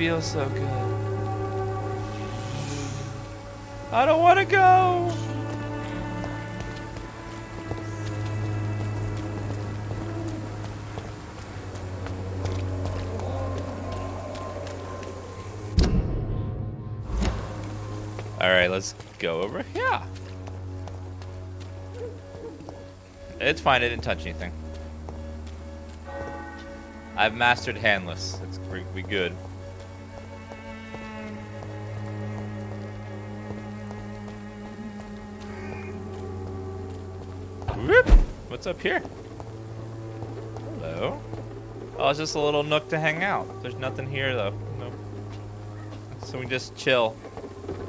feels so good. I don't want to go. Alright, let's go over here. It's fine, I didn't touch anything. I've mastered handless. That's we good. Whoop! What's up here? Hello. Oh, it's just a little nook to hang out. There's nothing here though. Nope. So we just chill.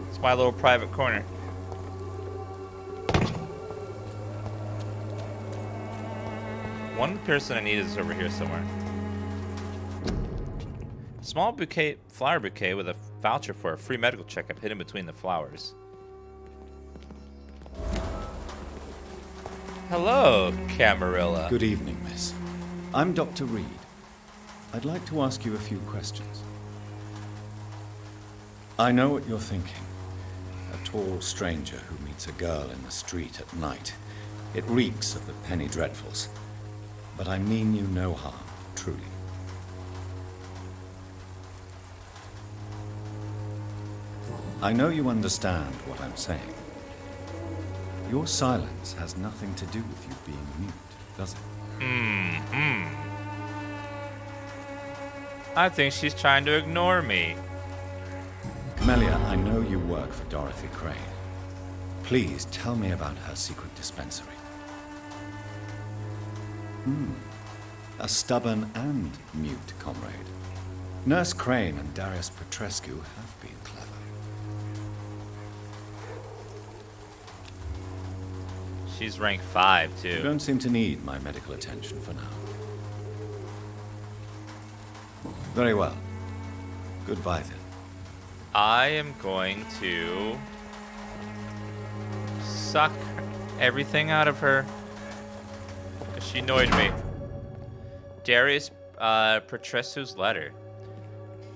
It's my little private corner. One person I need is over here somewhere. Small bouquet, flower bouquet with a voucher for a free medical checkup hidden between the flowers. Hello, Camarilla. Good evening, miss. I'm Dr. Reed. I'd like to ask you a few questions. I know what you're thinking. A tall stranger who meets a girl in the street at night. It reeks of the penny dreadfuls. But I mean you no harm, truly. I know you understand what I'm saying. Your silence has nothing to do with you being mute, does it? I think she's trying to ignore me. Melia, I know you work for Dorothy Crane. Please tell me about her secret dispensary. A stubborn and mute comrade. Nurse Crane and Darius Petrescu have been clever. She's rank 5 too. You don't seem to need my medical attention for now. Very well. Goodbye then. I am going to suck everything out of her. She annoyed me. Darius Petrescu's letter.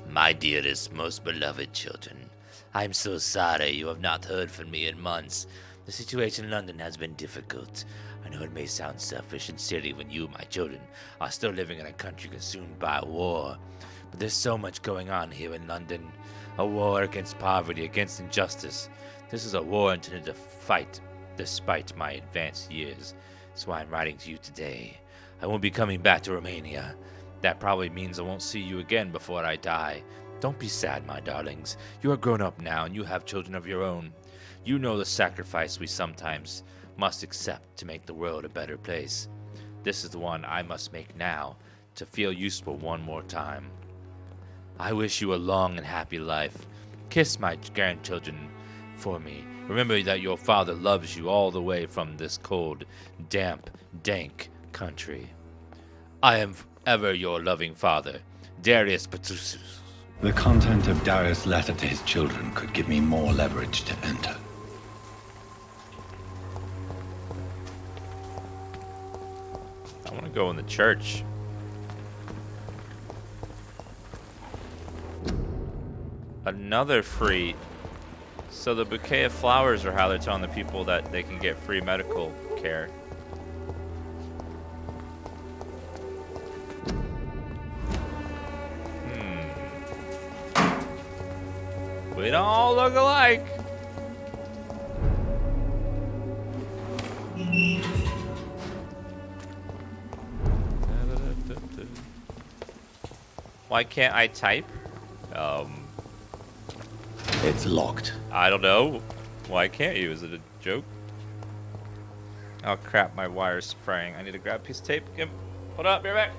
My dearest, most beloved children, I am so sorry you have not heard from me in months. The situation in London has been difficult. I know it may sound selfish and silly when you, my children, are still living in a country consumed by war. But there's so much going on here in London. A war against poverty, against injustice. This is a war intended to fight despite my advanced years. That's why I'm writing to you today. I won't be coming back to Romania. That probably means I won't see you again before I die. Don't be sad, my darlings. You are grown up now and you have children of your own. You know the sacrifice we sometimes must accept to make the world a better place. This is the one I must make now to feel useful one more time. I wish you a long and happy life. Kiss my grandchildren for me. Remember that your father loves you all the way from this cold, damp, dank country. I am ever your loving father, Darius Petrescu. The content of Darius' letter to his children could give me more leverage to enter. I want to go in the church. Another free. So the bouquet of flowers are how they're telling the people that they can get free medical care. We don't all look alike. Why can't I type? It's locked. I don't know. Why can't you? Is it a joke? Oh crap, my wire's fraying. I need to grab a piece of tape. Hold up, be right back.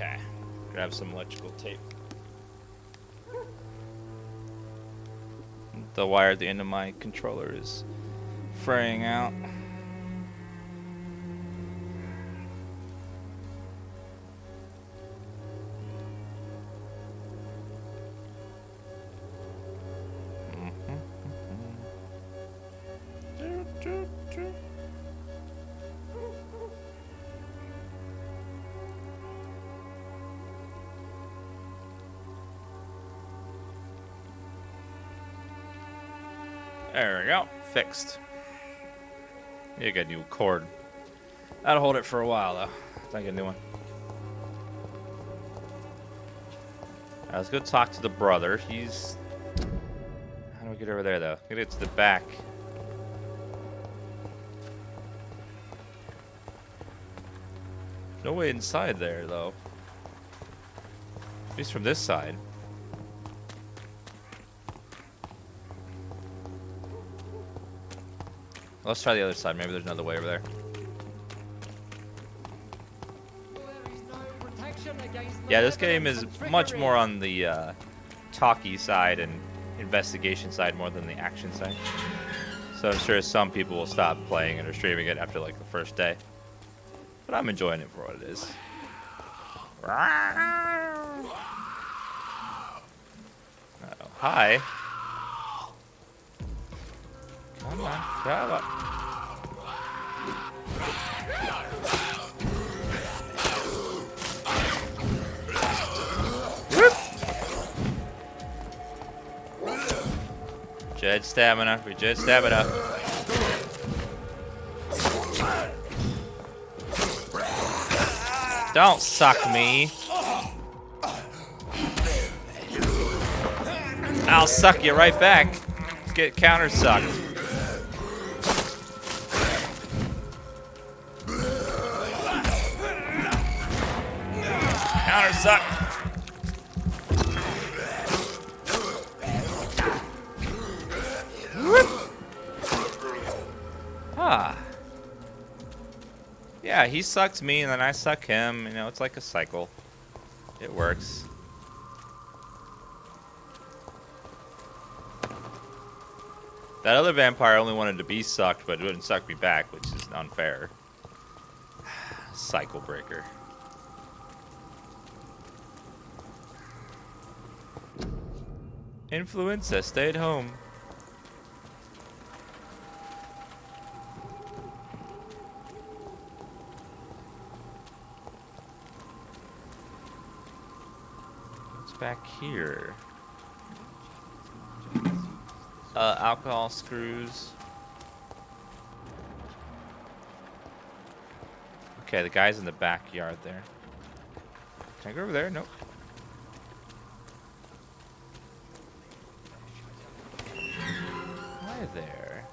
Okay. Grab some electrical tape. The wire at the end of my controller is fraying out. There we go. Fixed. You got a new cord. That'll hold it for a while, though. Let's get a new one. Alright, let's go talk to the brother. He's... How do we get over there, though? Get it to the back. No way inside there, though. At least from this side. Let's try the other side. Maybe there's another way over there. Yeah, this game is much more on the talky side and investigation side more than the action side. So I'm sure some people will stop playing it or streaming it after like the first day. But I'm enjoying it for what it is. Uh-oh. Hi. Come on, come on. Jed stamina, Jed stamina. Don't suck me. I'll suck you right back. Get counter sucked. Counter suck. Ah. Yeah, he sucks me and then I suck him. You know, it's like a cycle. It works. That other vampire only wanted to be sucked, but it wouldn't suck me back, which is unfair. Cycle breaker. Influenza, stay at home. What's back here? Alcohol screws. Okay, the guy's in the backyard there. Can I go over there? Nope. Hi there.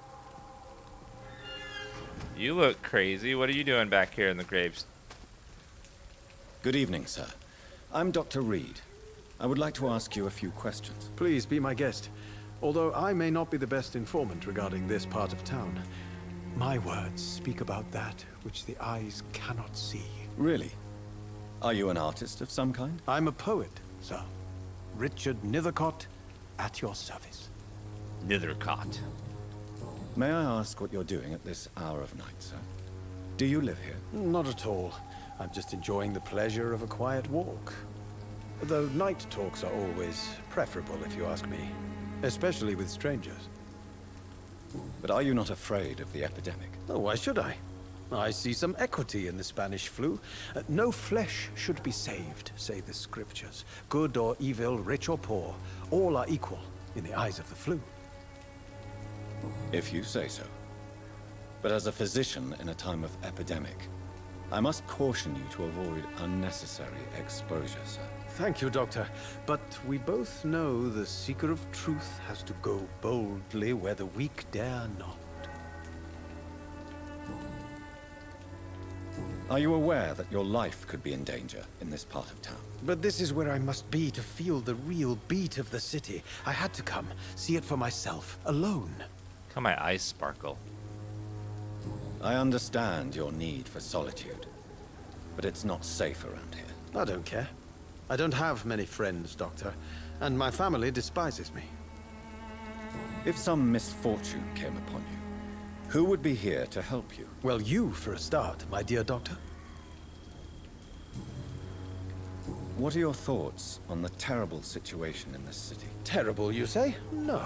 You look crazy. What are you doing back here in the graves? Good evening, sir. I'm Dr. Reed. I would like to ask you a few questions. Please be my guest. Although I may not be the best informant regarding this part of town, my words speak about that which the eyes cannot see. Really? Are you an artist of some kind? I'm a poet, sir. Richard Nethercott, at your service. Nethercott. May I ask what you're doing at this hour of night, sir? Do you live here? Not at all. I'm just enjoying the pleasure of a quiet walk. Though night talks are always preferable, if you ask me. Especially with strangers. But are you not afraid of the epidemic? Oh, why should I? I see some equity in the Spanish flu. No flesh should be saved, say the scriptures. Good or evil, rich or poor, all are equal in the eyes of the flu. If you say so. But as a physician in a time of epidemic, I must caution you to avoid unnecessary exposure, sir. Thank you, Doctor. But we both know the seeker of truth has to go boldly where the weak dare not. Are you aware that your life could be in danger in this part of town? But this is where I must be to feel the real beat of the city. I had to come, see it for myself, alone. Look how my eyes sparkle. I understand your need for solitude, but it's not safe around here. I don't care. I don't have many friends, Doctor, and my family despises me. If some misfortune came upon you, who would be here to help you? Well, you for a start, my dear Doctor. What are your thoughts on the terrible situation in this city? Terrible, you say? No.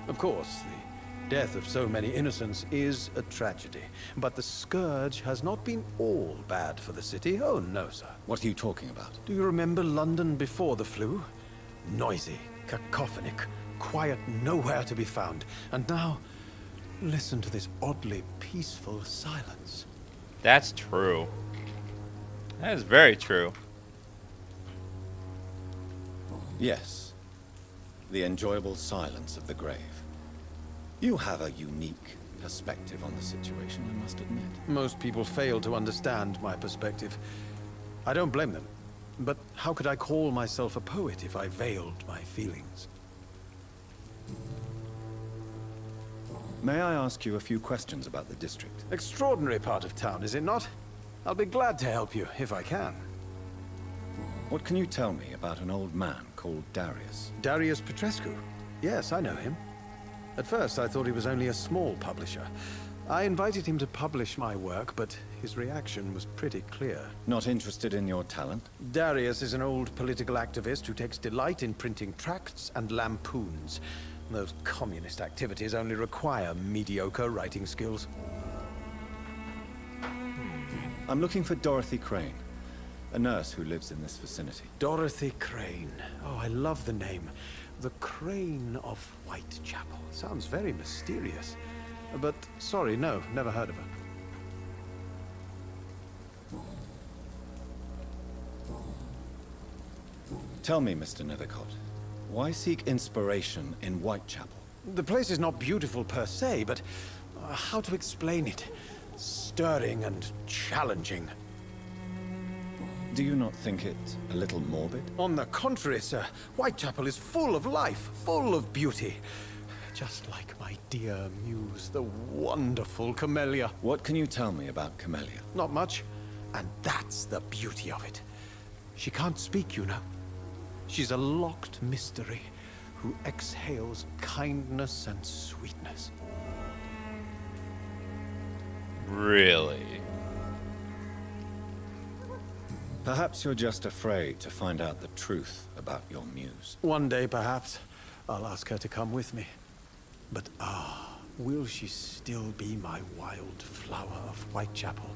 Of course, the death of so many innocents is a tragedy. But the scourge has not been all bad for the city. Oh, no, sir. What are you talking about? Do you remember London before the flu? Noisy, cacophonic, quiet nowhere to be found. And now, listen to this oddly peaceful silence. That's true. That is very true. Yes. The enjoyable silence of the grave. You have a unique perspective on the situation, I must admit. Most people fail to understand my perspective. I don't blame them. But how could I call myself a poet if I veiled my feelings? May I ask you a few questions about the district? Extraordinary part of town, is it not? I'll be glad to help you, if I can. What can you tell me about an old man called Darius? Darius Petrescu? Yes, I know him. At first, I thought he was only a small publisher. I invited him to publish my work, but his reaction was pretty clear. Not interested in your talent? Darius is an old political activist who takes delight in printing tracts and lampoons. Those communist activities only require mediocre writing skills. I'm looking for Dorothy Crane, a nurse who lives in this vicinity. Dorothy Crane. Oh, I love the name. The Crane of Whitechapel. Sounds very mysterious. But, sorry, no, never heard of her. Tell me, Mr. Nethercott, why seek inspiration in Whitechapel? The place is not beautiful per se, but how to explain it? Stirring and challenging. Do you not think it a little morbid? On the contrary, sir. Whitechapel is full of life, full of beauty. Just like my dear muse, the wonderful Camellia. What can you tell me about Camellia? Not much. And that's the beauty of it. She can't speak, you know. She's a locked mystery who exhales kindness and sweetness. Really? Perhaps you're just afraid to find out the truth about your muse. One day, perhaps, I'll ask her to come with me. But will she still be my wild flower of Whitechapel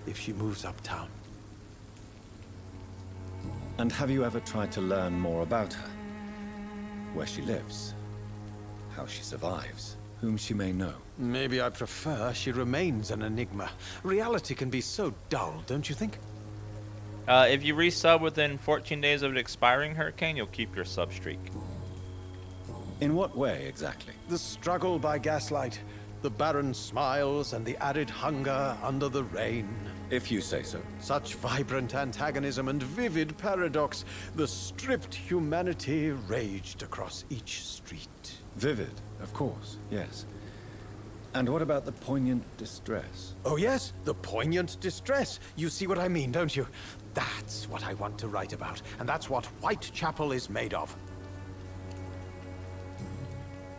if she moves uptown? And have you ever tried to learn more about her? Where she lives? How she survives? Whom she may know? Maybe I prefer she remains an enigma. Reality can be so dull, don't you think? If you resub within 14 days of it expiring, Hurricane, you'll keep your sub streak. In what way, exactly? The struggle by gaslight, the barren smiles, and the added hunger under the rain. If you say so. Such vibrant antagonism and vivid paradox. The stripped humanity raged across each street. Vivid, of course, yes. And what about the poignant distress? Oh yes, the poignant distress. You see what I mean, don't you? That's what I want to write about, and that's what Whitechapel is made of.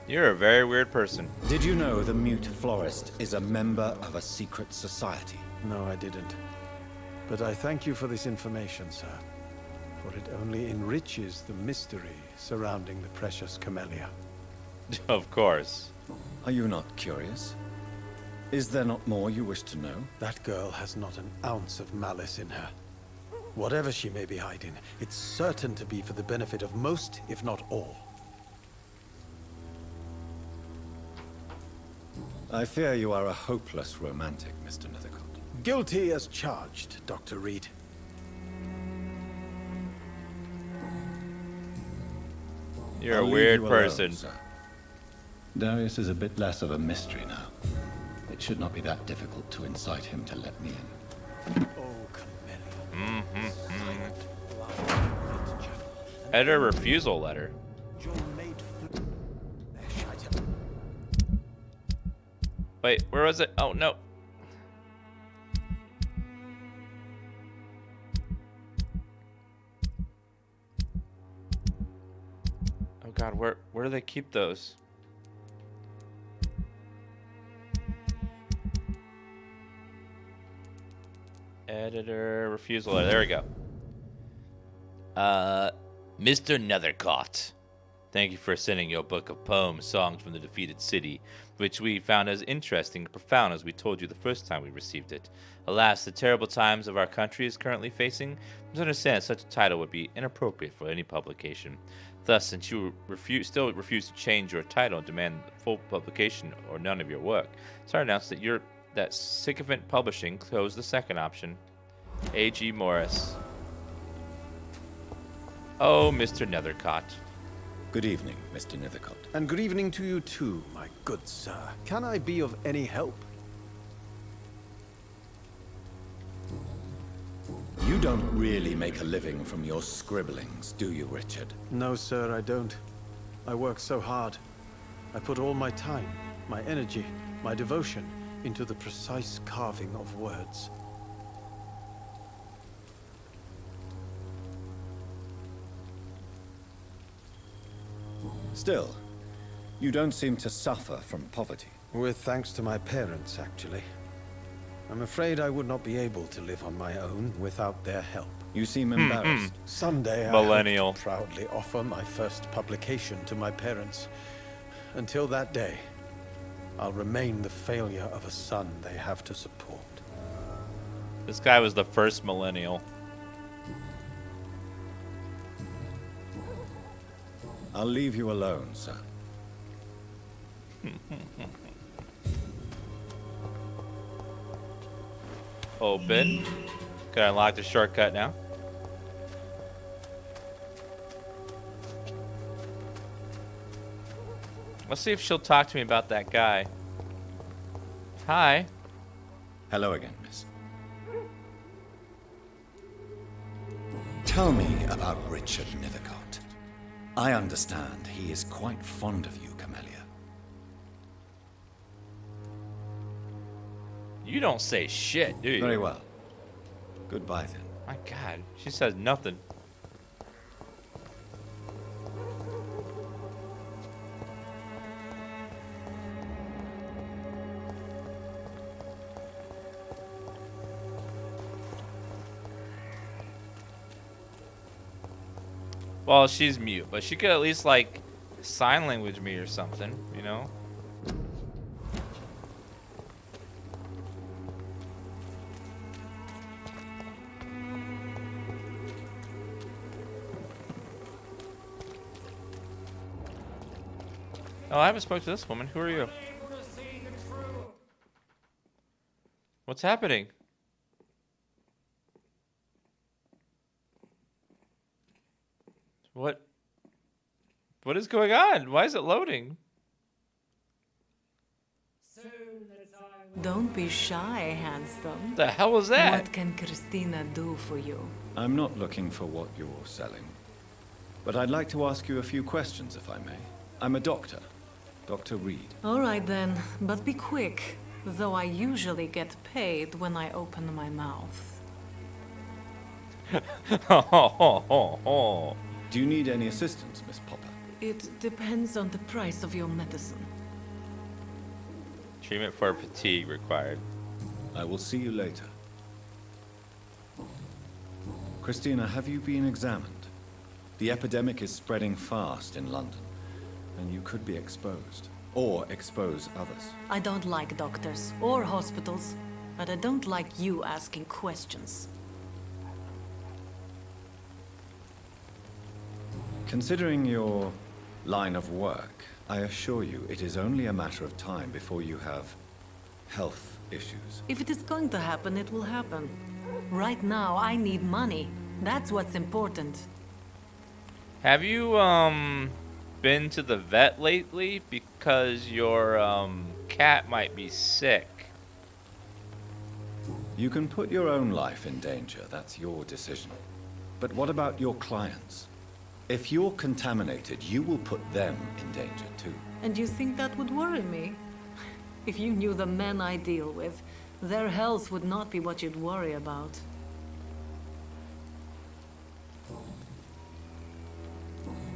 You're a very weird person. Did you know the mute florist is a member of a secret society? No, I didn't. But I thank you for this information, sir. For it only enriches the mystery surrounding the precious Camellia. Of course. Are you not curious? Is there not more you wish to know? That girl has not an ounce of malice in her. Whatever she may be hiding, it's certain to be for the benefit of most, if not all. I fear you are a hopeless romantic, Mr. Nethercott. Guilty as charged, Dr. Reed. You're I'll a leave weird you alone, person. sir. Darius is a bit less of a mystery now. It should not be that difficult to incite him to let me in. Oh, Camellia. Silent flower of Whitechapel. Editor refusal letter. Your maid flesh, I tell you. Wait, where was it? Oh, no. Oh god, where do they keep those? Editor refusal letter. There we go. Mr. Nethercott, thank you for sending your book of poems, songs from the defeated city, which we found as interesting and profound as we told you the first time we received it. Alas, the terrible times of our country is currently facing, please understand such a title would be inappropriate for any publication. Thus, since you still refuse to change your title and demand full publication or none of your work, sorry to announce that Sycophant Publishing closed the second option. A.G. Morris. Oh, Mr. Nethercott. Good evening, Mr. Nethercott. And good evening to you too, my good sir. Can I be of any help? You don't really make a living from your scribblings, do you, Richard? No, sir, I don't. I work so hard. I put all my time, my energy, my devotion into the precise carving of words. Still, you don't seem to suffer from poverty. With thanks to my parents, actually. I'm afraid I would not be able to live on my own without their help. You seem embarrassed. Someday Millennial. I hope to proudly offer my first publication to my parents. Until that day, I'll remain the failure of a son they have to support. This guy was the first millennial. I'll leave you alone, sir. Open. Can I unlock the shortcut now? Let's see if she'll talk to me about that guy. Hi. Hello again, miss. Tell me about Richard Nethercott. I understand he is quite fond of you, Camellia. You don't say shit, do you? Very well. Goodbye, then. My god, she says nothing. Well, she's mute, but she could at least, like, sign language me or something, you know? Oh, I haven't spoken to this woman. Who are you? What's happening? What is going on? Why is it loading? Don't be shy, handsome. What the hell was that? What can Christina do for you? I'm not looking for what you're selling, but I'd like to ask you a few questions, if I may. I'm a doctor, Dr. Reed. All right then, but be quick, though I usually get paid when I open my mouth. Do you need any assistance, Miss Popper? It depends on the price of your medicine. Treatment for fatigue required. I will see you later. Christina, have you been examined? The epidemic is spreading fast in London, and you could be exposed, or expose others. I don't like doctors or hospitals, but I don't like you asking questions. Considering your line of work, I assure you it is only a matter of time before you have health issues. If it is going to happen, it will happen. Right now, I need money. That's what's important. Have you been to the vet lately? Because your cat might be sick. You can put your own life in danger, that's your decision. But what about your clients? If you're contaminated, you will put them in danger too. And you think that would worry me? If you knew the men I deal with, their health would not be what you'd worry about.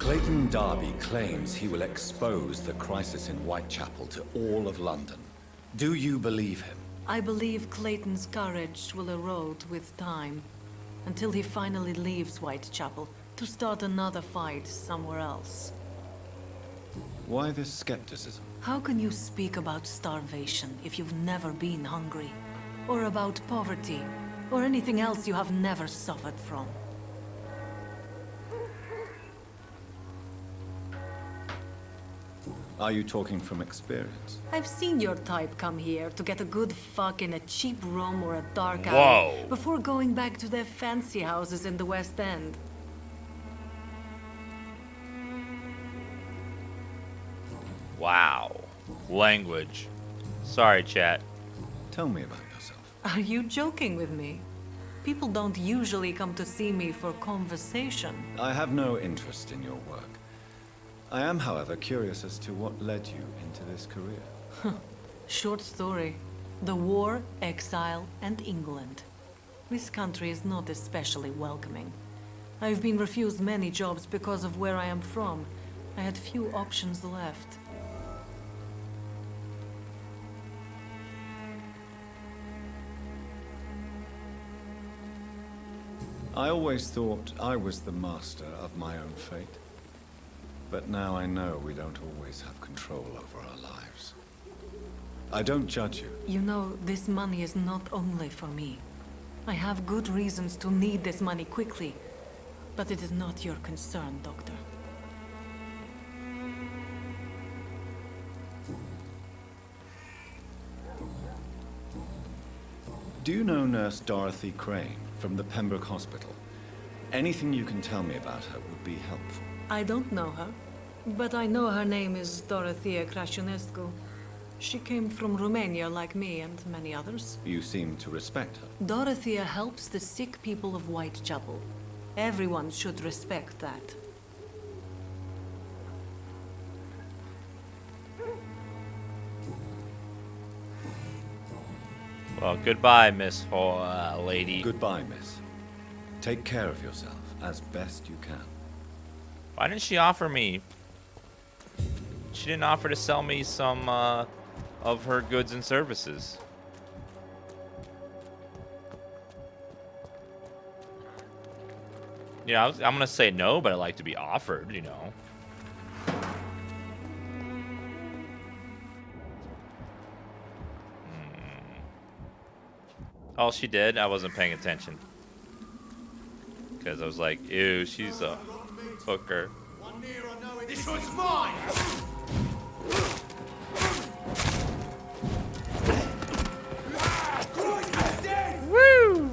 Clayton Darby claims he will expose the crisis in Whitechapel to all of London. Do you believe him? I believe Clayton's courage will erode with time, until he finally leaves Whitechapel to start another fight somewhere else. Why this skepticism? How can you speak about starvation if you've never been hungry? Or about poverty? Or anything else you have never suffered from? Are you talking from experience? I've seen your type come here to get a good fuck in a cheap room or a dark alley Whoa. before going back to their fancy houses in the West End. Wow. Language. Sorry, chat. Tell me about yourself. Are you joking with me? People don't usually come to see me for conversation. I have no interest in your work. I am, however, curious as to what led you into this career. Short story. The war, exile, and England. This country is not especially welcoming. I've been refused many jobs because of where I am from. I had few options left. I always thought I was the master of my own fate. But now I know we don't always have control over our lives. I don't judge you. You know, this money is not only for me. I have good reasons to need this money quickly. But it is not your concern, Doctor. Do you know Nurse Dorothy Crane from the Pembroke Hospital? Anything you can tell me about her would be helpful. I don't know her, but I know her name is Dorothea Crăciunescu. She came from Romania like me and many others. You seem to respect her. Dorothea helps the sick people of Whitechapel. Everyone should respect that. Well, goodbye, Miss Lady. Goodbye, miss. Take care of yourself as best you can. Why didn't she offer me? She didn't offer to sell me some of her goods and services. Yeah, I'm gonna say no, but I like to be offered, you know. Oh, she did? I wasn't paying attention. Because I was like, ew, she's a hooker. This one's mine! Woo!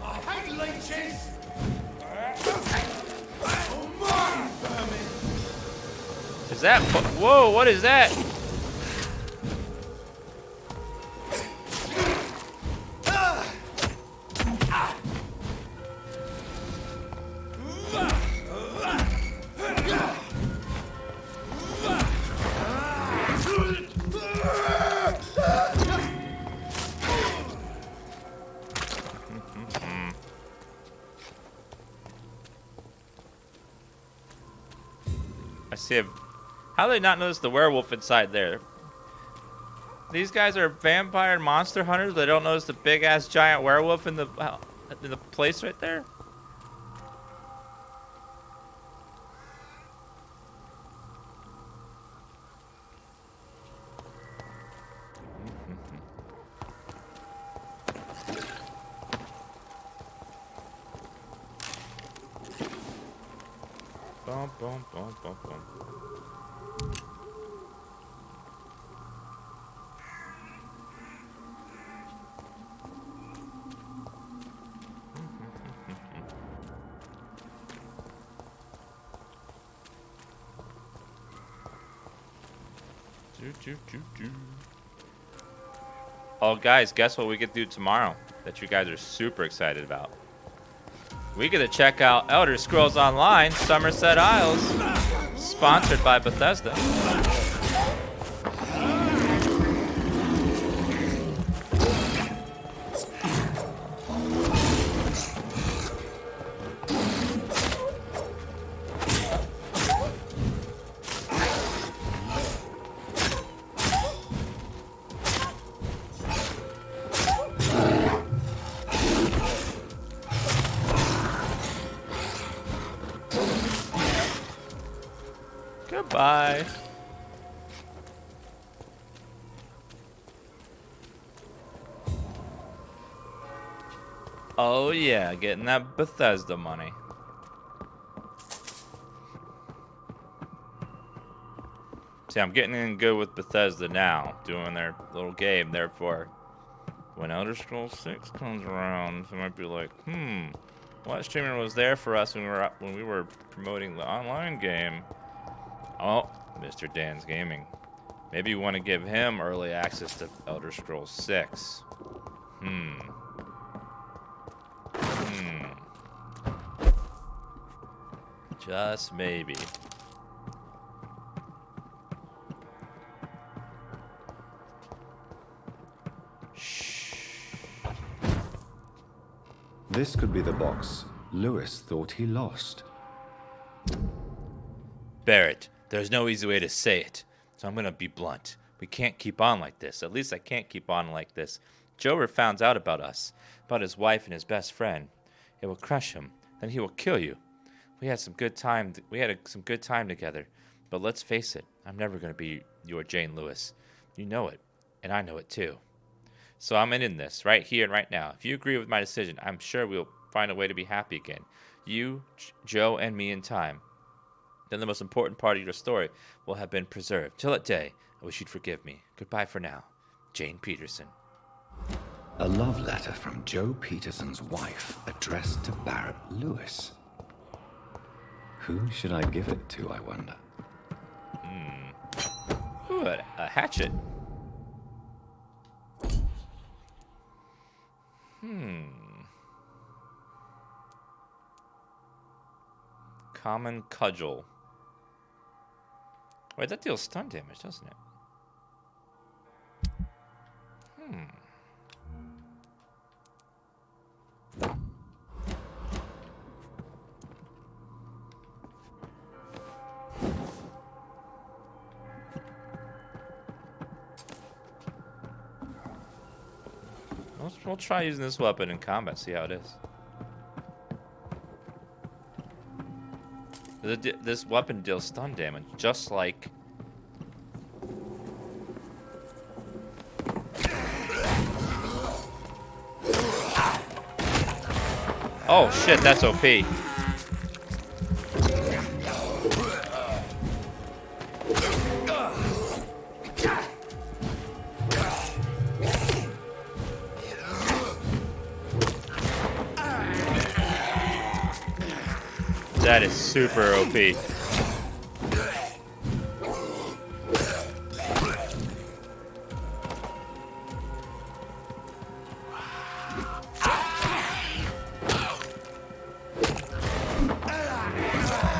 I hate leeches! Oh, mine, vermin! Is that... Whoa, what is that? I see. How did they not notice the werewolf inside there? These guys are vampire and monster hunters. They don't notice the big ass giant werewolf in the place right there. Bum, bum, bum, bum, bum. Oh, guys, guess what we get to do tomorrow that you guys are super excited about? We get to check out Elder Scrolls Online Somerset Isles, sponsored by Bethesda. Goodbye. Oh yeah, getting that Bethesda money. See, I'm getting in good with Bethesda now, doing their little game. Therefore, when Elder Scrolls 6 comes around, I might be like, what streamer was there for us when we were promoting the online game? Oh, Mr. Dansgaming. Maybe you want to give him early access to Elder Scrolls 6. Just maybe. This could be the box Lewis thought he lost. Barrett, there's no easy way to say it, so I'm gonna be blunt. We can't keep on like this. At least I can't keep on like this. Joe found out about us, about his wife and his best friend. It will crush him. Then he will kill you. We had some good time. Some good time together. But let's face it, I'm never gonna be your Jane Lewis. You know it, and I know it too. So I'm in this right here and right now. If you agree with my decision, I'm sure we'll find a way to be happy again. You, Joe, and me in time. Then the most important part of your story will have been preserved. Till that day, I wish you'd forgive me. Goodbye for now. Jane Peterson. A love letter from Joe Peterson's wife addressed to Barrett Lewis. Who should I give it to, I wonder? Ooh, a hatchet. Common cudgel. Wait, that deals stun damage, doesn't it? We'll try using this weapon in combat, see how it is. This weapon deals stun damage, just like... Oh shit, that's OP. That is super OP.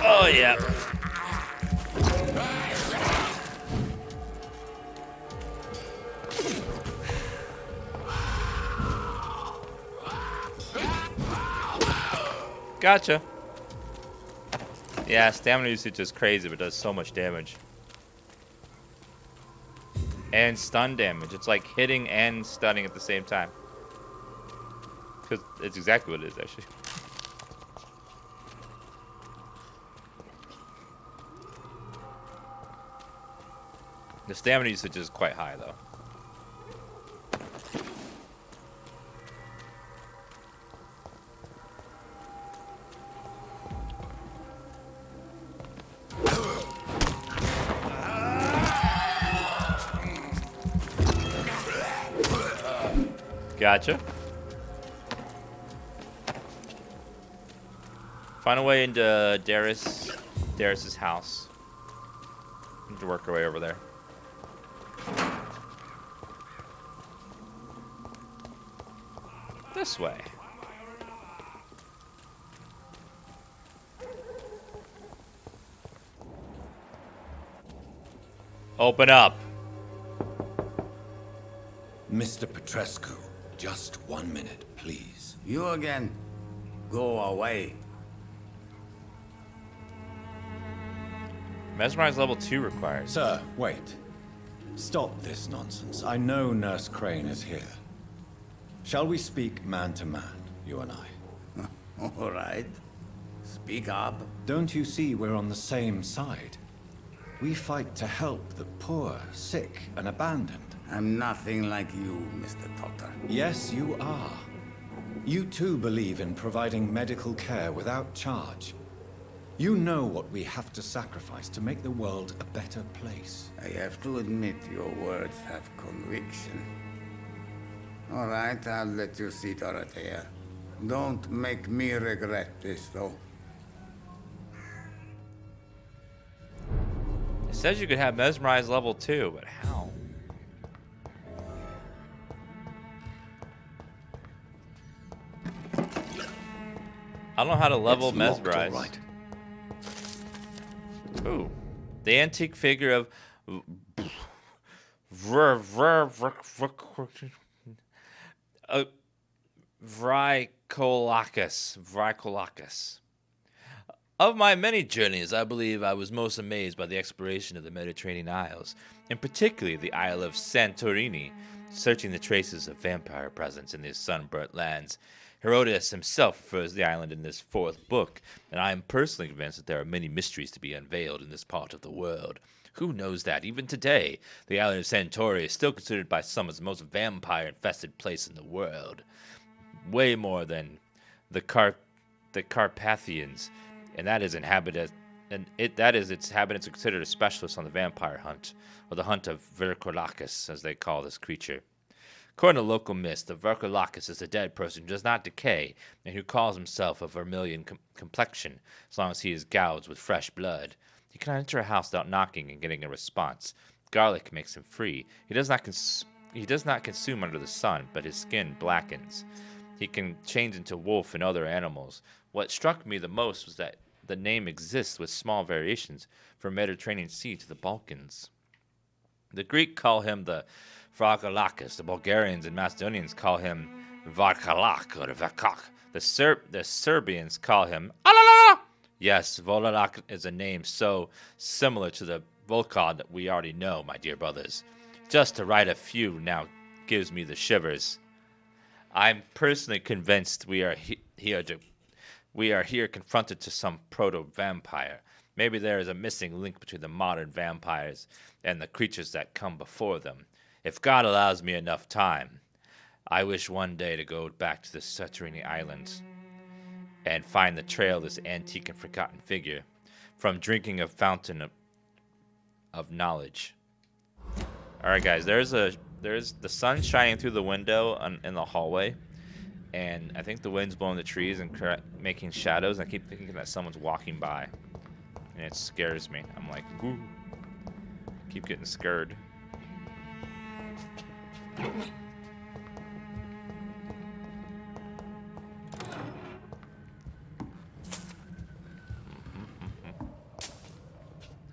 Oh yeah. Gotcha. Yeah, stamina usage is crazy, but does so much damage. And stun damage. It's like hitting and stunning at the same time. Because it's exactly what it is, actually. The stamina usage is quite high, though. Gotcha. Find a way into Darius's house. Need to work our way over there. This way. Open up. Mr. Petrescu, just 1 minute, please. You again. Go away. Mesmerize level 2 required. Sir, wait. Stop this nonsense. I know Nurse Crane is here. Shall we speak man to man, you and I? All right. Speak up. Don't you see we're on the same side? We fight to help the poor, sick, and abandoned. I'm nothing like you, Mr. Doctor. Yes, you are. You too believe in providing medical care without charge. You know what we have to sacrifice to make the world a better place. I have to admit your words have conviction. All right, I'll let you see Dorothea. Don't make me regret this, though. It says you could have mesmerize level 2, but how? I don't know how to level It's locked, mesmerize. all right. Ooh, the antique figure of Vricolakus. Of my many journeys, I believe I was most amazed by the exploration of the Mediterranean Isles, and particularly the Isle of Santorini, searching the traces of vampire presence in these sunburnt lands. Herodotus himself refers to the island in this 4th book, and I am personally convinced that there are many mysteries to be unveiled in this part of the world. Who knows that, even today, the island of Santorini is still considered by some as the most vampire-infested place in the world. Way more than the Carpathians, and that is its inhabitants are considered a specialist on the vampire hunt, or the hunt of Vricolakus, as they call this creature. According to local myths, the Vricolakus is a dead person who does not decay, and who calls himself of vermilion complexion, as long as he is gouged with fresh blood. He cannot enter a house without knocking and getting a response. Garlic makes him free. He does not consume under the sun, but his skin blackens. He can change into wolf and other animals. What struck me the most was that the name exists with small variations from Mediterranean Sea to the Balkans. The Greek call him the Vricolakus. The Bulgarians and Macedonians call him Varkalak or Vakak. The Serbians call him Alalala. Yes, Volalak is a name so similar to the Volkod that we already know, my dear brothers. Just to write a few now gives me the shivers. I'm personally convinced we are here confronted to some proto-vampire. Maybe there is a missing link between the modern vampires and the creatures that come before them. If God allows me enough time, I wish one day to go back to the Santorini Islands and find the trail of this antique and forgotten figure from drinking a fountain of knowledge. All right, guys, there's the sun shining through the window in the hallway, and I think the wind's blowing the trees and making shadows. And I keep thinking that someone's walking by, and it scares me. I'm like, ooh, keep getting scared.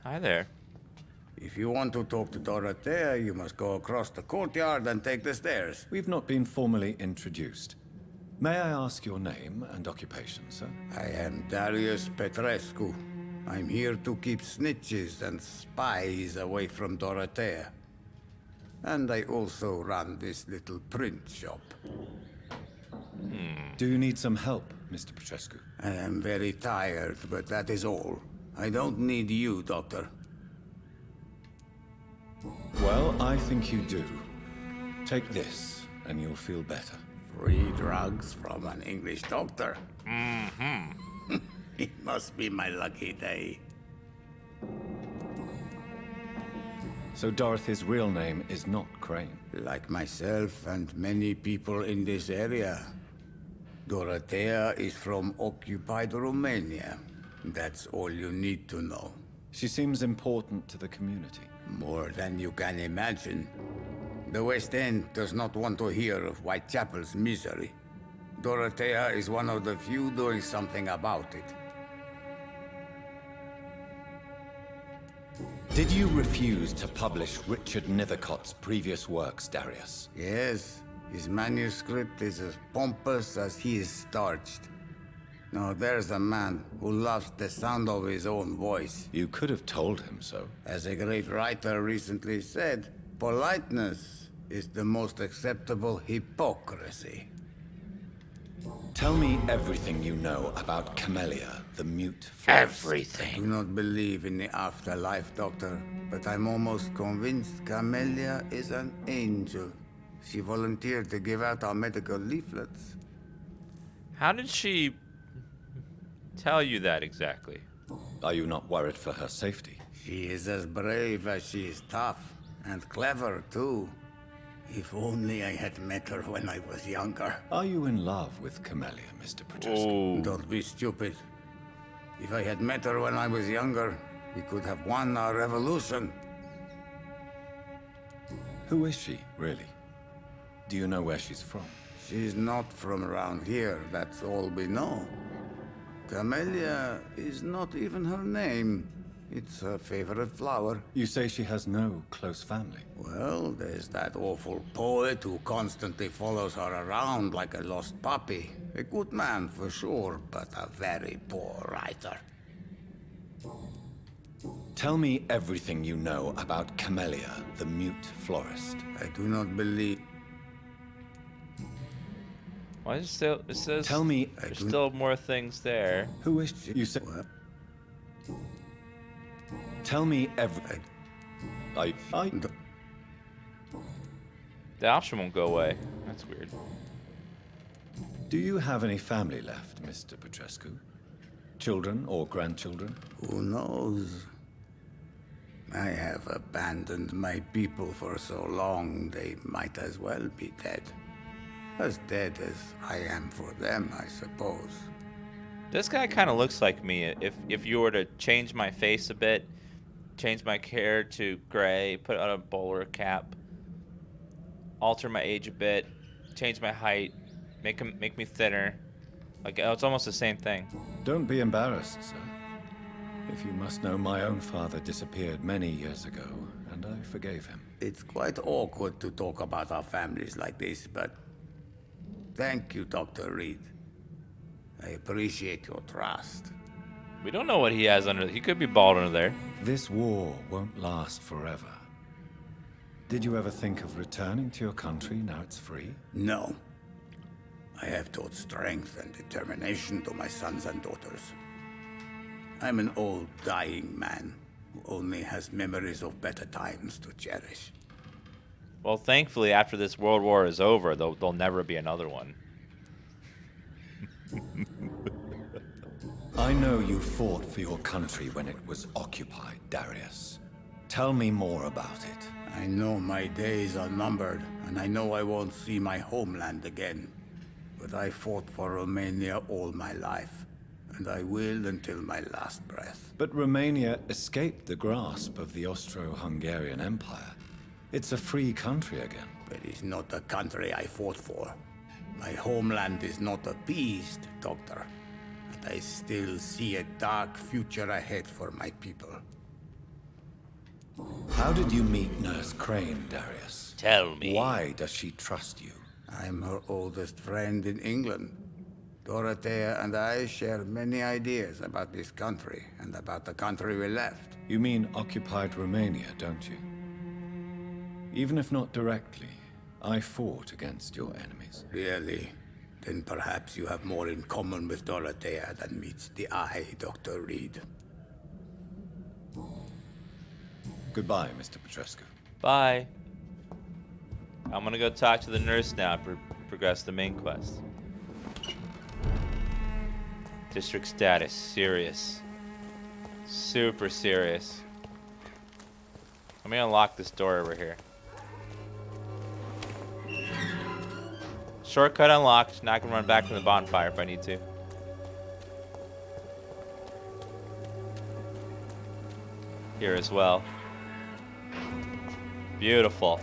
Hi there. If you want to talk to Dorothea, you must go across the courtyard and take the stairs. We've not been formally introduced. May I ask your name and occupation, sir? I am Darius Petrescu. I'm here to keep snitches and spies away from Dorothea. And I also run this little print shop. Do you need some help, Mr. Petrescu? I am very tired, but that is all. I don't need you, Doctor. Well, I think you do. Take this, and you'll feel better. Free drugs from an English doctor. It must be my lucky day. So Dorothy's real name is not Crane. Like myself and many people in this area, Dorothea is from occupied Romania. That's all you need to know. She seems important to the community. More than you can imagine. The West End does not want to hear of Whitechapel's misery. Dorothea is one of the few doing something about it. Did you refuse to publish Richard Nethercott's previous works, Darius? Yes, his manuscript is as pompous as he is starched. Now there's a man who loves the sound of his own voice. You could have told him so. As a great writer recently said, politeness is the most acceptable hypocrisy. Tell me everything you know about Camellia, the mute florist? Do Everything. not believe in the afterlife, Doctor, but I'm almost convinced Camellia is an angel. She volunteered to give out our medical leaflets. How did she tell you that exactly? Are you not worried for her safety? She is as brave as she is tough, and clever, too. If only I had met her when I was younger. Are you in love with Camellia, Mr. Petrescu? Oh, Don't be stupid. If I had met her when I was younger, we could have won our revolution. Who is she, really? Do you know where she's from? She's not from around here, that's all we know. Camellia is not even her name. It's her favorite flower. You say she has no close family. Well, there's that awful poet who constantly follows her around like a lost puppy. A good man for sure, but a very poor writer. Tell me everything you know about Camellia, the mute florist. I do not believe... why is it still? It says. Tell me, There's still more things there. who is she? You say... Well, Tell me everything. I... The option won't go away. That's weird. Do you have any family left, Mr. Petrescu? Children or grandchildren? who knows? I have abandoned my people for so long, they might as well be dead. As dead as I am for them, I suppose. This guy kind of looks like me. If you were to change my face a bit, change my hair to gray, put on a bowler cap, alter my age a bit, change my height, make me thinner. Like, it's almost the same thing. Don't be embarrassed, sir. If you must know, my own father disappeared many years ago, and I forgave him. It's quite awkward to talk about our families like this, but thank you, Dr. Reed. I appreciate your trust. We don't know what he has under. He could be bald under there. This war won't last forever. Did you ever think of returning to your country now it's free? No. I have taught strength and determination to my sons and daughters. I'm an old, dying man who only has memories of better times to cherish. Well, thankfully, after this world war is over, there'll never be another one. I know you fought for your country when it was occupied, Darius. Tell me more about it. I know my days are numbered, and I know I won't see my homeland again. But I fought for Romania all my life, and I will until my last breath. But Romania escaped the grasp of the Austro-Hungarian Empire. It's a free country again. But it's not the country I fought for. My homeland is not appeased, Doctor. But I still see a dark future ahead for my people. How did you meet Nurse Crane, Darius? Tell me. Why does she trust you? I'm her oldest friend in England. Dorothea and I share many ideas about this country and about the country we left. You mean occupied Romania, don't you? Even if not directly, I fought against your enemies. Really? Then perhaps you have more in common with Dorothea than meets the eye, Dr. Reed. Goodbye, Mr. Petrescu. Bye. I'm gonna go talk to the nurse now. Progress the main quest. District status, serious. Super serious. Let me unlock this door over here. Shortcut unlocked. Now I can run back from the bonfire if I need to. Here as well. Beautiful.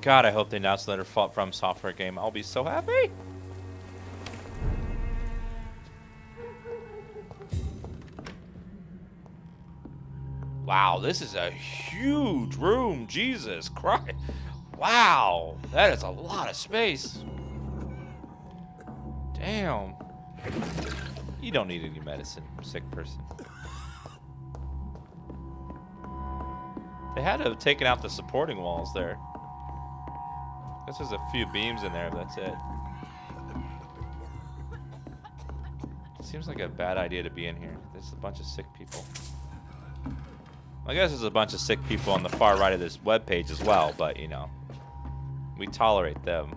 God, I hope they announce another From Software game. I'll be so happy. Wow, this is a huge room. Jesus Christ. Wow, that is a lot of space. Damn. You don't need any medicine, sick person. They had to have taken out the supporting walls there. Guess there's a few beams in there, but that's it. Seems like a bad idea to be in here. There's a bunch of sick people. I guess there's a bunch of sick people on the far right of this webpage as well, but you know, we tolerate them.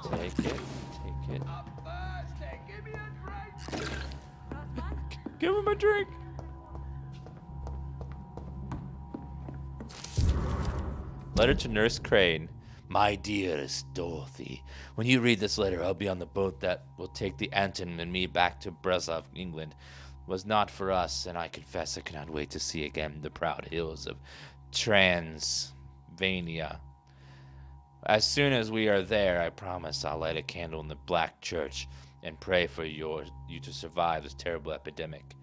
Take it, take it. Give him a drink. Letter to Nurse Crane. My dearest Dorothy, when you read this letter, I'll be on the boat that will take the Anton and me back to Brezov, England. It was not for us, and I confess I cannot wait to see again the proud hills of Transylvania. As soon as we are there, I promise I'll light a candle in the Black Church and pray for you to survive this terrible epidemic.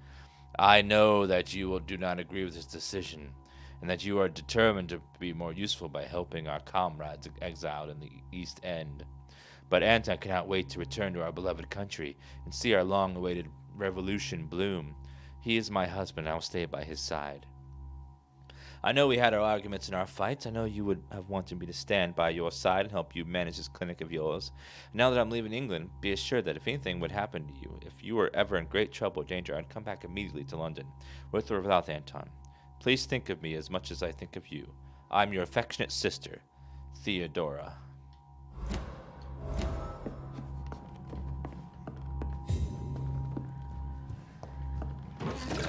I know that you do not agree with this decision, and that you are determined to be more useful by helping our comrades exiled in the East End. But Anton cannot wait to return to our beloved country and see our long-awaited revolution bloom. He is my husband, and I will stay by his side. I know we had our arguments and our fights. I know you would have wanted me to stand by your side and help you manage this clinic of yours. Now that I'm leaving England, be assured that if anything would happen to you, if you were ever in great trouble or danger, I'd come back immediately to London, with or without Anton. Please think of me as much as I think of you. I'm your affectionate sister, Theodora.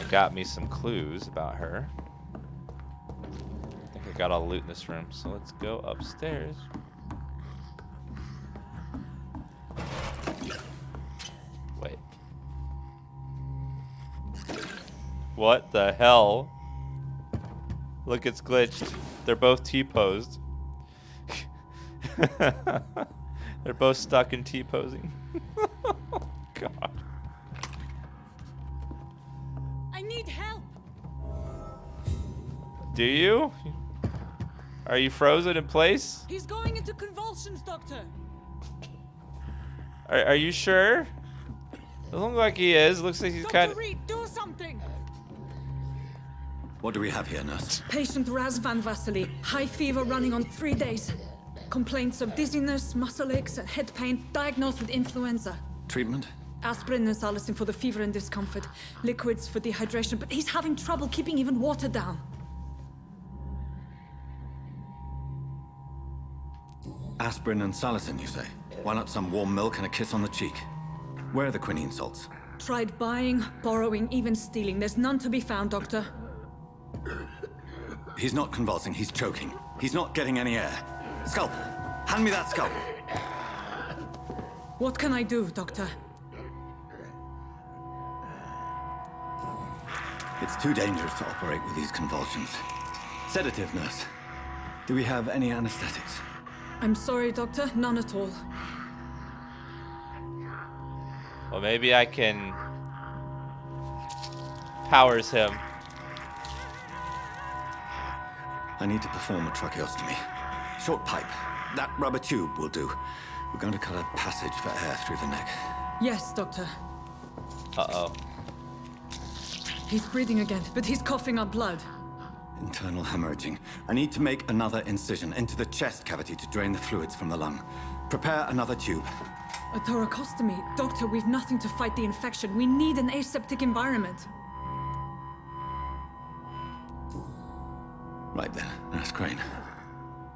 Got me some clues about her. I think I got all the loot in this room, so let's go upstairs. Wait. What the hell? Look, it's glitched. They're both T-posed. They're both stuck in T-posing. Oh, God. I need help. Do you? Are you frozen in place? He's going into convulsions, Doctor. Are you sure? Doesn't look like he is. Looks like he's kind Dr. of... Reed, do something. What do we have here, nurse? Patient Razvan Vasily, high fever running on 3 days. Complaints of dizziness, muscle aches, and head pain, diagnosed with influenza. Treatment? Aspirin and salicin for the fever and discomfort, liquids for dehydration, but he's having trouble keeping even water down. Aspirin and salicin, you say? Why not some warm milk and a kiss on the cheek? Where are the quinine salts? Tried buying, borrowing, even stealing. There's none to be found, Doctor. He's not convulsing, he's choking. He's not getting any air. Scalpel! Hand me that scalpel! What can I do, Doctor? It's too dangerous to operate with these convulsions. Sedative, nurse. Do we have any anesthetics? I'm sorry, Doctor. None at all. Well, maybe I can... powers him. I need to perform a tracheostomy. Short pipe. That rubber tube will do. We're going to cut a passage for air through the neck. Yes, Doctor. Uh-oh. He's breathing again, but he's coughing up blood. Internal hemorrhaging. I need to make another incision into the chest cavity to drain the fluids from the lung. Prepare another tube. A thoracostomy. Doctor, we've nothing to fight the infection. We need an aseptic environment. Right then, Nurse Crane.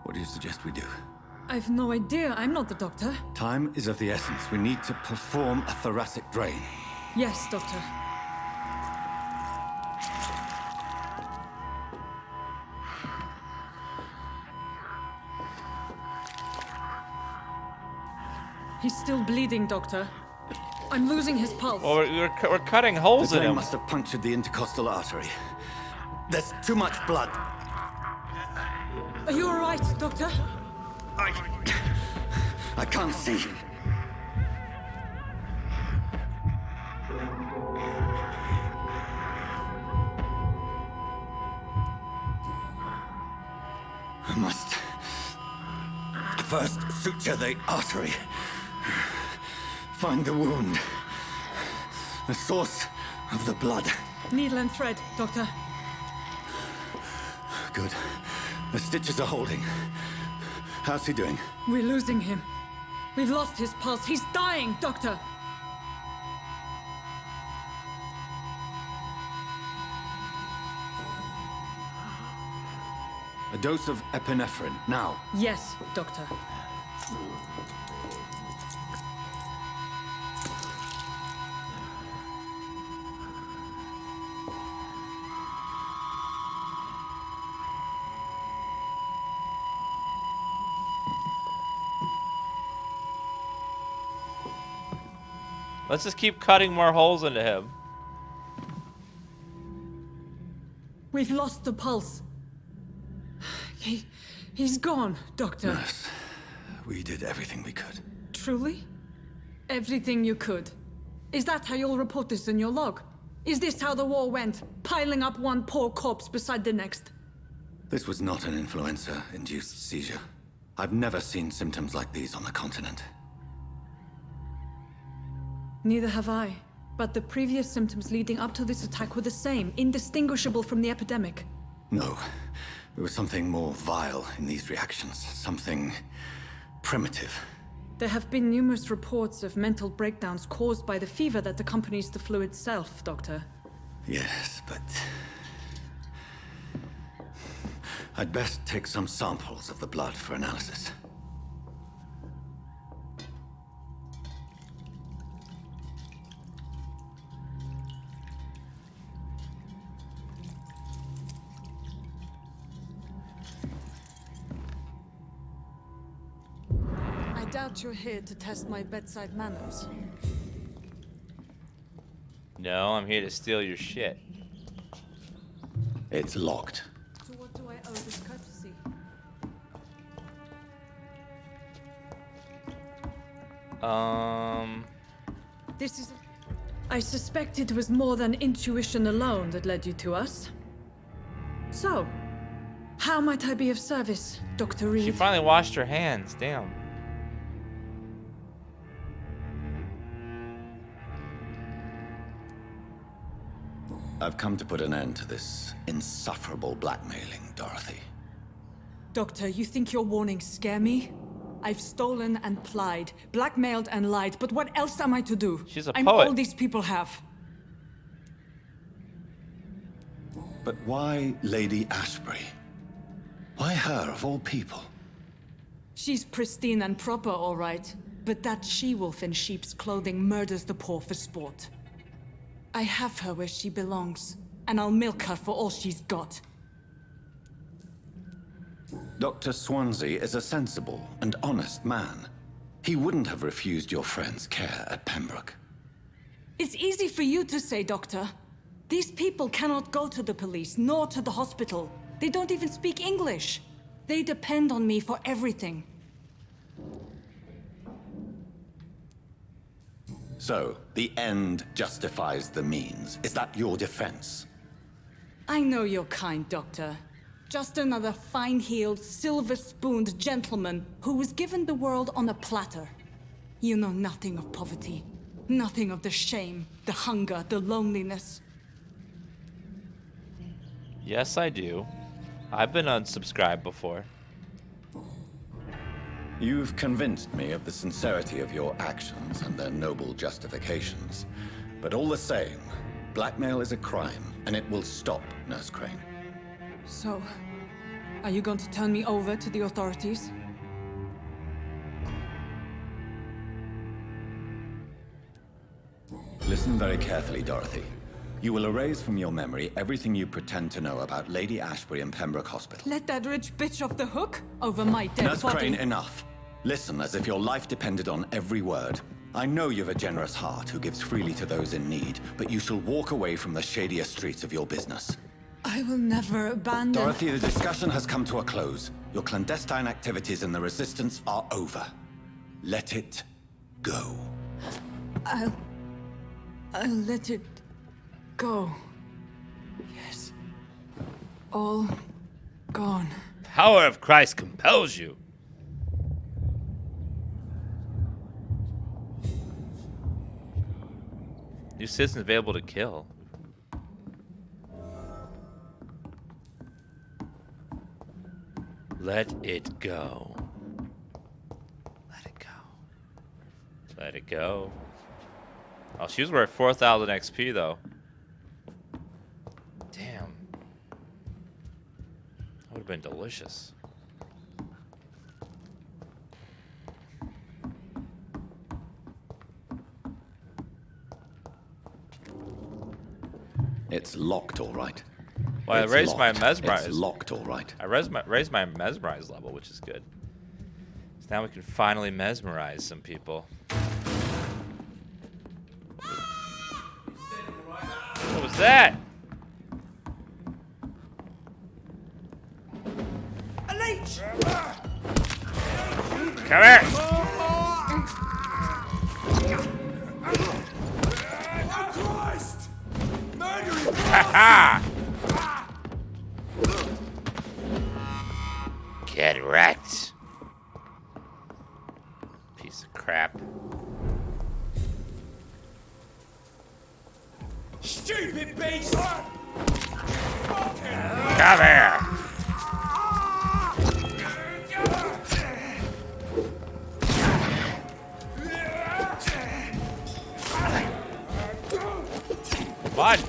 What do you suggest we do? I've no idea. I'm not the doctor. Time is of the essence. We need to perform a thoracic drain. Yes, Doctor. He's still bleeding, Doctor. I'm losing his pulse. Well, we're cutting holes The in drain him. must have punctured the intercostal artery. There's too much blood. Are you all right, Doctor? I can't see. I must first suture the artery. Find the wound. The source of the blood. Needle and thread, Doctor. Good. The stitches are holding. How's he doing? We're losing him. We've lost his pulse. He's dying, Doctor! A dose of epinephrine, now. Yes, Doctor. Let's just keep cutting more holes into him. We've lost the pulse. He's gone, Doctor. Nurse, we did everything we could. Truly? Everything you could. Is that how you'll report this in your log? Is this how the war went? Piling up one poor corpse beside the next? This was not an influenza-induced seizure. I've never seen symptoms like these on the continent. Neither have I. But the previous symptoms leading up to this attack were the same, indistinguishable from the epidemic. No. There was something more vile in these reactions. Something primitive. There have been numerous reports of mental breakdowns caused by the fever that accompanies the flu itself, Doctor. Yes, but... I'd best take some samples of the blood for analysis. I doubt you're here to test my bedside manners. No, I'm here to steal your shit. It's locked. So what do I owe this courtesy? This is... I suspect it was more than intuition alone that led you to us. So, how might I be of service, Dr. Reed? She finally washed her hands. Damn. I've come to put an end to this insufferable blackmailing, Dorothy. Doctor, you think your warnings scare me? I've stolen and plied, blackmailed and lied, but what else am I to do? She's a I'm poet. all these people have. But why Lady Ashbury? Why her, of all people? She's pristine and proper, all right. But that she-wolf in sheep's clothing murders the poor for sport. I have her where she belongs, and I'll milk her for all she's got. Dr. Swansea is a sensible and honest man. He wouldn't have refused your friend's care at Pembroke. It's easy for you to say, Doctor. These people cannot go to the police, nor to the hospital. They don't even speak English. They depend on me for everything. So, the end justifies the means. Is that your defense? I know you're kind, Doctor. Just another fine-heeled, silver-spooned gentleman who was given the world on a platter. You know nothing of poverty. Nothing of the shame, the hunger, the loneliness. Yes, I do. I've been unsubscribed before. You've convinced me of the sincerity of your actions and their noble justifications. But all the same, blackmail is a crime, and it will stop, Nurse Crane. So, are you going to turn me over to the authorities? Listen very carefully, Dorothy. You will erase from your memory everything you pretend to know about Lady Ashbury and Pembroke Hospital. Let that rich bitch off the hook over my dead Nurse body. Crane, enough. Listen as if your life depended on every word. I know you've a generous heart who gives freely to those in need, but you shall walk away from the shadier streets of your business. I will never abandon... Dorothy, the discussion has come to a close. Your clandestine activities in the Resistance are over. Let it go. I'll let it go. Yes. All gone. Power of Christ compels you. New citizens available to kill. Let it go. Let it go. Let it go. Oh, she was worth 4,000 XP though. Damn. That would have been delicious. It's locked, all right. Well, I It's raised my locked. mesmerize. It's locked, all right. I raised my mesmerize level, which is good. So now we can finally mesmerize some people. What was that? A leech! Come here! Oh, Christ! Murdering! Ha Get wrecked. Piece of crap. Stupid beast! Come here! Come on!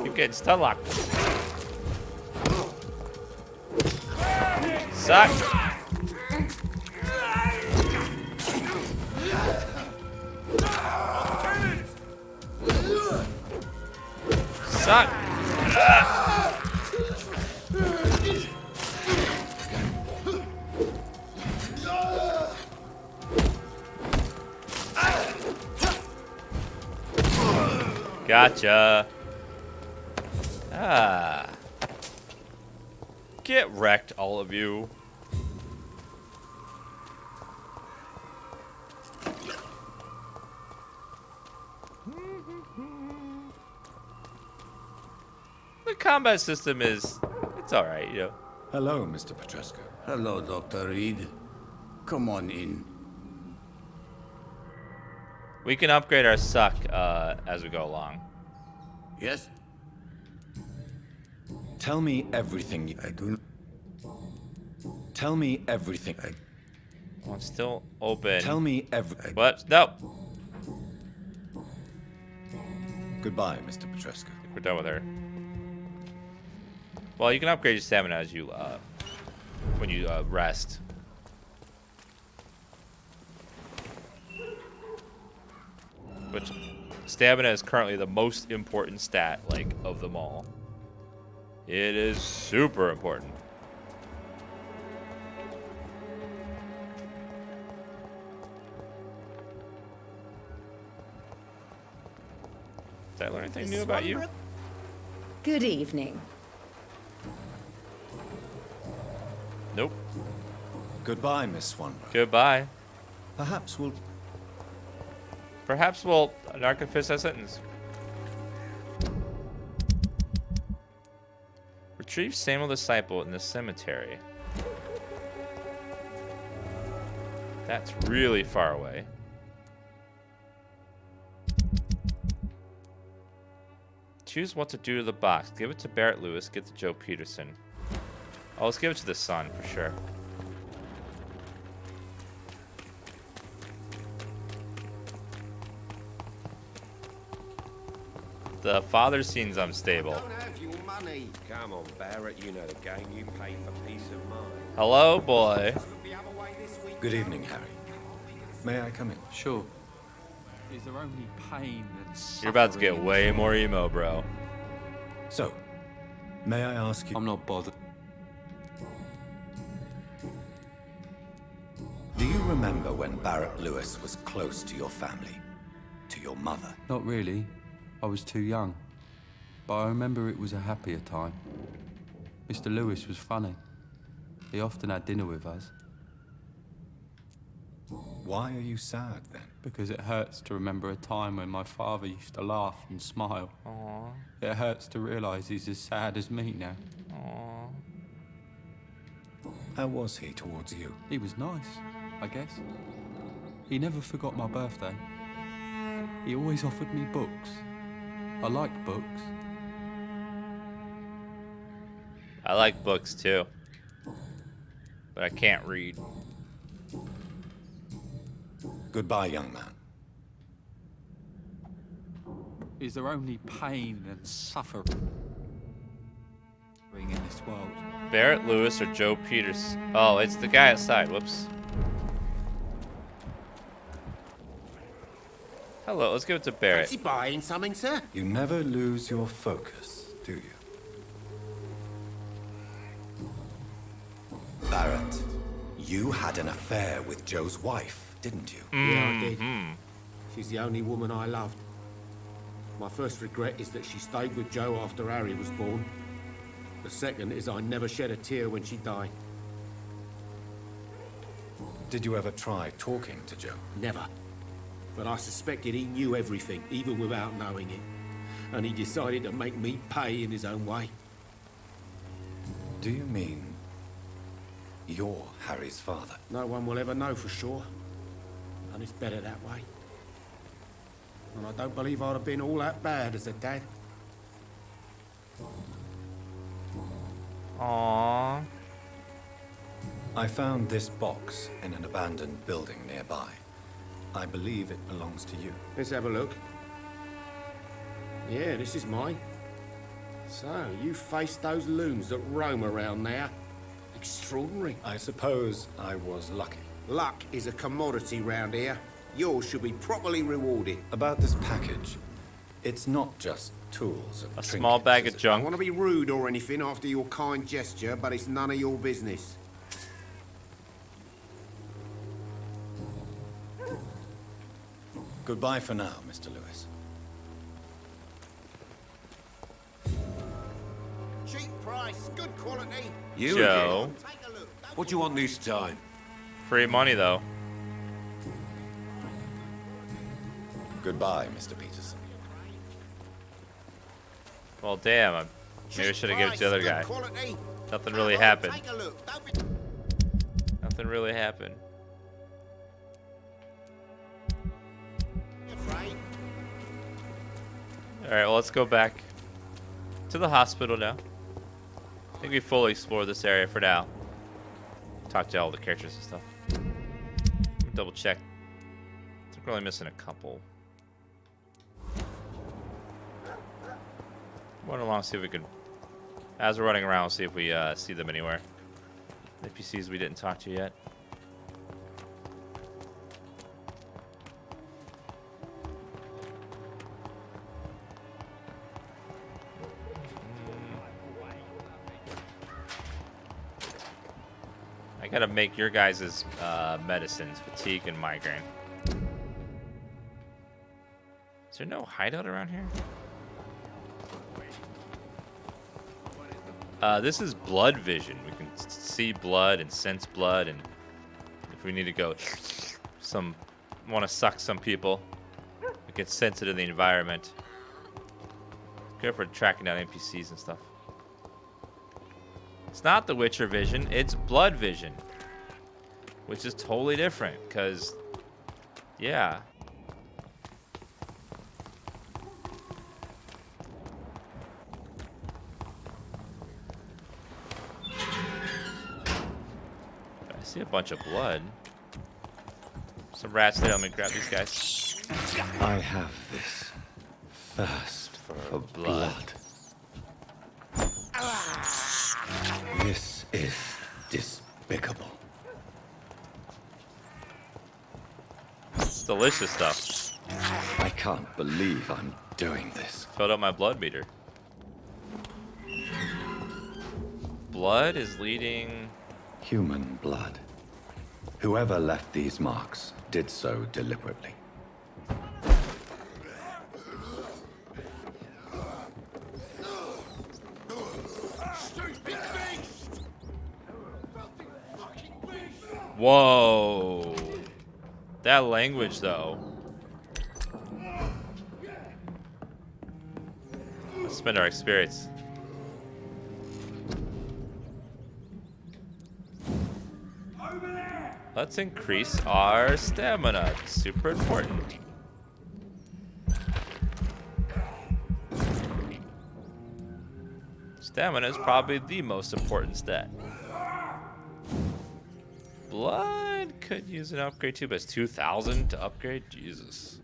You getting stun locked. Suck! Suck! Gotcha. Ah. Get wrecked, all of you. The combat system is, it's alright, you know. Hello, Mr. Petrescu. Hello, Dr. Reed. Come on in. We can upgrade our suck as we go along. Yes? Tell me everything. I do. Tell me everything. Oh, it's still open. Tell me everything. What? No. Goodbye, Mr. Petrescu. We're done with her. Well, you can upgrade your stamina as you when you rest. Which stamina is currently the most important stat, like, of them all. It is super important. Did I learn anything new about you? Good evening. Nope. Goodbye, Miss Swanbrook. Goodbye. Perhaps we'll... Perhaps we'll narcofist that sentence. Retrieve Samuel Disciple in the cemetery. That's really far away. Choose what to do to the box. Give it to Barrett Lewis. Get to Joe Peterson. Oh, let's give it to the son for sure. The father seems unstable. Don't have your money. Come on, Barrett. You know the game. You pay for peace of mind. Hello, boy. The other way this week. Good evening, Harry. May I come in? Sure. Is there only pain and suffering? You're about to get way more emo, bro. So, may I ask you... I'm not bothered. Do you remember when Barrett Lewis was close to your family? To your mother? Not really. I was too young. But I remember it was a happier time. Mr. Lewis was funny. He often had dinner with us. Why are you sad, then? Because it hurts to remember a time when my father used to laugh and smile. Aww. It hurts to realise he's as sad as me now. Aww. How was he towards you? He was nice, I guess. He never forgot my birthday. He always offered me books. I liked books. I like books too. but I can't read. Goodbye, young man. Is there only pain and suffering in this world? Barrett Lewis or Joe Peters? Oh, it's the guy outside. Whoops. Hello, let's give it to Barrett. Fancy buying something, sir? You never lose your focus, do you? Barrett, you had an affair with Joe's wife, didn't you? Yeah, I did. She's the only woman I loved. My first regret is that she stayed with Joe after Harry was born. The second is I never shed a tear when she died. Did you ever try talking to Joe? Never. But I suspected he knew everything, even without knowing it. And he decided to make me pay in his own way. Do you mean you're Harry's father? No one will ever know for sure. And it's better that way. And I don't believe I'd have been all that bad as a dad. Aww. I found this box in an abandoned building nearby. I believe it belongs to you. Let's have a look. Yeah, this is mine. So, you faced those loons that roam around there. Extraordinary. I suppose I was lucky. Luck is a commodity round here. Yours should be properly rewarded. About this package, it's not just tools and A small bag of I junk. want to be rude or anything after your kind gesture, but it's none of your business. Goodbye for now, Mr. Lewis. Cheap price, good quality. You Joe. again? Take a look. What do you want this time? Free money, though. Goodbye, Mr. Peterson. Well, damn. Maybe I should have given it to the other guy. Nothing really happened. Take a look. Don't be... Nothing really happened. afraid. Alright, well, let's go back to the hospital now. I think we fully explored this area for now. Talked to all the characters and stuff. Double check. I think we're only missing a couple. Run along, see if we can. As we're running around, see if we see them anywhere. NPCs we didn't talk to yet. I gotta make your guys' medicines, fatigue and migraine. Is there no hideout around here? This is blood vision. We can see blood and sense blood, and if we need to go want to suck some people, we can sense it in the environment. Good for tracking down NPCs and stuff. It's not the Witcher vision, it's blood vision, which is totally different, because, yeah. I see a bunch of blood. Some rats there. Let me grab these guys. I have this thirst for blood. This is despicable. It's delicious stuff. I can't believe I'm doing this. Filled up my blood meter. Blood is leading. Human blood. Whoever left these marks did so deliberately. Whoa. That language, though. Let's spend our experience. Let's increase our stamina. Super important. Stamina is probably the most important stat. blood could use an upgrade too, but it's 2,000 to upgrade? Jesus.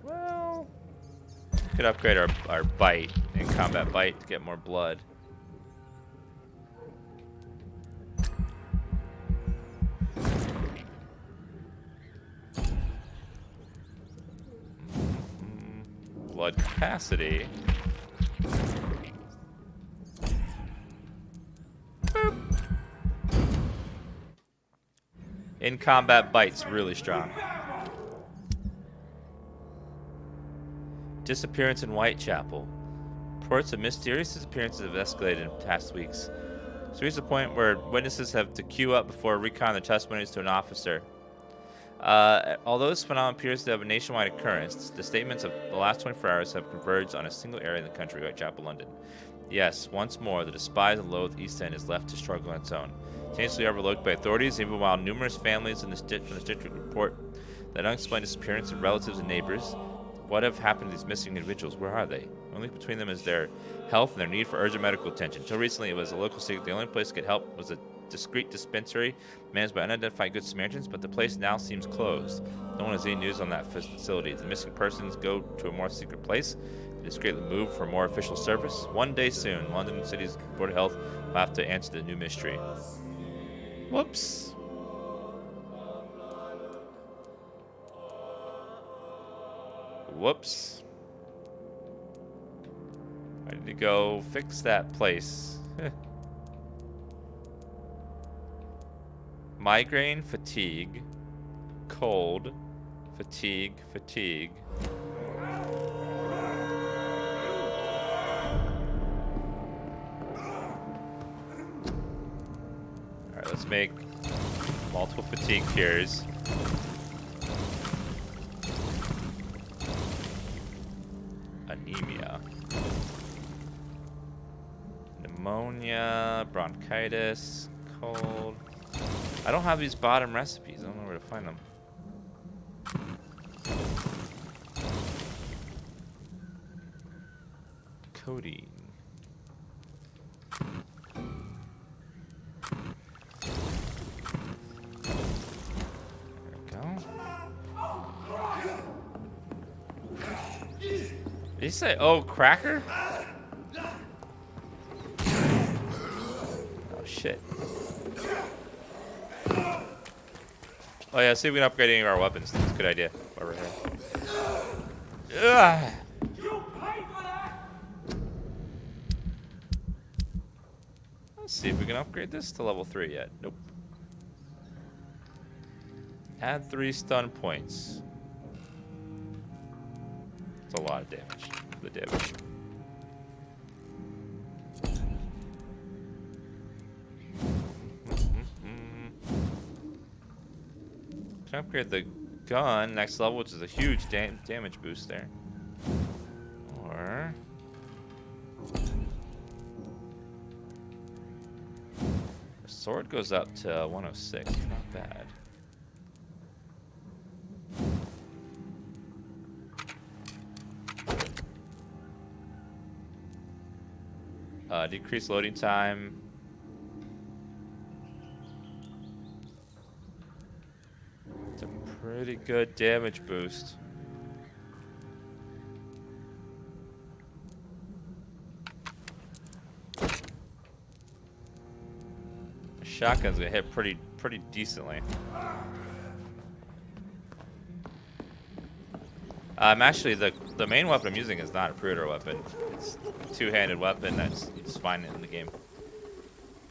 Well, could upgrade our bite and combat bite to get more blood. Blood capacity. Boop. In combat bites really strong. Disappearance in Whitechapel. Reports of mysterious disappearances have escalated in past weeks. So here's the point where witnesses have to queue up before recounting their testimonies to an officer. Although this phenomenon appears to have a nationwide occurrence, the statements of the last 24 hours have converged on a single area in the country, Whitechapel, London. Yes, once more, the despised and loathed East End is left to struggle on its own. Continuously overlooked by authorities, even while numerous families from the district report that unexplained disappearance of relatives and neighbors. What have happened to these missing individuals? Where are they? Only between them is their health and their need for urgent medical attention. Until recently, it was a local secret. The only place to get help was a discreet dispensary managed by unidentified Good Samaritans, but the place now seems closed. No one has any news on that facility. The missing persons go to a more secret place. They discreetly move for more official service. One day soon, London City's Board of Health will have to answer the new mystery. Whoops. Whoops. I need to go fix that place. Migraine, fatigue, cold, fatigue, fatigue. Alright, let's make multiple fatigue cures. Anemia. Pneumonia, bronchitis, cold. I don't have these bottom recipes. I don't know where to find them. Codeine. There we go. Did you say, oh, cracker? Oh, shit. Oh yeah, see if we can upgrade any of our weapons. That's a good idea. Over here. Ugh. Let's see if we can upgrade this to level 3 yet. Nope. Add 3 stun points. It's a lot of damage. The damage. Can upgrade the gun next level, which is a huge damage boost there. Or the sword goes up to 106. Not bad. Decrease loading time. It's a pretty good damage boost. The shotgun's gonna hit pretty decently. Actually, the main weapon I'm using is not a pre-order weapon. It's a two-handed weapon that's you just find it in the game.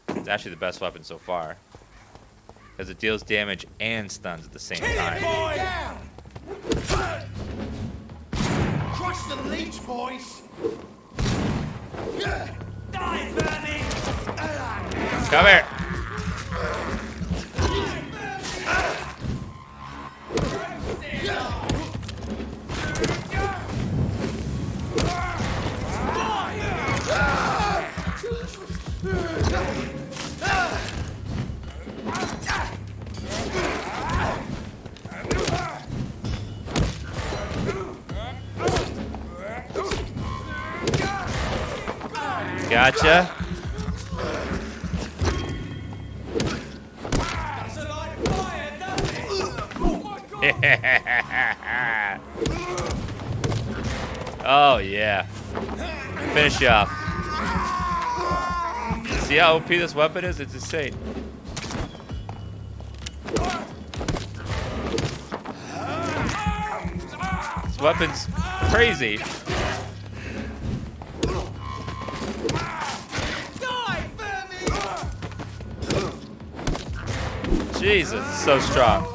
It's actually the best weapon so far, because it deals damage and stuns at the same time. Crush the leech, boys! Die, vermin! Come here! Gotcha. Oh yeah. Finish you off. See how OP this weapon is? It's insane. This weapon's crazy. Jesus, it's so strong.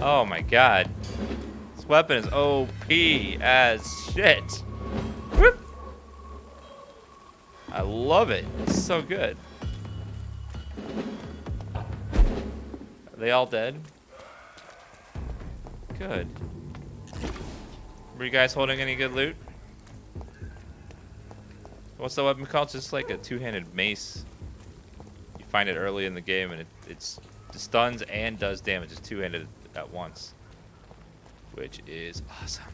Oh my god. This weapon is OP as shit. Whoop. I love it. It's so good. Are they all dead? Good. Were you guys holding any good loot? What's the weapon called? It's just like a two-handed mace. You find it early in the game, and it stuns and does damage. It's two-handed at once, which is awesome.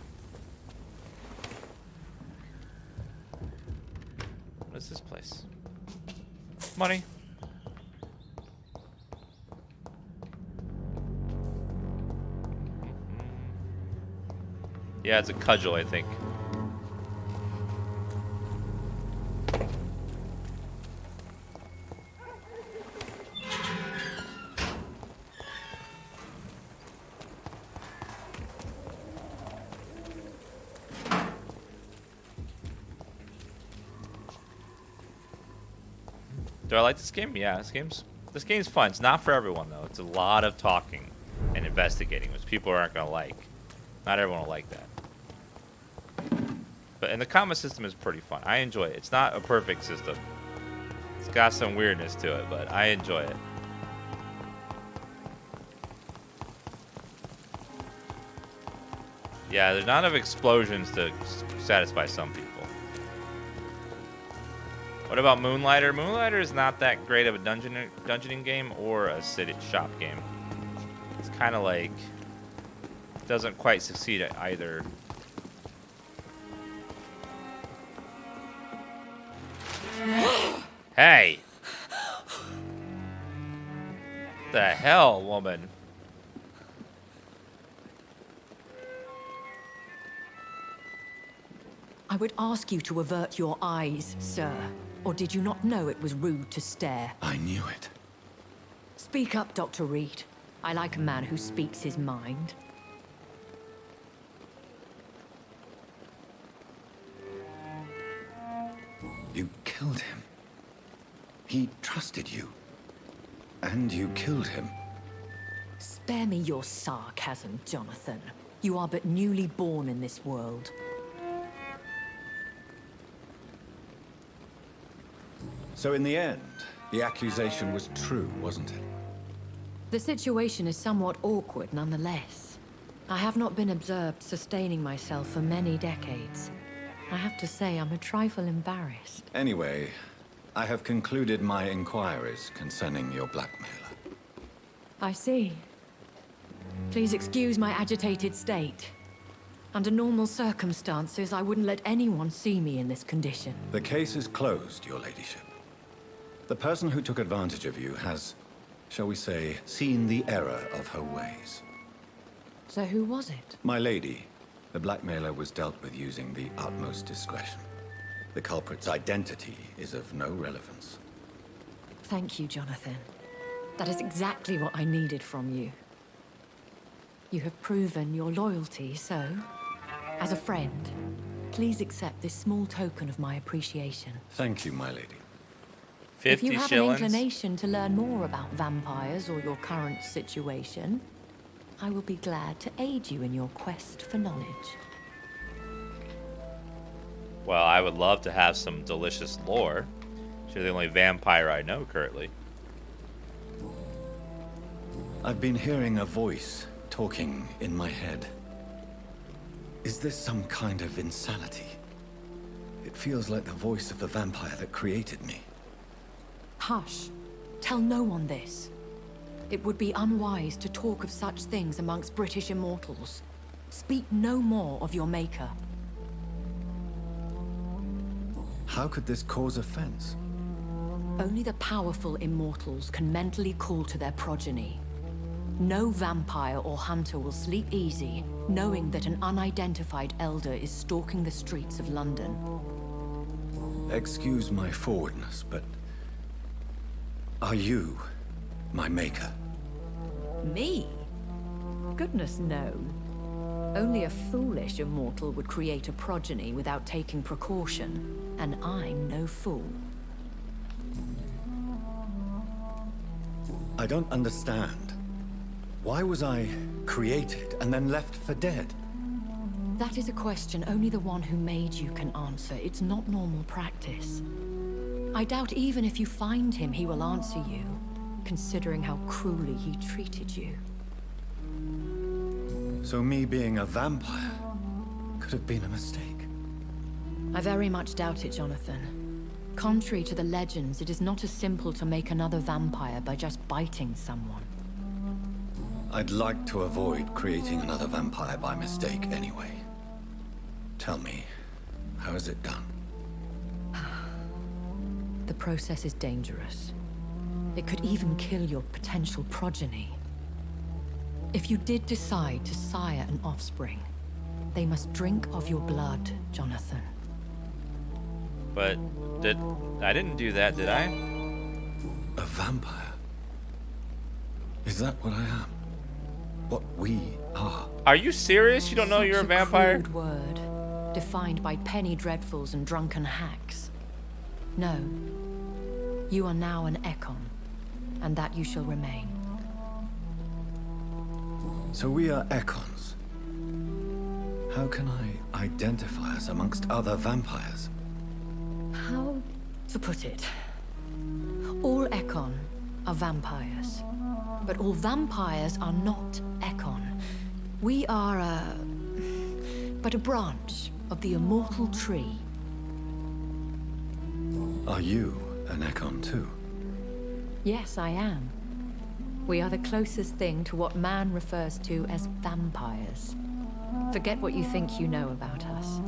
What is this place? Money. Yeah, it's a cudgel, I think. Do I like this game? Yeah, this game's fun. It's not for everyone though. It's a lot of talking and investigating, which people aren't gonna like. Not everyone will like that. And the combat system is pretty fun. I enjoy it. It's not a perfect system. It's got some weirdness to it, but I enjoy it. Yeah, there's not enough explosions to satisfy some people. What about Moonlighter? Moonlighter is not that great of a dungeoning game or a city shop game. It's kind of like doesn't quite succeed at either. Hey! The hell, woman? I would ask you to avert your eyes, sir. Or did you not know it was rude to stare? I knew it. Speak up, Dr. Reed. I like a man who speaks his mind. You killed him. He trusted you. And you killed him. Spare me your sarcasm, Jonathan. You are but newly born in this world. So in the end, the accusation was true, wasn't it? The situation is somewhat awkward nonetheless. I have not been observed sustaining myself for many decades. I have to say I'm a trifle embarrassed. Anyway, I have concluded my inquiries concerning your blackmailer. I see. Please excuse my agitated state. Under normal circumstances, I wouldn't let anyone see me in this condition. The case is closed, your ladyship. The person who took advantage of you has, shall we say, seen the error of her ways. So who was it? My lady, the blackmailer was dealt with using the utmost discretion. The culprit's identity is of no relevance. Thank you, Jonathan. That is exactly what I needed from you. You have proven your loyalty, so, as a friend, please accept this small token of my appreciation. Thank you, my lady. 50 if you have shillings. an inclination to learn more about vampires or your current situation, I will be glad to aid you in your quest for knowledge. Well, I would love to have some delicious lore. You're the only vampire I know currently. I've been hearing a voice talking in my head. Is this some kind of insanity? It feels like the voice of the vampire that created me. Hush. Tell no one this. It would be unwise to talk of such things amongst British immortals. Speak no more of your maker. How could this cause offense? Only the powerful immortals can mentally call to their progeny. No vampire or hunter will sleep easy, knowing that an unidentified elder is stalking the streets of London. Excuse my forwardness, but... are you my maker? Me? Goodness, no. Only a foolish immortal would create a progeny without taking precaution, and I'm no fool. I don't understand. Why was I created and then left for dead? That is a question only the one who made you can answer. It's not normal practice. I doubt even if you find him, he will answer you, considering how cruelly he treated you. So me being a vampire could have been a mistake. I very much doubt it, Jonathan. Contrary to the legends, it is not as simple to make another vampire by just biting someone. I'd like to avoid creating another vampire by mistake anyway. Tell me, how is it done? The process is dangerous. It could even kill your potential progeny. If you did decide to sire an offspring, they must drink of your blood, Jonathan. But I didn't do that, did I? A vampire? Is that what I am? What we are? Are you serious? You don't know you're a vampire? Such a crude word, defined by penny dreadfuls and drunken hacks. No. You are now an Ekon, and that you shall remain. So we are Ekons. How can I identify us amongst other vampires? How to put it? All Ekon are vampires, but all vampires are not Ekon. We are but a branch of the immortal tree. Are you an Ekon too? Yes, I am. We are the closest thing to what man refers to as vampires. Forget what you think you know about us.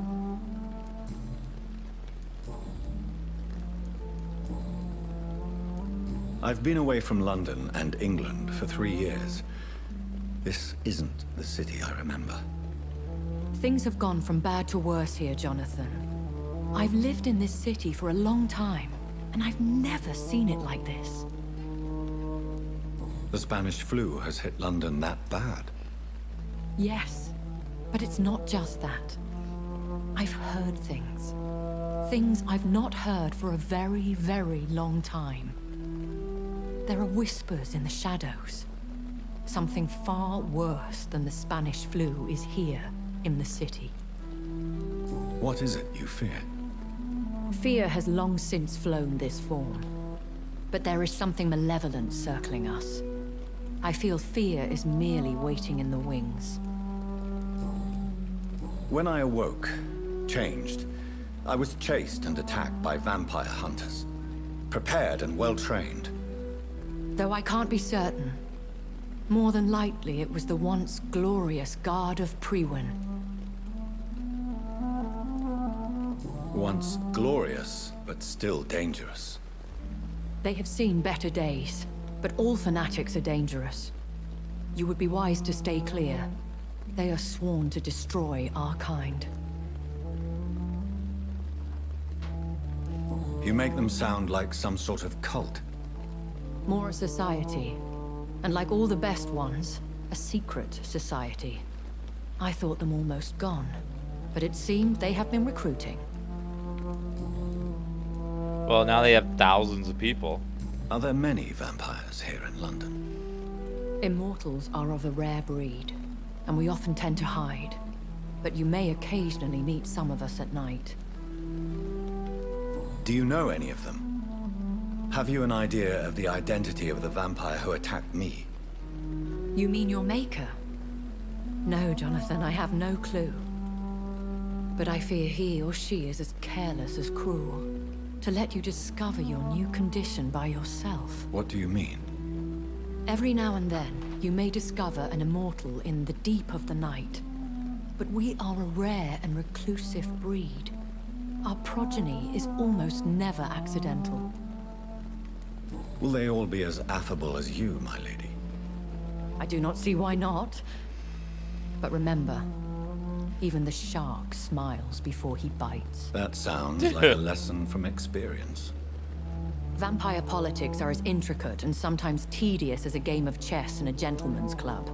I've been away from London and England for 3 years. This isn't the city I remember. Things have gone from bad to worse here, Jonathan. I've lived in this city for a long time, and I've never seen it like this. The Spanish flu has hit London that bad. Yes, but it's not just that. I've heard things. Things I've not heard for a very, very long time. There are whispers in the shadows. Something far worse than the Spanish flu is here in the city. What is it you fear? Fear has long since flown this form. But there is something malevolent circling us. I feel fear is merely waiting in the wings. When I awoke, changed, I was chased and attacked by vampire hunters. Prepared and well-trained. Though I can't be certain. More than likely, it was the once glorious Guard of Priwen. Once glorious, but still dangerous. They have seen better days, but all fanatics are dangerous. You would be wise to stay clear. They are sworn to destroy our kind. You make them sound like some sort of cult. More a society. And like all the best ones, a secret society. I thought them almost gone, but it seems they have been recruiting. Well, now they have thousands of people. Are there many vampires here in London? Immortals are of a rare breed, and we often tend to hide. But you may occasionally meet some of us at night. Do you know any of them? Have you an idea of the identity of the vampire who attacked me? You mean your maker? No, Jonathan, I have no clue. But I fear he or she is as careless as cruel. To let you discover your new condition by yourself. What do you mean? Every now and then, you may discover an immortal in the deep of the night. But we are a rare and reclusive breed. Our progeny is almost never accidental. Will they all be as affable as you, my lady? I do not see why not. But remember, even the shark smiles before he bites. That sounds like a lesson from experience. Vampire politics are as intricate and sometimes tedious as a game of chess in a gentleman's club.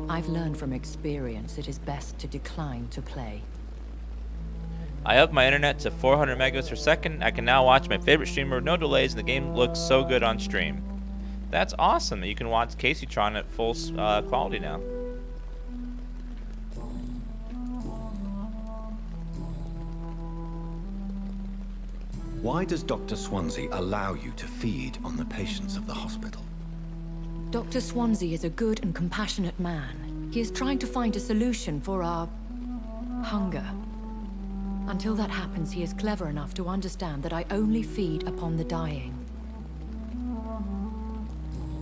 I've learned from experience it is best to decline to play. I upped my internet to 400 megabits per second. I can now watch my favorite streamer with no delays, and the game looks so good on stream. That's awesome. You can watch Caseytron at full quality now. Why does Dr. Swansea allow you to feed on the patients of the hospital? Dr. Swansea is a good and compassionate man. He is trying to find a solution for our hunger. Until that happens, he is clever enough to understand that I only feed upon the dying.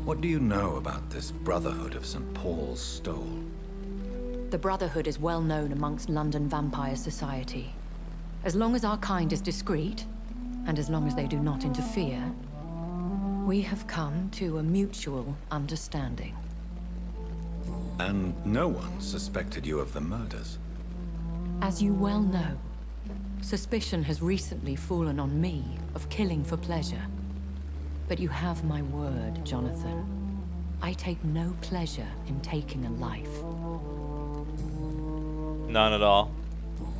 What do you know about this Brotherhood of St. Paul's Stole? The Brotherhood is well known amongst London vampire society. As long as our kind is discreet, and as long as they do not interfere, we have come to a mutual understanding. And no one suspected you of the murders? As you well know, suspicion has recently fallen on me of killing for pleasure. But you have my word, Jonathan. I take no pleasure in taking a life. None at all.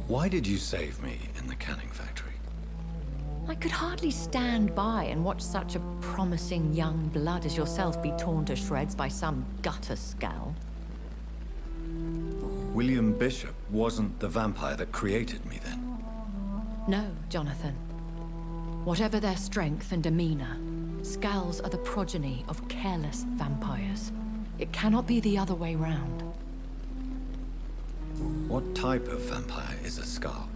Why did you save me in the canning factory? I could hardly stand by and watch such a promising young blood as yourself be torn to shreds by some gutter scowl. William Bishop wasn't the vampire that created me then? No, Jonathan. Whatever their strength and demeanor, Scowls are the progeny of careless vampires. It cannot be the other way round. What type of vampire is a Scowl?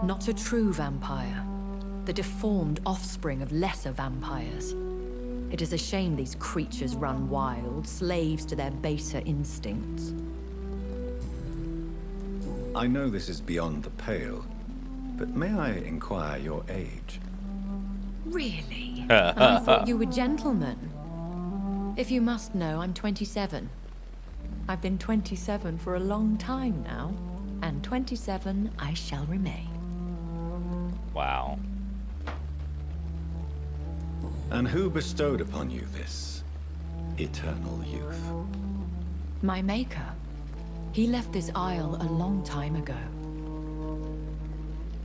Not a true vampire. The deformed offspring of lesser vampires. It is a shame these creatures run wild, slaves to their baser instincts. I know this is beyond the pale, but may I inquire your age? Really? I thought you were gentlemen. If you must know, I'm 27. I've been 27 for a long time now, and 27 I shall remain. Wow. And who bestowed upon you this eternal youth? My maker. He left this isle a long time ago.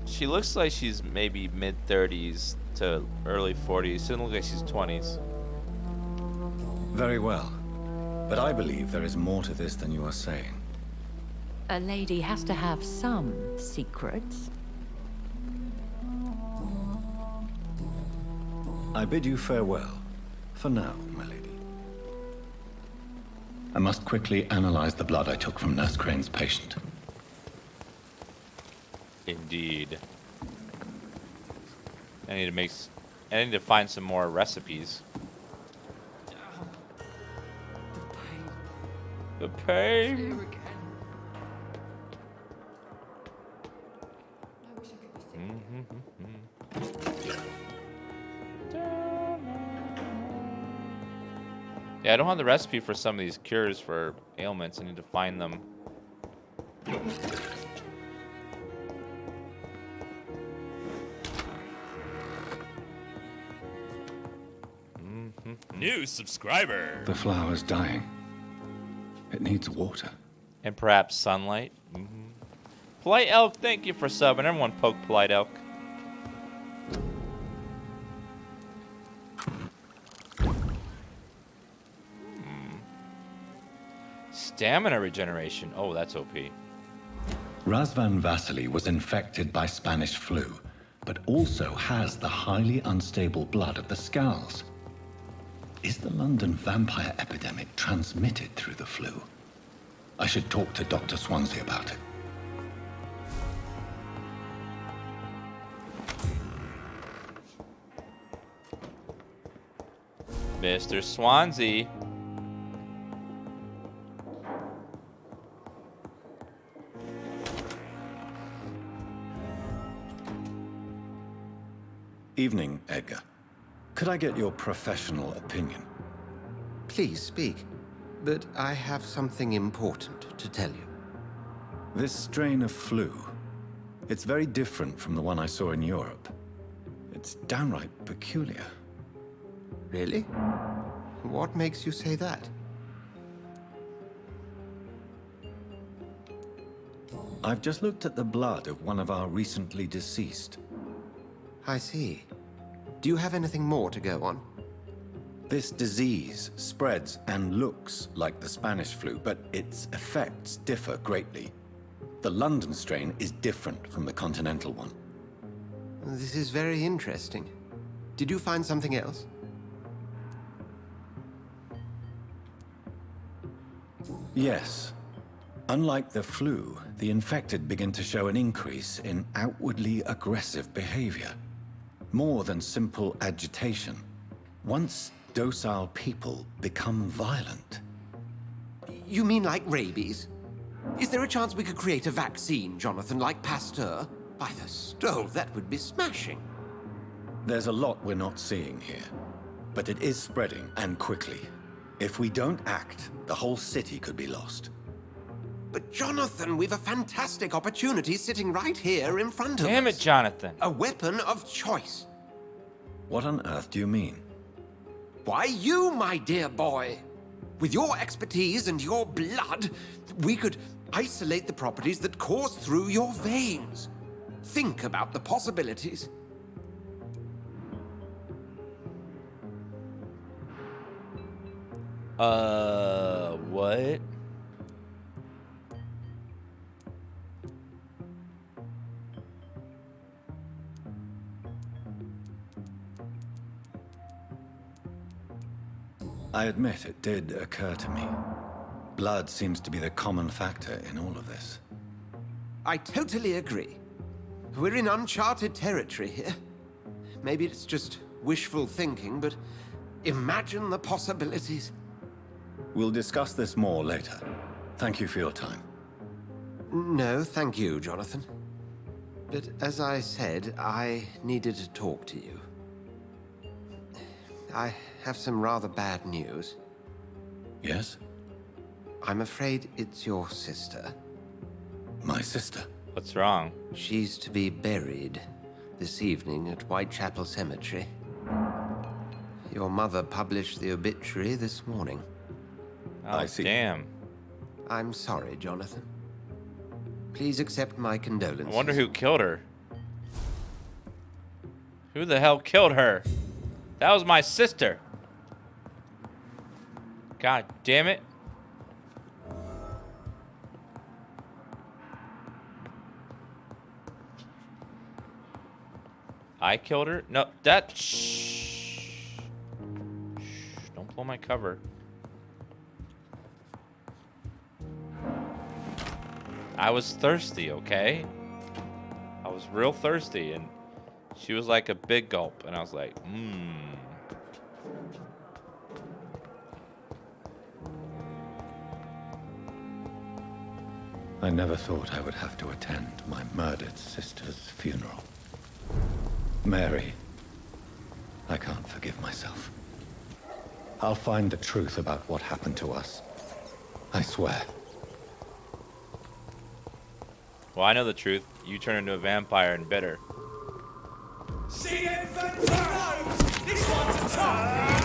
She looks like she's maybe mid-30s to early 40s. She doesn't look like she's 20s. Very well. But I believe there is more to this than you are saying. A lady has to have some secrets. I bid you farewell. For now, my lady. I must quickly analyze the blood I took from Nurse Crane's patient. Indeed. I need to find some more recipes. The pain. Yeah, I don't have the recipe for some of these cures for ailments. I need to find them. New subscriber. The flower's dying. It needs water. And perhaps sunlight. Polite Elk, thank you for subbing. Everyone poke Polite Elk. Stamina regeneration. Oh, that's OP. Razvan Vasily was infected by Spanish flu, but also has the highly unstable blood of the Scowls. Is the London vampire epidemic transmitted through the flu? I should talk to Dr. Swansea about it. Mr. Swansea. Evening, Edgar. Could I get your professional opinion? Please speak, but I have something important to tell you. This strain of flu, it's very different from the one I saw in Europe. It's downright peculiar. Really? What makes you say that? I've just looked at the blood of one of our recently deceased. I see. Do you have anything more to go on? This disease spreads and looks like the Spanish flu, but its effects differ greatly. The London strain is different from the continental one. This is very interesting. Did you find something else? Yes. Unlike the flu, the infected begin to show an increase in outwardly aggressive behavior. More than simple agitation. Once docile people become violent. You mean like rabies? Is there a chance we could create a vaccine, Jonathan, like Pasteur? By the stove, that would be smashing. There's a lot we're not seeing here. But it is spreading, and quickly. If we don't act, the whole city could be lost. But Jonathan, we've a fantastic opportunity sitting right here in front of us. Damn it, Jonathan. A weapon of choice. What on earth do you mean? Why, you, my dear boy. With your expertise and your blood, we could isolate the properties that course through your veins. Think about the possibilities. What? I admit it did occur to me. Blood seems to be the common factor in all of this. I totally agree. We're in uncharted territory here. Maybe it's just wishful thinking, but imagine the possibilities. We'll discuss this more later. Thank you for your time. No, thank you, Jonathan. But as I said, I needed to talk to you. I have some rather bad news. Yes? I'm afraid it's your sister. My sister? What's wrong? She's to be buried this evening at Whitechapel Cemetery. Your mother published the obituary this morning. Oh, I see. Damn. I'm sorry, Jonathan. Please accept my condolences. I wonder who killed her. Who the hell killed her? That was my sister. God damn it. I killed her? No, that... Shh. Don't blow my cover. I was thirsty, okay? I was real thirsty, and she was like a big gulp, and I was like, I never thought I would have to attend my murdered sister's funeral. Mary, I can't forgive myself. I'll find the truth about what happened to us. I swear. well, I know the truth. You turn into a vampire and bit her. See them photos? This one's a top!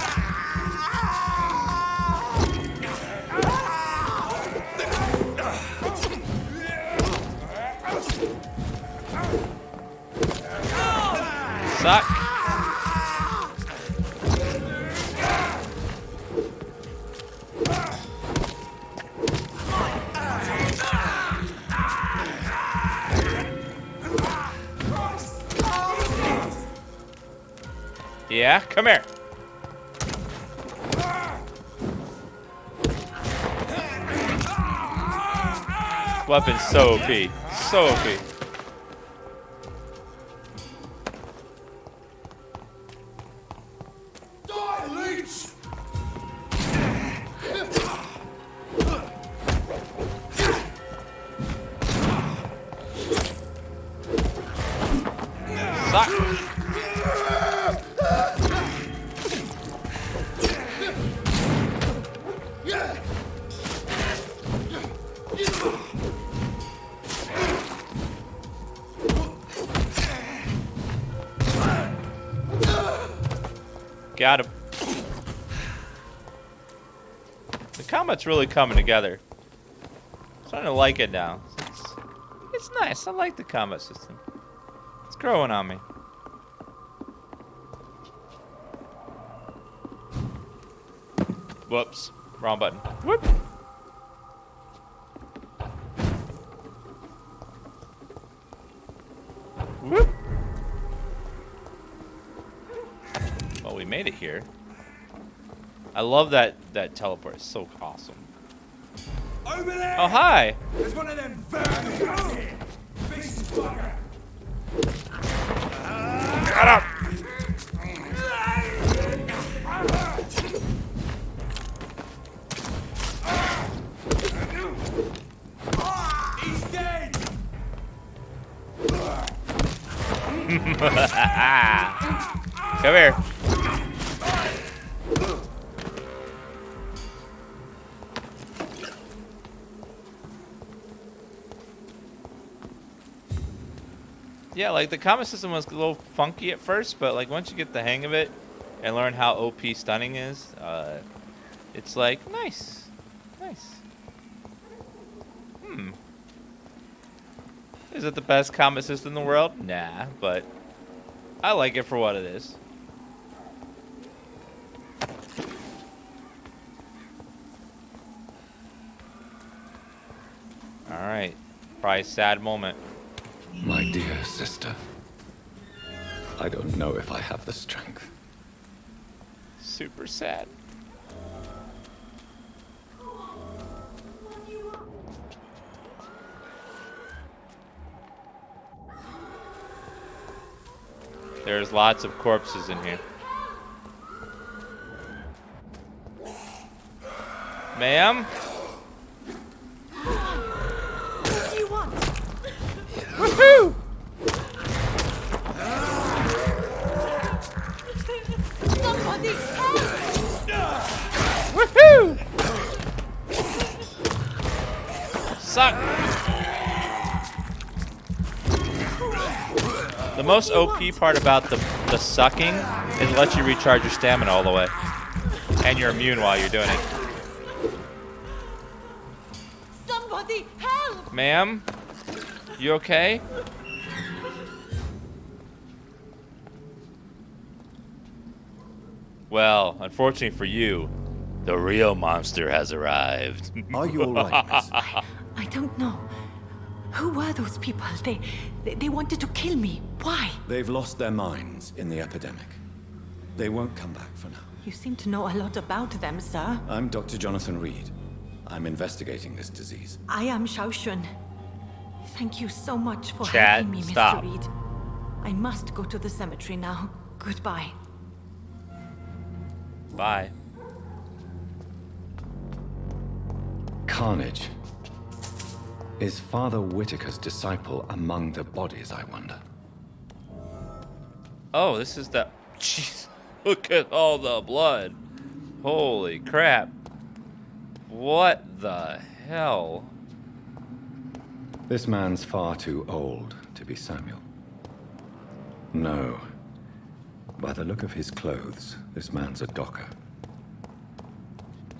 Suck. Yeah, come here. Weapon's so OP. So OP. Suck. Got him. The combat's really coming together. I'm starting to like it now. It's nice. I like the combat system. It's growing on me. Whoops. Wrong button. Whoop. Whoop. Well, we made it here. I love that teleport. It's so awesome. Over there! Oh, hi. There's one of them vermin here. Beast fucker. Got him. He's dead. Come here. Yeah, like the combat system was a little funky at first, but like once you get the hang of it and learn how OP stunning is, it's like nice. Is it the best combat system in the world? Nah, but I like it for what it is. Alright. Probably a sad moment. My dear sister, I don't know if I have the strength. Super sad. There's lots of corpses in here. Ma'am? What do you want? Woohoo! Somebody help! Woohoo! Suck! The most OP part about the sucking is it lets you recharge your stamina all the way. And you're immune while you're doing it. Somebody help! Ma'am? You okay? Well, unfortunately for you, the real monster has arrived. Are you all right, miss? I don't know. Who were those people? They wanted to kill me. Why? They've lost their minds in the epidemic. They won't come back for now. You seem to know a lot about them, sir. I'm Dr. Jonathan Reed. I'm investigating this disease. I am Shaoshun. Thank you so much for Chat, helping me, stop. Mr. Reed. I must go to the cemetery now. Goodbye. Bye. Carnage. Is Father Whitaker's disciple among the bodies, I wonder? Oh, this is the... Jeez, look at all the blood. Holy crap. What the hell? This man's far too old to be Samuel. No. By the look of his clothes, this man's a docker.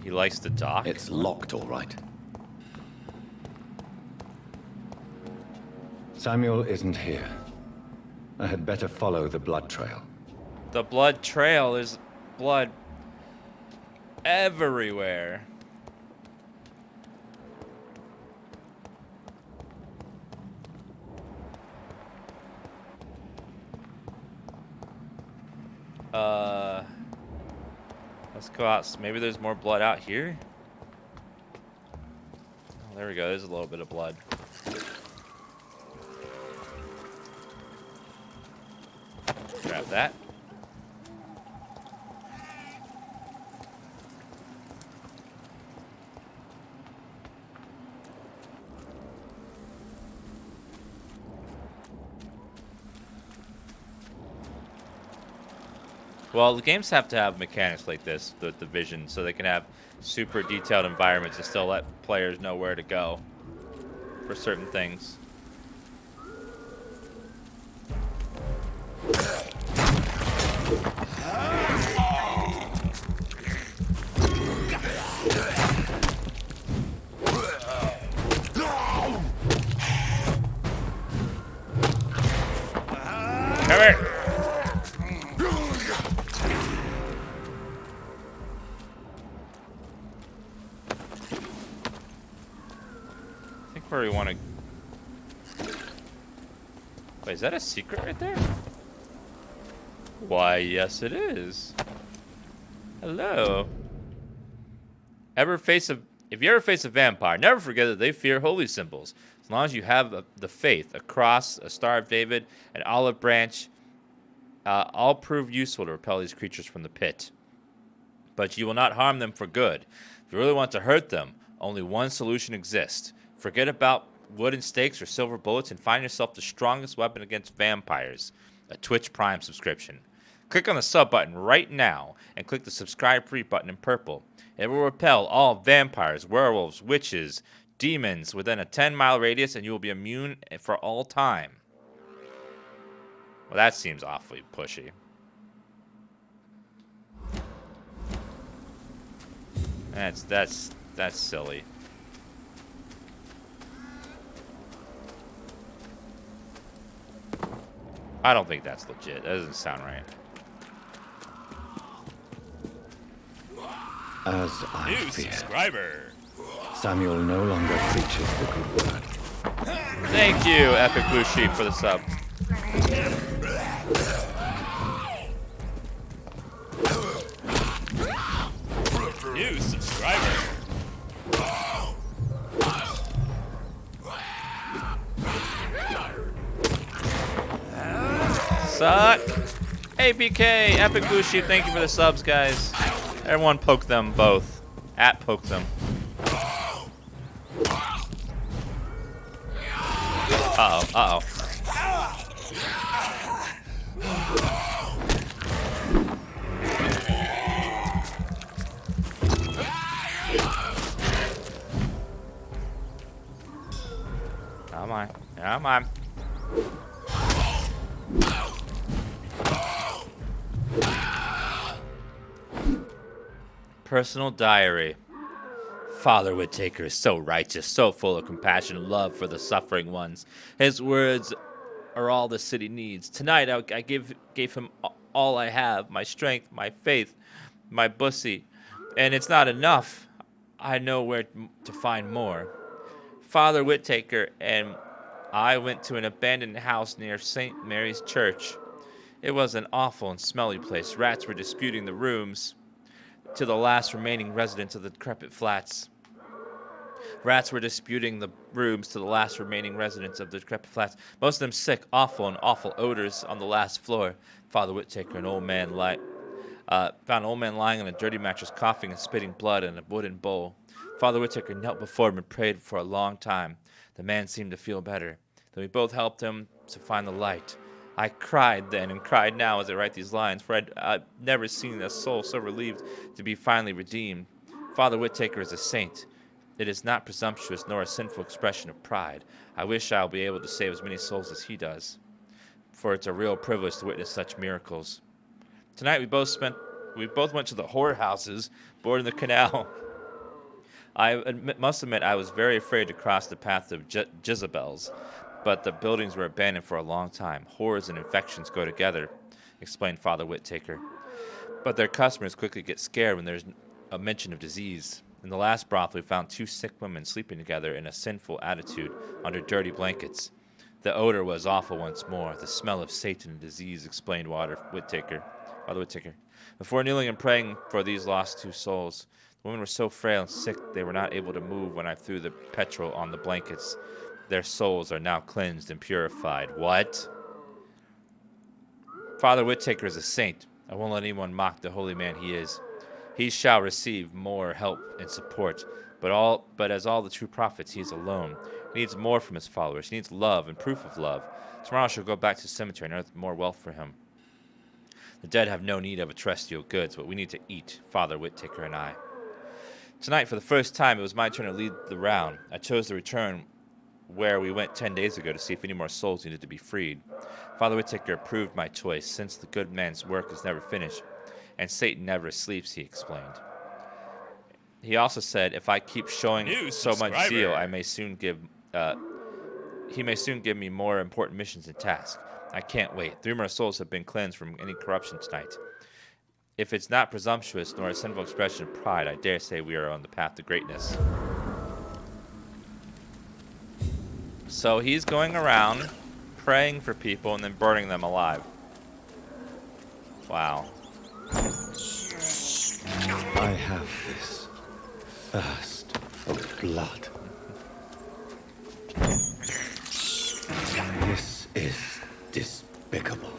He likes to dock? It's locked, all right. Samuel isn't here. I had better follow the blood trail. The blood trail is blood everywhere. Let's go out. Maybe there's more blood out here. Oh, there we go. There's a little bit of blood. Grab that. Well, the games have to have mechanics like this, the vision, so they can have super detailed environments and still let players know where to go. for certain things. Come here. I think where we want to... Wait, is that a secret right there? Why, yes it is. Hello. If you ever face a vampire, never forget that they fear holy symbols. As long as you have the faith, a cross, a Star of David, an olive branch, all prove useful to repel these creatures from the pit. But you will not harm them for good. If you really want to hurt them, only one solution exists. Forget about wooden stakes or silver bullets and find yourself the strongest weapon against vampires, a Twitch Prime subscription. Click on the sub button right now and click the subscribe free button in purple. It will repel all vampires, werewolves, witches, demons within a 10-mile radius, and you will be immune for all time. Well, that seems awfully pushy. That's silly. I don't think that's legit. That doesn't sound right. As I New feared, subscriber. Samuel no longer preaches the good word. Thank you, Epic Blue Sheep, for the sub. New subscriber. Suck. APK, Epic Blue Sheep, thank you for the subs, guys. Everyone poke them both. Poke them. Uh-oh, uh-oh. Come on, come on. Personal diary. Father Whittaker is so righteous, so full of compassion and love for the suffering ones. His words are all the city needs. Tonight I gave him all I have, my strength, my faith, my bussy. And it's not enough. I know where to find more. Father Whittaker and I went to an abandoned house near St. Mary's Church. It was an awful and smelly place. Rats were disputing the rooms to the last remaining residents of the decrepit flats. Rats were disputing the rooms to the last remaining residents of the decrepit flats. Most of them sick, awful odors on the last floor. Father Whittaker, found an old man lying on a dirty mattress, coughing and spitting blood in a wooden bowl. Father Whittaker knelt before him and prayed for a long time. The man seemed to feel better. Then we both helped him to find the light. I cried then and cried now as I write these lines, for I'd never seen a soul so relieved to be finally redeemed. Father Whittaker is a saint. It is not presumptuous nor a sinful expression of pride. I wish I'll be able to save as many souls as he does, for it's a real privilege to witness such miracles. Tonight we both went to the whorehouses boarding the canal. I must admit I was very afraid to cross the path of Jezebels, but the buildings were abandoned for a long time. Horrors and infections go together, explained Father Whittaker. But their customers quickly get scared when there's a mention of disease. In the last brothel, we found 2 sick women sleeping together in a sinful attitude under dirty blankets. The odor was awful once more, the smell of Satan and disease, explained Father Whittaker. Before kneeling and praying for these lost 2 souls, the women were so frail and sick they were not able to move when I threw the petrol on the blankets. Their souls are now cleansed and purified. What? Father Whittaker is a saint. I won't let anyone mock the holy man he is. He shall receive more help and support, but as all the true prophets, he is alone. He needs more from his followers. He needs love and proof of love. Tomorrow I shall go back to the cemetery and earth more wealth for him. The dead have no need of terrestrial goods, but we need to eat, Father Whittaker and I. Tonight, for the first time, it was my turn to lead the round. I chose to return where we went 10 days ago to see if any more souls needed to be freed. Father Whittaker approved my choice, since the good man's work is never finished, and Satan never sleeps, he explained. He also said, if I keep showing so much zeal, he may soon give me more important missions and tasks. I can't wait. 3 more souls have been cleansed from any corruption tonight. If it's not presumptuous nor a sinful expression of pride, I dare say we are on the path to greatness. So he's going around praying for people and then burning them alive. Wow. I have this thirst for blood. This is despicable.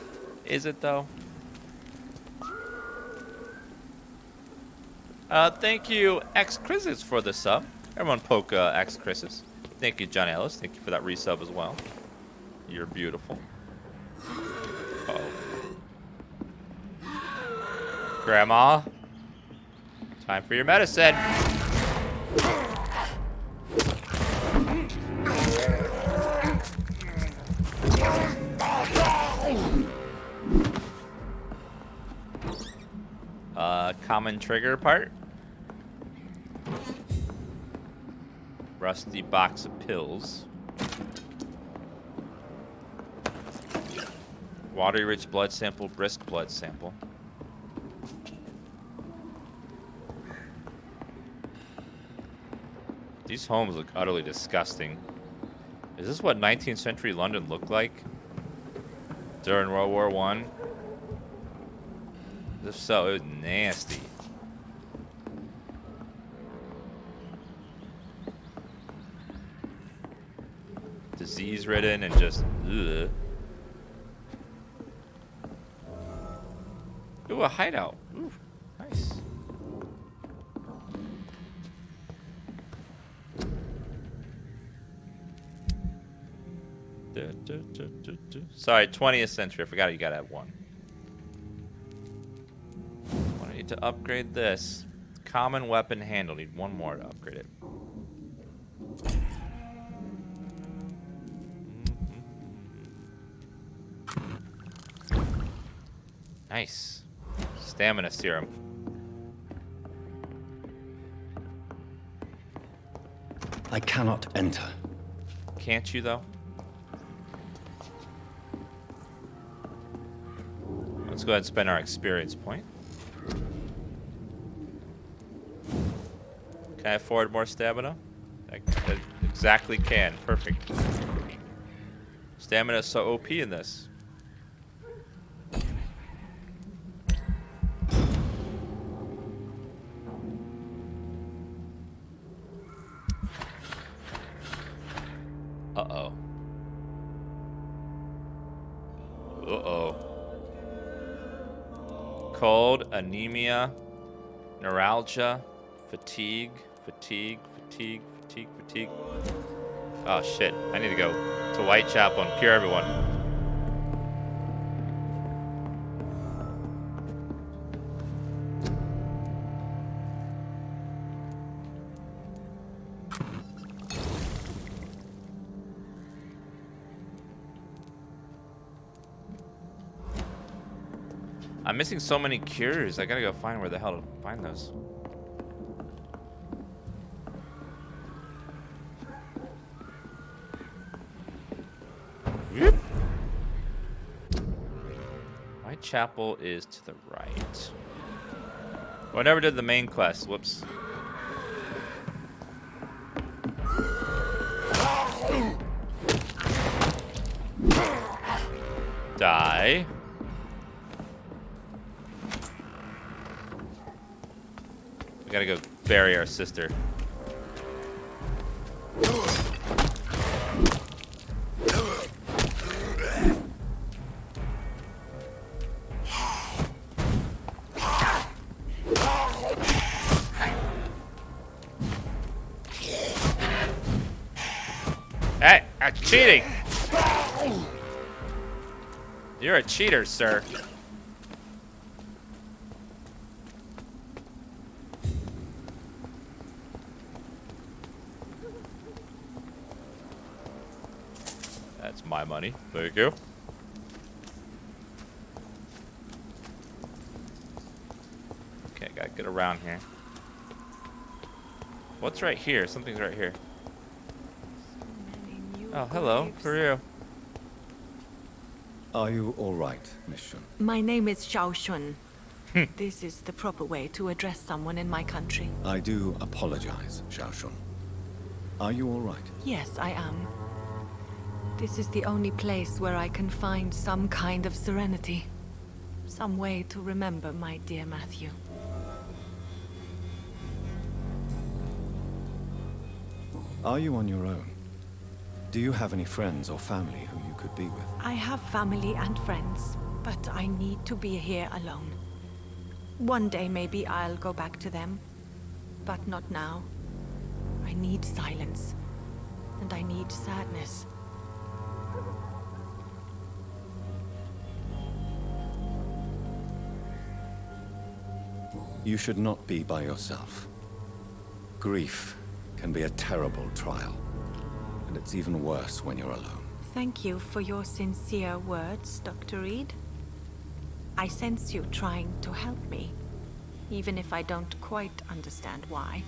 Is it though? Thank you, X Chris's, for the sub. Everyone poke X Chris's. Thank you, John Ellis. Thank you for that resub as well. You're beautiful. Uh-oh. Grandma, time for your medicine. Common trigger part. Rusty box of pills. Watery-rich blood sample, brisk blood sample. These homes look utterly disgusting. Is this what 19th century London looked like during World War I? If so, it was nasty. Disease-ridden and just ugh. Ooh, a hideout. Ooh, nice. Sorry, 20th century. I forgot you gotta have one. I need to upgrade this. Common weapon handle. Need one more to upgrade it. Nice. Stamina serum. I cannot enter. Can't you, though? Let's go ahead and spend our experience point. Can I afford more stamina? I exactly can. Perfect. Stamina is so OP in this. Uh-oh. Uh-oh. Cold, anemia, neuralgia, fatigue. Oh shit, I need to go to Whitechapel and cure everyone. I'm missing so many cures. I gotta go find where the hell to find those. Whoop. Whitechapel is to the right. Oh, I never did the main quest. Whoops. Die. We gotta go bury our sister. Hey, I'm cheating. You're a cheater, sir. That's my money. Thank you. Okay, gotta get around here. What's right here? Something's right here. Oh, hello. Who are you? Are you all right, Miss Shun? My name is Xiao Shun. This is the proper way to address someone in my country. I do apologize, Xiao Shun. Are you all right? Yes, I am. This is the only place where I can find some kind of serenity. Some way to remember my dear Matthew. Are you on your own? Do you have any friends or family who you could be with? I have family and friends, but I need to be here alone. One day maybe I'll go back to them, but not now. I need silence, and I need sadness. You should not be by yourself. Grief can be a terrible trial, and it's even worse when you're alone. Thank you for your sincere words, Dr. Reed. I sense you trying to help me, even if I don't quite understand why.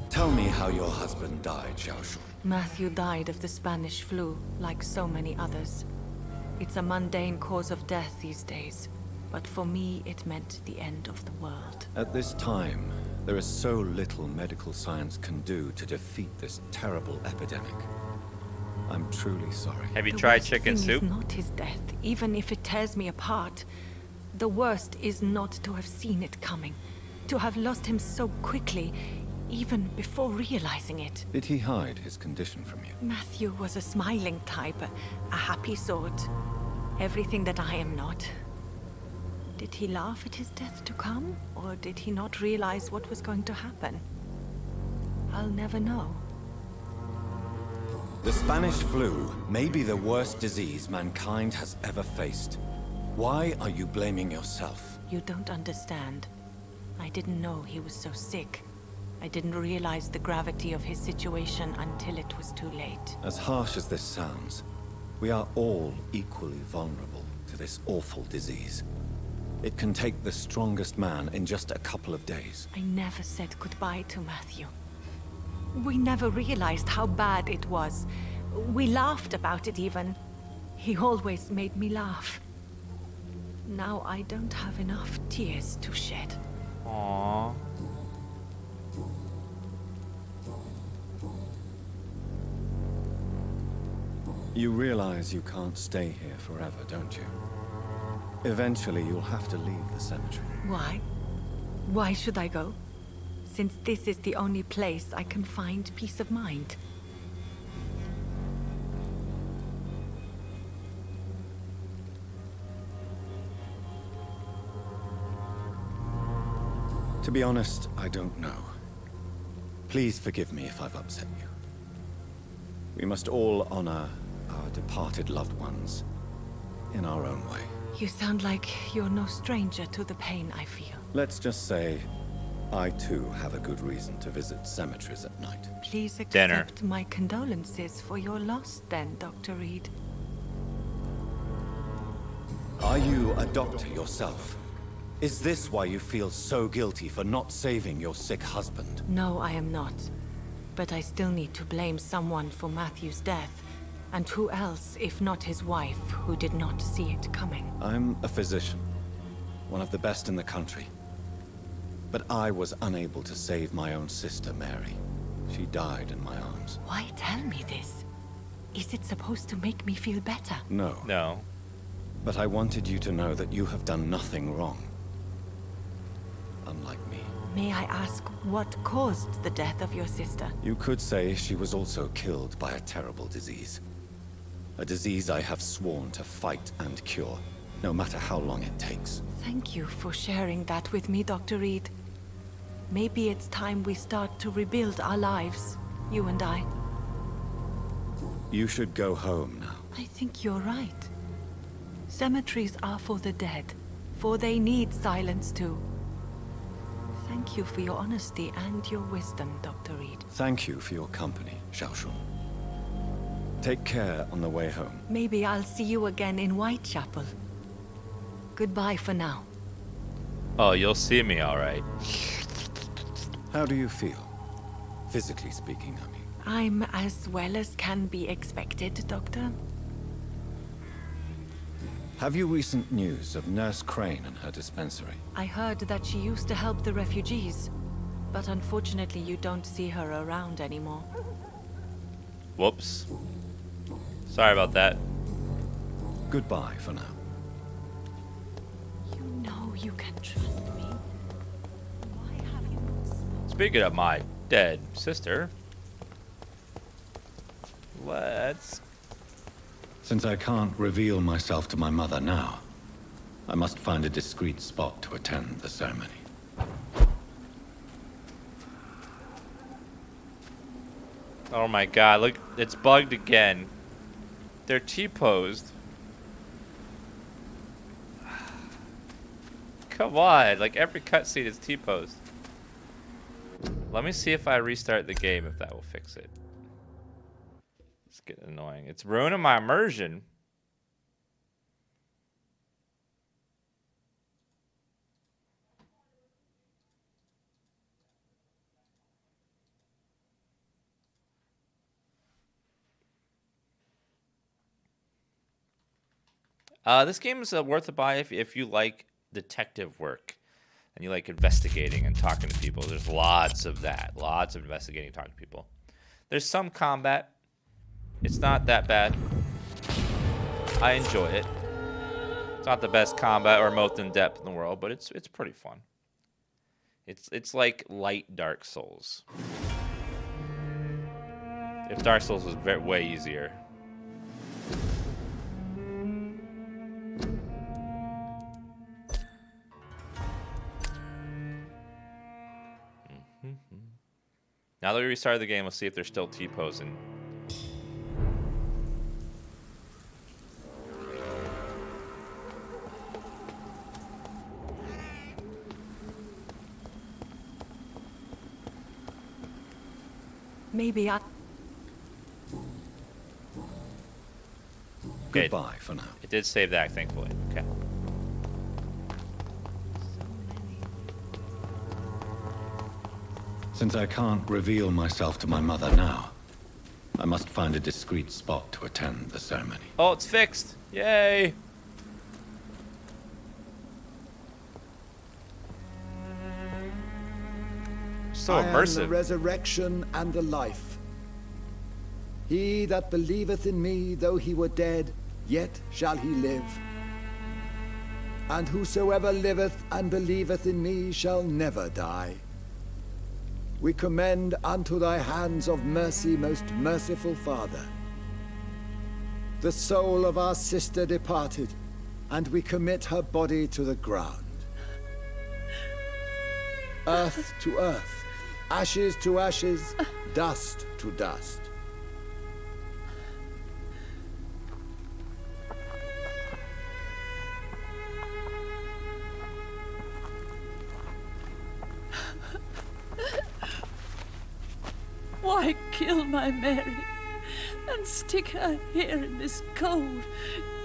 Tell me how your husband died, Xiao Shun. Matthew died of the Spanish flu, like so many others. It's a mundane cause of death these days, but for me it meant the end of the world. At this time, there is so little medical science can do to defeat this terrible epidemic. I'm truly sorry. Have you tried chicken The worst thing soup? is not his death, even if it tears me apart. The worst is not to have seen it coming, to have lost him so quickly, even before realizing it. Did he hide his condition from you? Matthew was a smiling type, a happy sort. Everything that I am not. Did he laugh at his death to come, or did he not realize what was going to happen? I'll never know. The Spanish flu may be the worst disease mankind has ever faced. Why are you blaming yourself? You don't understand. I didn't know he was so sick. I didn't realize the gravity of his situation until it was too late. As harsh as this sounds, we are all equally vulnerable to this awful disease. It can take the strongest man in just a couple of days. I never said goodbye to Matthew. We never realized how bad it was. We laughed about it even. He always made me laugh. Now I don't have enough tears to shed. Aww. You realize you can't stay here forever, don't you? Eventually, you'll have to leave the cemetery. Why? Why should I go? Since this is the only place I can find peace of mind. To be honest, I don't know. Please forgive me if I've upset you. We must all honor our departed loved ones in our own way. You sound like you're no stranger to the pain I feel. Let's just say, I too have a good reason to visit cemeteries at night. Please Dinner. accept my condolences for your loss then, Dr. Reed. Are you a doctor yourself? Is this why you feel so guilty for not saving your sick husband? No, I am not. But I still need to blame someone for Matthew's death. And who else, if not his wife, who did not see it coming? I'm a physician, one of the best in the country. But I was unable to save my own sister, Mary. She died in my arms. Why tell me this? Is it supposed to make me feel better? No. No. But I wanted you to know that you have done nothing wrong. Unlike me. May I ask what caused the death of your sister? You could say she was also killed by a terrible disease. A disease I have sworn to fight and cure, no matter how long it takes. Thank you for sharing that with me, Dr. Reed. Maybe it's time we start to rebuild our lives, you and I. You should go home now. I think you're right. Cemeteries are for the dead, for they need silence too. Thank you for your honesty and your wisdom, Dr. Reed. Thank you for your company, Xiaoshu. Take care on the way home. Maybe I'll see you again in Whitechapel. Goodbye for now. Oh, you'll see me, all right. How do you feel? Physically speaking, I mean. I'm as well as can be expected, Doctor. Have you recent news of Nurse Crane and her dispensary? I heard that she used to help the refugees, but unfortunately you don't see her around anymore. Whoops. Sorry about that. Goodbye for now. You know you can trust me. Why have you not spoken? Speaking of my dead sister, let's... Since I can't reveal myself to my mother now, I must find a discreet spot to attend the ceremony. Oh my god, look, it's bugged again. They're T-posed. Come on, like every cutscene is T-posed. Let me see if I restart the game if that will fix it. It's getting annoying. It's ruining my immersion. This game is worth a buy if you like detective work and you like investigating and talking to people. There's lots of that. Lots of investigating, talking to people. There's some combat. It's not that bad. I enjoy it. It's not the best combat or most in depth in the world, but it's pretty fun. It's like light Dark Souls. If Dark Souls was way easier. Now that we restarted the game, let's see if they're still T-posing. Maybe I... Okay. Goodbye for now. It did save that, thankfully. Okay. Since I can't reveal myself to my mother now, I must find a discreet spot to attend the ceremony. Oh, it's fixed. Yay. So I immersive. am the resurrection and the life. He that believeth in me, though he were dead, yet shall he live. And whosoever liveth and believeth in me shall never die. We commend unto thy hands of mercy, most merciful Father, the soul of our sister departed, and we commit her body to the ground. Earth to earth, ashes to ashes, dust to dust. Why kill my Mary and stick her here in this cold,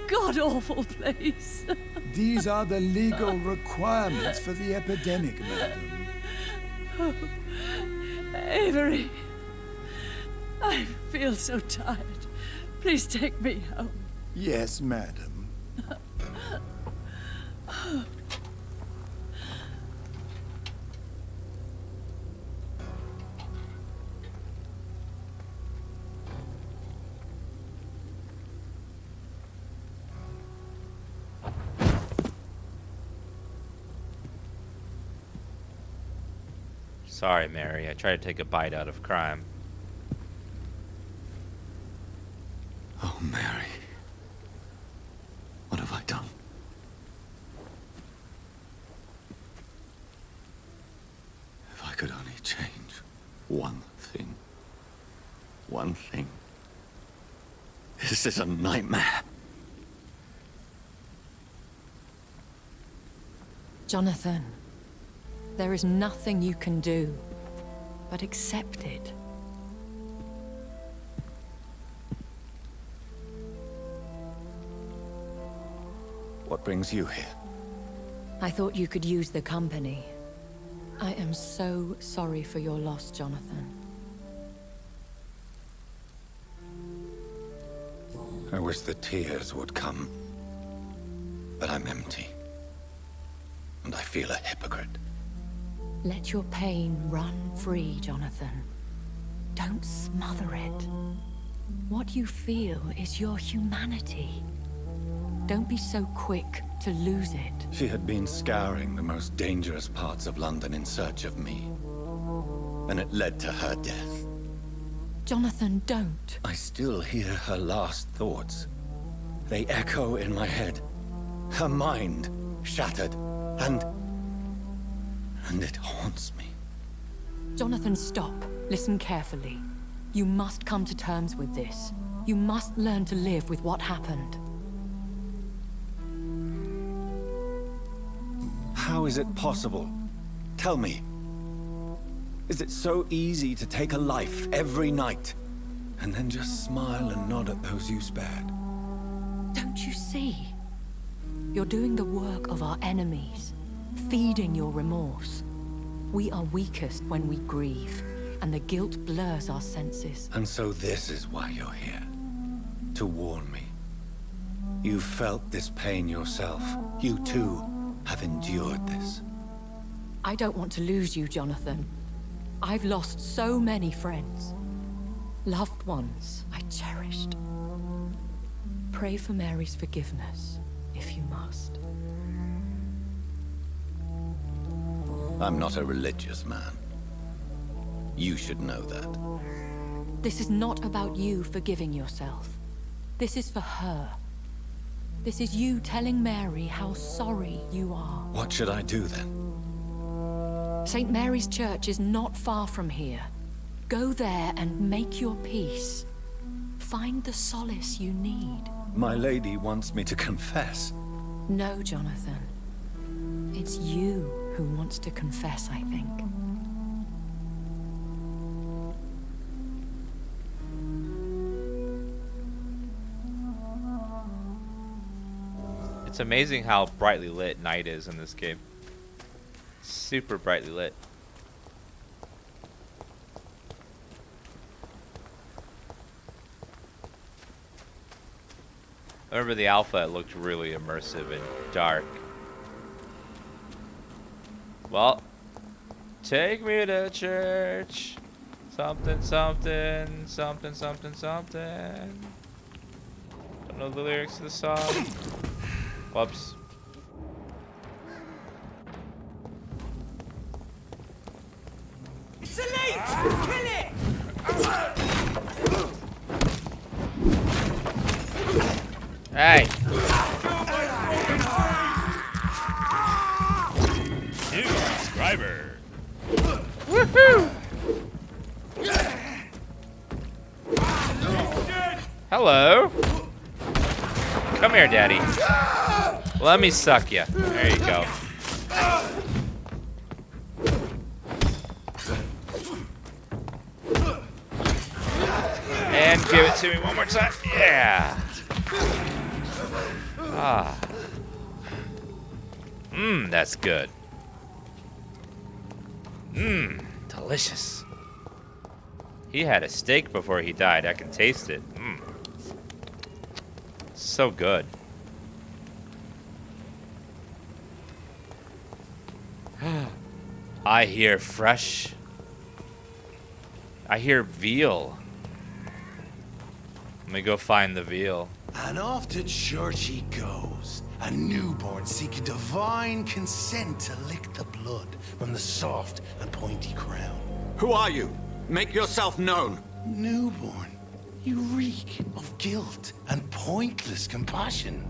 god-awful place? These are the legal requirements for the epidemic, madam. Oh, Avery, I feel so tired. Please take me home. Yes, madam. Sorry, Mary. I tried to take a bite out of crime. Oh, Mary. What have I done? If I could only change one thing. One thing. This is a nightmare. Jonathan, There is nothing you can do but accept it. What brings you here? I thought you could use the company. I am so sorry for your loss, Jonathan. I wish the tears would come. But I'm empty. And I feel a hypocrite. Let your pain run free, Jonathan. Don't smother it. What you feel is your humanity. Don't be so quick to lose it. She had been scouring the most dangerous parts of London in search of me. And it led to her death. Jonathan, don't. I still hear her last thoughts. They echo in my head. Her mind shattered, and it haunts me. Jonathan, stop. Listen carefully. You must come to terms with this. You must learn to live with what happened. How is it possible? Tell me. Is it so easy to take a life every night, and then just smile and nod at those you spared? Don't you see? You're doing the work of our enemies, feeding your remorse. We are weakest when we grieve, and the guilt blurs our senses. And so this is why you're here. To warn me. You've felt this pain yourself. You too have endured this. I don't want to lose you, Jonathan. I've lost so many friends. Loved ones I cherished. Pray for Mary's forgiveness, if you must. I'm not a religious man. You should know that. This is not about you forgiving yourself. This is for her. This is you telling Mary how sorry you are. What should I do then? St. Mary's Church is not far from here. Go there and make your peace. Find the solace you need. My lady wants me to confess. No, Jonathan. It's you who wants to confess, I think. It's amazing how brightly lit night is in this game. Super brightly lit. I remember the alpha, it looked really immersive and dark. Well, take me to church. Something, something, something, something, something. Don't know the lyrics to the song. Whoops. It's a leech! Kill it! Hey! New subscriber! Woohoo! Hello! Come here, Daddy. Let me suck you. There you go. And give it to me one more time. Yeah. Ah. That's good. Delicious. He had a steak before he died. I can taste it. So good. I hear fresh. I hear veal. Let me go find the veal. And off to church he goes, a newborn seeking divine consent to lick the blood from the soft and pointy crown. Who are you? Make yourself known. Newborn, you reek of guilt and pointless compassion.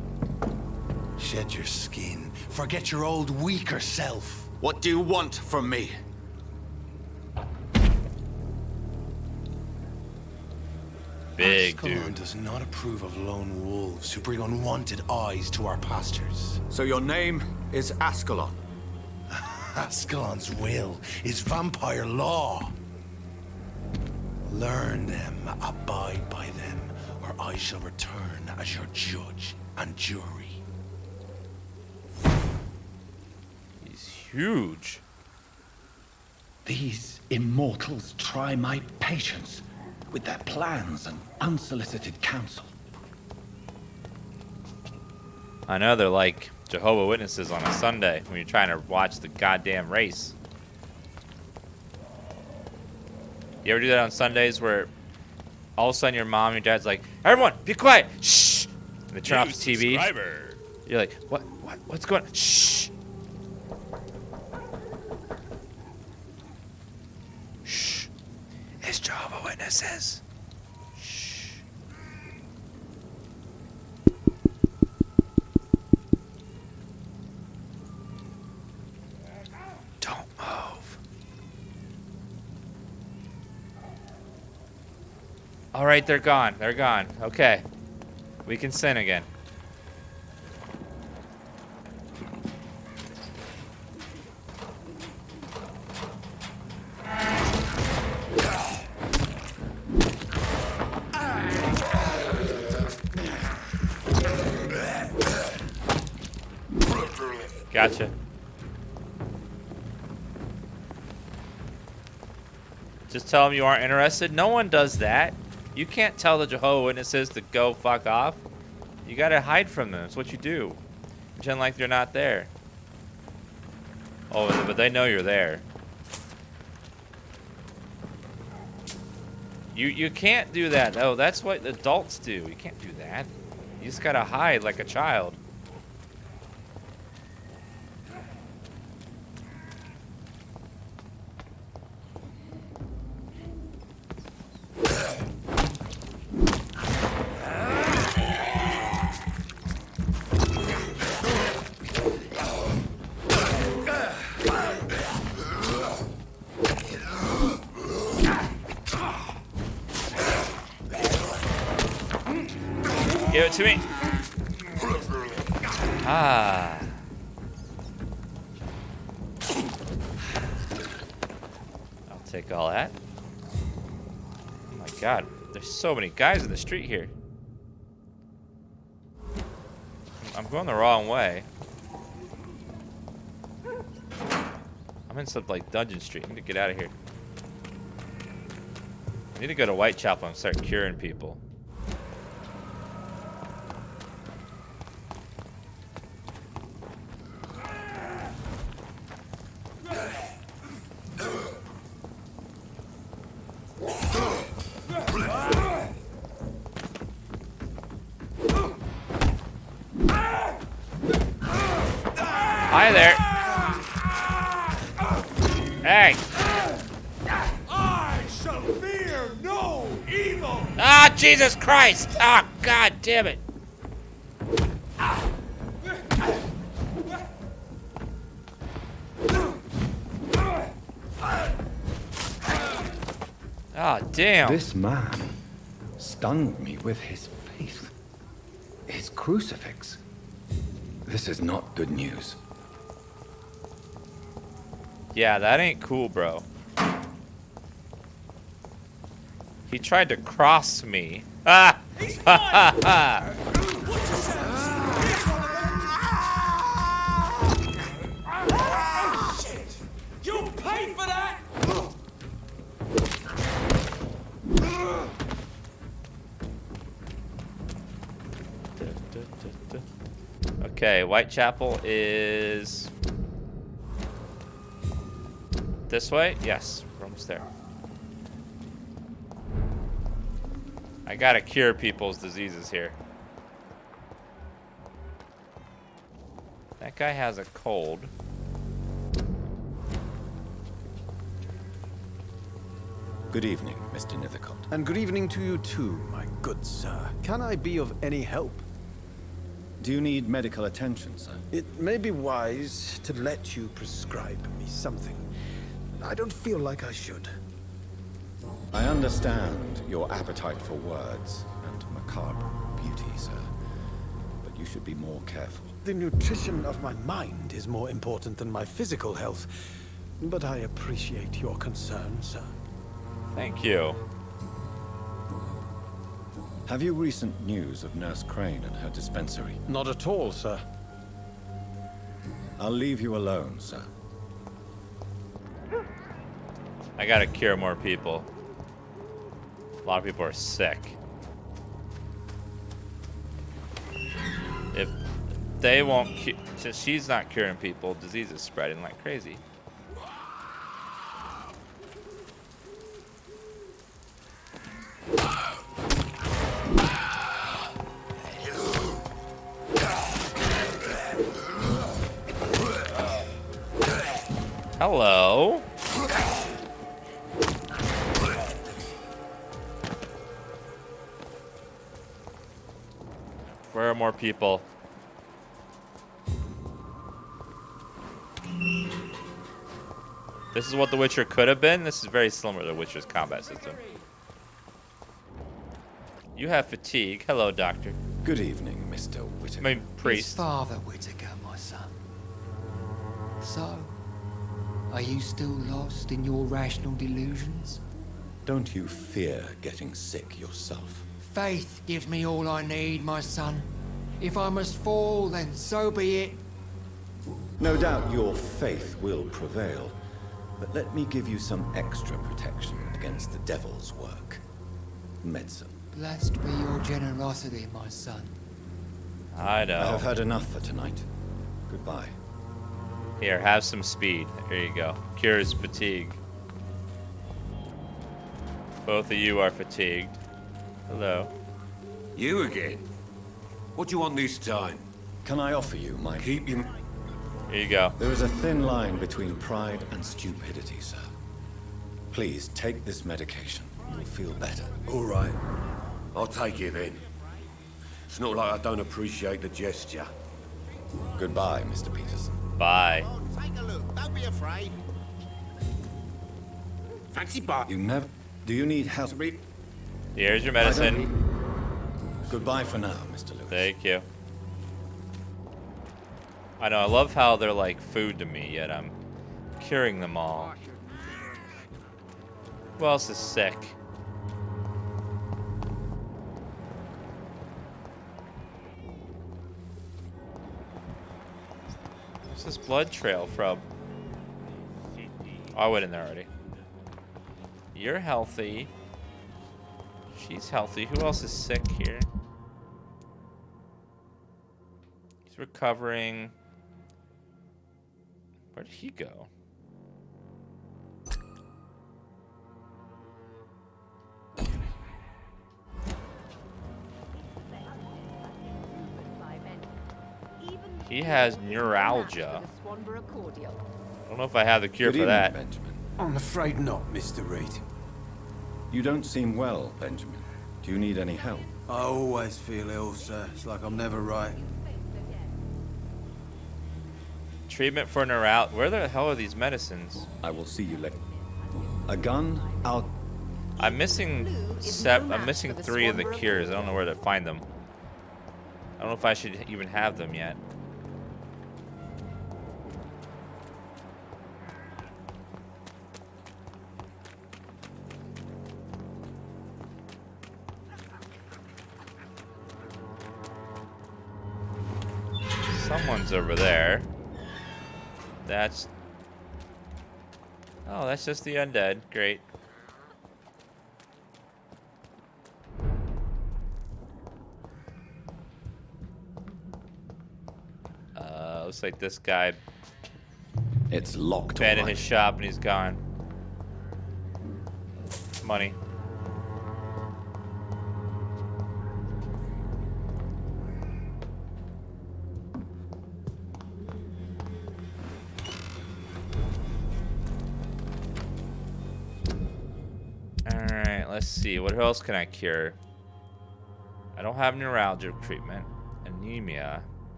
Shed your skin, forget your old weaker self. What do you want from me? Big Ascalon dude. does not approve of lone wolves who bring unwanted eyes to our pastures. So your name is Ascalon? Ascalon's will is vampire law. Learn them, abide by them, or I shall return as your judge and jury. He's huge. These immortals try my patience with their plans and unsolicited counsel. I know they're like Jehovah's Witnesses on a Sunday when you're trying to watch the goddamn race. You ever do that on Sundays where all of a sudden your mom and your dad's like, everyone, be quiet, shh! And they turn off the TV. Subscriber. You're like, what's going on? Shh! Shh. It's Jehovah's Witnesses. Shh. Don't move. All right, they're gone. They're gone. Okay. We can sin again. Gotcha. Just tell them you aren't interested. No one does that. You can't tell the Jehovah's Witnesses to go fuck off. You gotta hide from them. It's what you do. Pretend like they're not there. Oh, but they know you're there. You can't do that. Oh, that's what adults do. You can't do that. You just gotta hide like a child. Give it to me. Ah. I'll take all that. Oh my god, there's so many guys in the street here. I'm going the wrong way. I'm in some like dungeon street. I need to get out of here. I need to go to Whitechapel and start curing people. Hi there. Hey. I shall fear no evil. Ah, Jesus Christ! Ah, God damn it! Ah, damn. This man stunned me with his faith. His crucifix. This is not good news. Yeah, that ain't cool, bro. He tried to cross me. Ah! Ha ha Shit! You pay for that! Okay, Whitechapel is this way? Yes, we're almost there. I gotta cure people's diseases here. That guy has a cold. Good evening, Mr. Nithercott. And good evening to you too, my good sir. Can I be of any help? Do you need medical attention, sir? It may be wise to let you prescribe me something. I don't feel like I should. I understand your appetite for words and macabre beauty, sir. But you should be more careful. the nutrition of my mind is more important than my physical health. But I appreciate your concern, sir. Thank you. Have you recent news of Nurse Crane and her dispensary? Not at all, sir. I'll leave you alone, sir. I gotta cure more people. A lot of people are sick. If they won't since she's not curing people, disease is spreading like crazy. Hello. Where are more people? This is what The Witcher could have been. This is very similar to The Witcher's combat system. You have fatigue. Hello, Doctor. Good evening, Mr. Whittaker. I mean, priest. It's Father Whittaker, my son. So, are you still lost in your rational delusions? Don't you fear getting sick yourself? Faith gives me all I need, my son. If I must fall, then so be it. No doubt your faith will prevail, but let me give you some extra protection against the devil's work. Medicine. Blessed be your generosity, my son. I know. I have had enough for tonight. Goodbye. Here, have some speed. Here you go. Cures fatigue. Both of you are fatigued. Hello. You again? What do you want this time? Can I offer you my... Keep you... Here you go. There is a thin line between pride and stupidity, sir. Please, take this medication. You'll feel better. All right. I'll take it then. It's not like I don't appreciate the gesture. Goodbye, Mr. Peterson. Bye. Oh, take a look. Don't be afraid. Fancy bar. You never... Do you need help? Here's your medicine. Goodbye for now, Mr. Lewis. Thank you. I know, I love how they're like food to me, yet I'm curing them all. Who else is sick? What's this blood trail from? Oh, I went in there already. You're healthy. She's healthy. Who else is sick here? He's recovering. Where did he go? He has neuralgia. I don't know if I have the cure for that. Benjamin. I'm afraid not, Mr. Reed. You don't seem well, Benjamin. Do you need any help? I always feel ill, sir. It's like I'm never right. Treatment for neuralgia. Where the hell are these medicines? I will see you later. A gun? I'm missing I'm missing 3 of the cures. I don't know where to find them. I don't know if I should even have them yet. Someone's over there. That's... Oh, that's just the undead. Great. Looks like this guy... It's locked. Abandoned his shop and he's gone. Money. Alright, let's see. What else can I cure? I don't have neuralgia treatment. Anemia.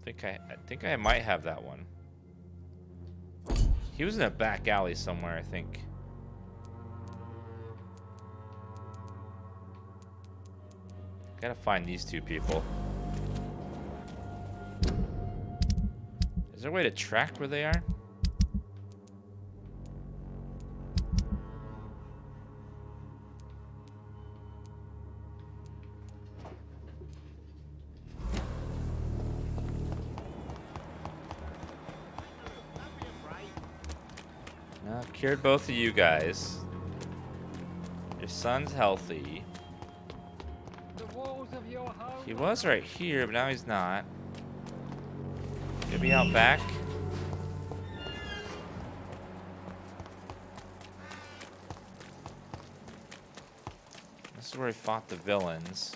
I think I might have that one. He was in a back alley somewhere, I think. Gotta find these 2 people. there a way to track where they are? No, I've cured both of you guys. Your son's healthy. He was right here, but now he's not. Could be out back. This is where he fought the villains.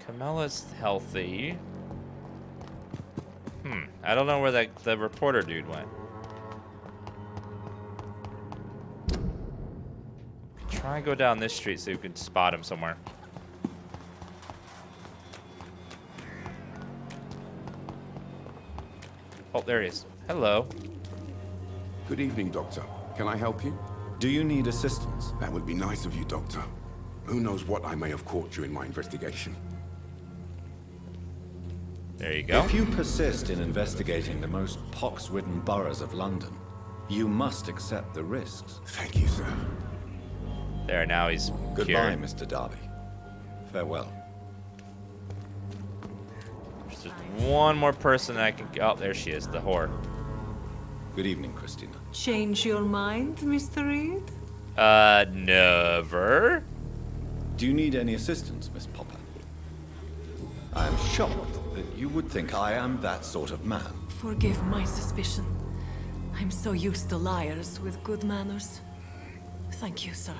Camilla's healthy. I don't know where the reporter dude went. Try and go down this street so you can spot him somewhere. Oh, there he is. Hello. Good evening, Doctor. Can I help you? Do you need assistance? That would be nice of you, Doctor. Who knows what I may have caught during my investigation. There you go. If you persist in investigating the most pox-ridden boroughs of London, you must accept the risks. Thank you, sir. There, now he's Goodbye, cured. Mr. Darby. Farewell. There's just one more person I can... Oh, there she is, the whore. Good evening, Christina. Change your mind, Mr. Reed? Never. Do you need any assistance, Miss Popper? I am shocked that you would think I am that sort of man. Forgive my suspicion. I'm so used to liars with good manners. Thank you, sir.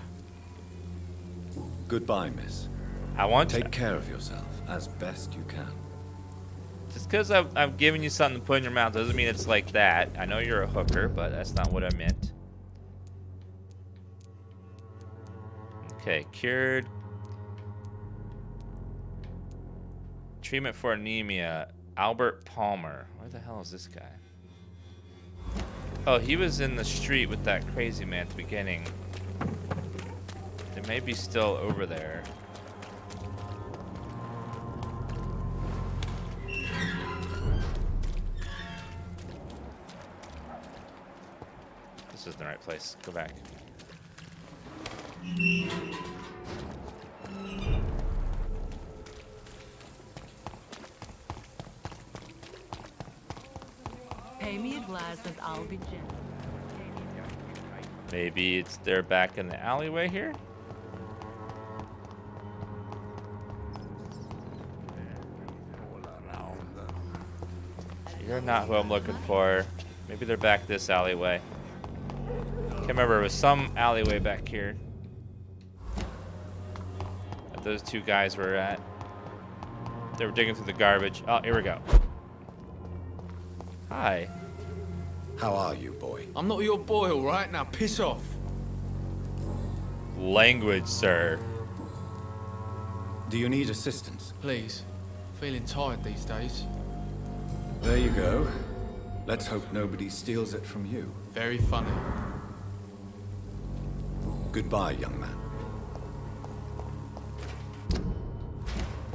Goodbye, miss. I want Take care of yourself as best you can. Just because I'm giving you something to put in your mouth doesn't mean it's like that. I know you're a hooker, but that's not what I meant. Okay, cured. Treatment for anemia. Albert Palmer. Where the hell is this guy? Oh, he was in the street with that crazy man at the beginning. They may be still over there. This isn't the right place. Go back. Pay me a glass and I'll be gentle. Maybe they're back in the alleyway here? You're not who I'm looking for. Maybe they're back this alleyway. Can't remember, it was some alleyway back here that those two guys were at. They were digging through the garbage. Oh, here we go. Hi. How are you, boy? I'm not your boy, all right? Now piss off. Language, sir. Do you need assistance? Please. Feeling tired these days. There you go. Let's hope nobody steals it from you. Very funny. Goodbye, young man.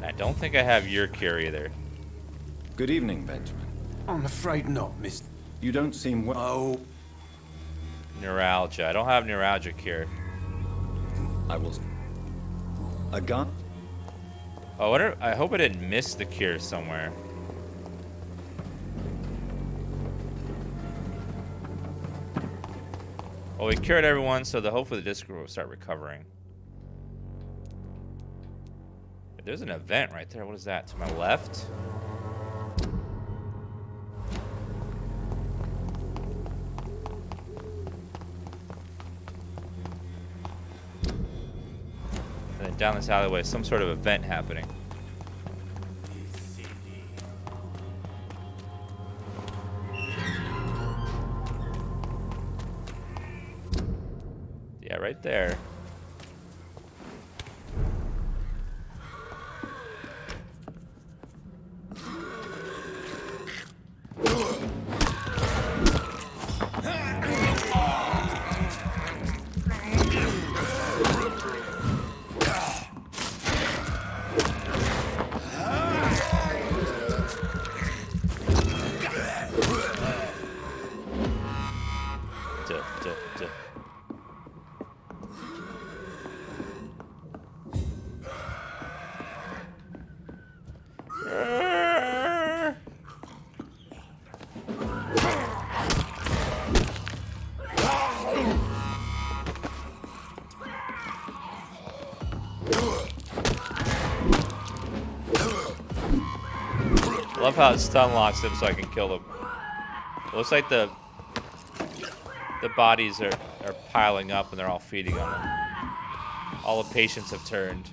I don't think I have your cure either. Good evening, Benjamin. I'm afraid not, miss. You don't seem well. Oh. Neuralgia. I don't have neuralgia cure. I will. A gun? Oh, I hope I didn't miss the cure somewhere. Well, we cured everyone, so hopefully the Discord will start recovering. There's an event right there. What is that? To my left? And then down this alleyway, some sort of event happening. Yeah, right there. I love how it stun locks them so I can kill them. It looks like the bodies are piling up and they're all feeding on them. All the patients have turned.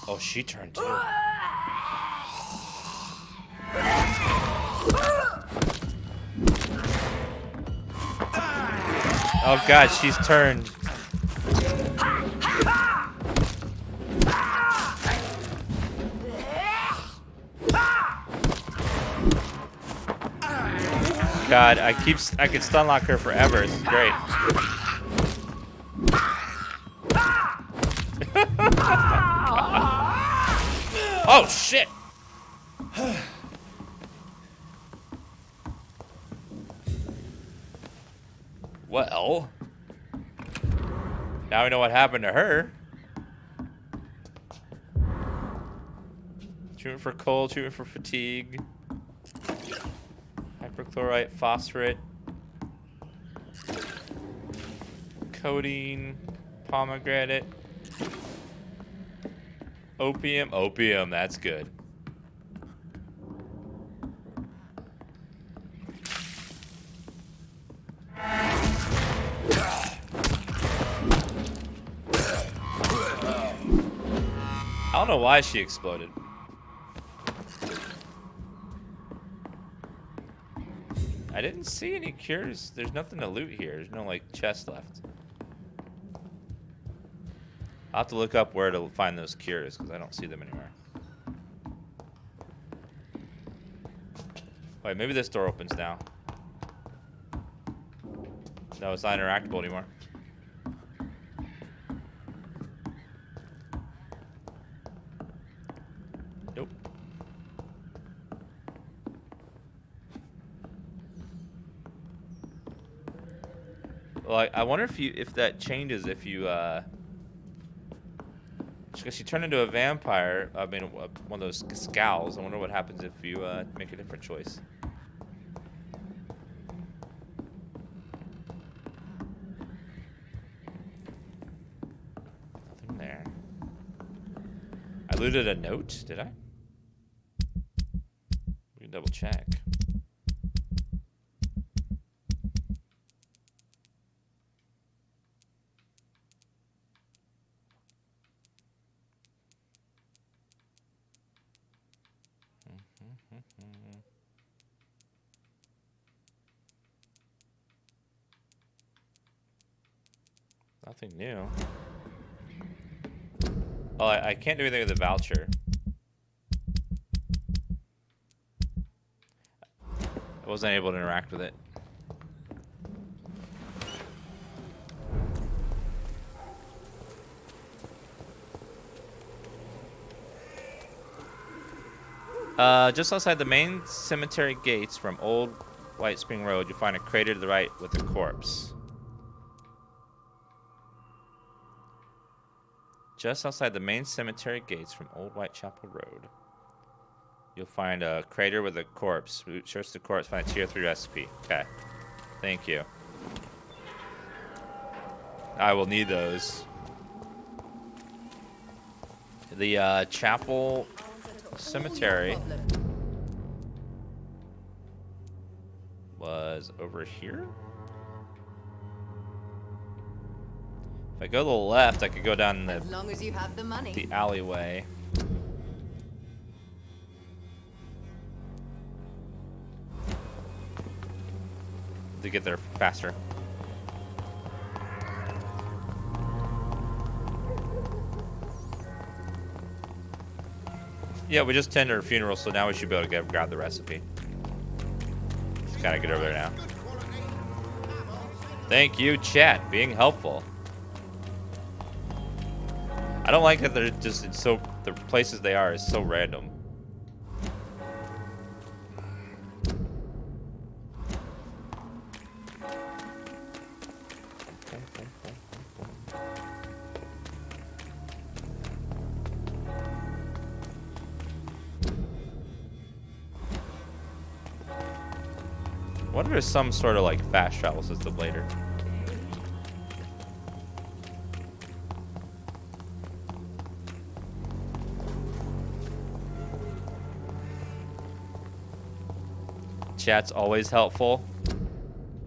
Oh, she turned too. Oh god, she's turned. God, I could stun lock her forever. This is great. Oh shit! Well, now we know what happened to her. Treatment for cold, treatment for fatigue. Hyperchlorite, phosphorate, codeine, pomegranate, opium, that's good. I don't know why she exploded. I didn't see any cures. There's nothing to loot here. There's no, like, chest left. I'll have to look up where to find those cures, because I don't see them anywhere. Wait, maybe this door opens now. No, it's not interactable anymore. Nope. Well, I wonder if that changes if you because she turned into a vampire. I mean, one of those scowls. I wonder what happens if you make a different choice. Nothing there. I looted a note. Did I? We can double check. Nothing new. Oh, I can't do anything with the voucher. I wasn't able to interact with it. Just outside the main cemetery gates from Old White Spring Road, you'll find a crater to the right with a corpse. Just outside the main cemetery gates from Old Whitechapel Road, you'll find a crater with a corpse. Search the corpse, find a tier 3 recipe. Okay. Thank you. I will need those. The chapel cemetery was over here. If I go to the left, I could go down As long as you have the money. the alleyway. To get there faster. Yeah, we just tended her funeral, so now we should be able to grab the recipe. Just gotta get over there now. Thank you, chat, being helpful. I don't like that they're just so the places they are is so random. What if there's some sort of like fast travel system later? Chat's always helpful.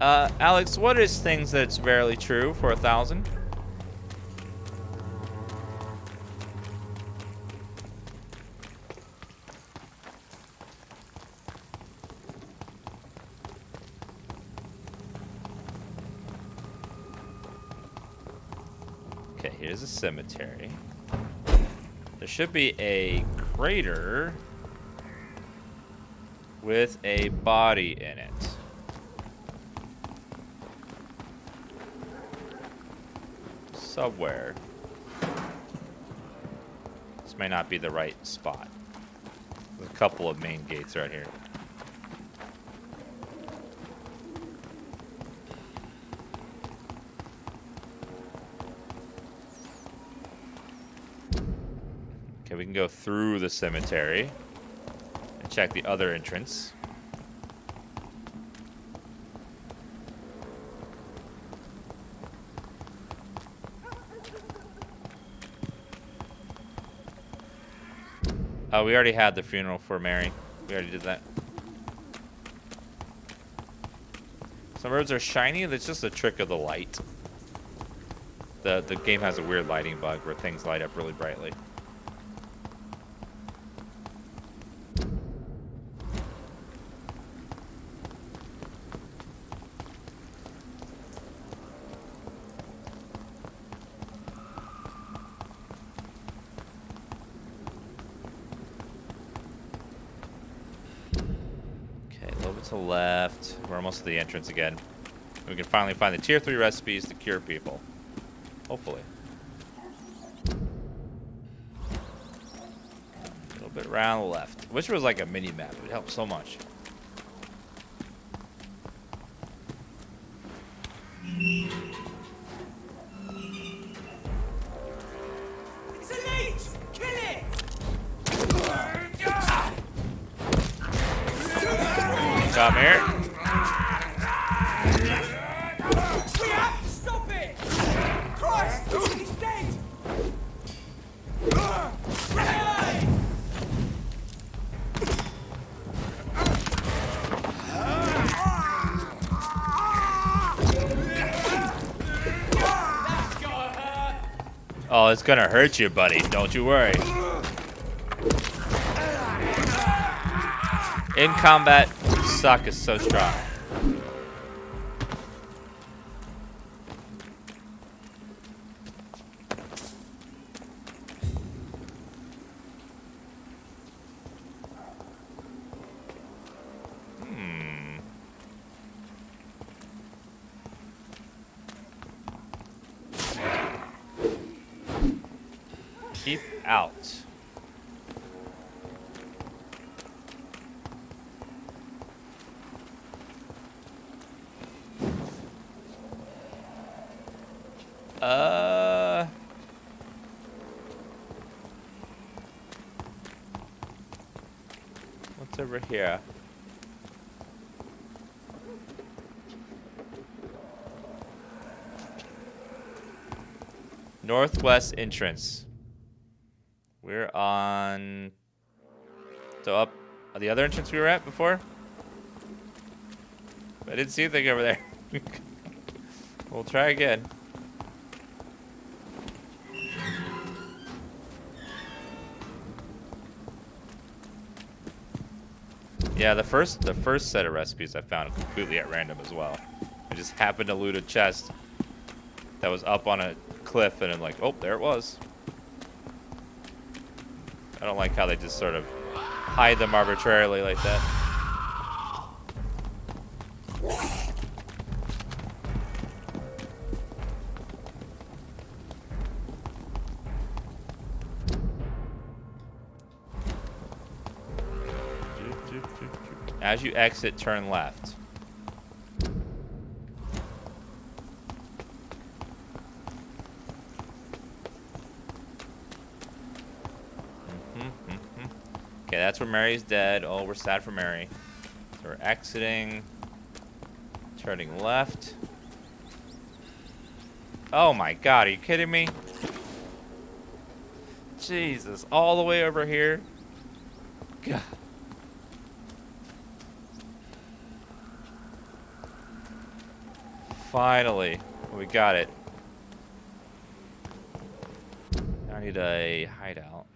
Alex, what is things that's verily true for 1,000? Okay, here's a cemetery. There should be a crater with a body in it. Somewhere. This may not be the right spot. There's a couple of main gates right here. Okay, we can go through the cemetery and check the other entrance. Oh, we already had the funeral for Mary. We already did that. Some roads are shiny. That's just a trick of the light. The game has a weird lighting bug where things light up really brightly. To the left. We're almost at the entrance again. We can finally find the tier 3 recipes to cure people. Hopefully. A little bit around the left. Wish there was like a mini map. It would help so much. It's a leech! Kill it! Come here. We have to stop it! Christ! He's dead! Oh, it's gonna hurt you, buddy. Don't you worry. In combat, suck is so strong. Keep out. What's over here? Northwest entrance. We're on... So up the other entrance we were at before? I didn't see anything over there. We'll try again. Yeah, the first set of recipes I found completely at random as well. I just happened to loot a chest that was up on a cliff, and I'm like, oh, there it was. I don't like how they just sort of hide them arbitrarily like that. As you exit, turn left. Okay, that's where Mary's dead. Oh, we're sad for Mary. So we're exiting. Turning left. Oh my god, are you kidding me? Jesus, all the way over here? God. Finally, we got it. Now I need a hideout.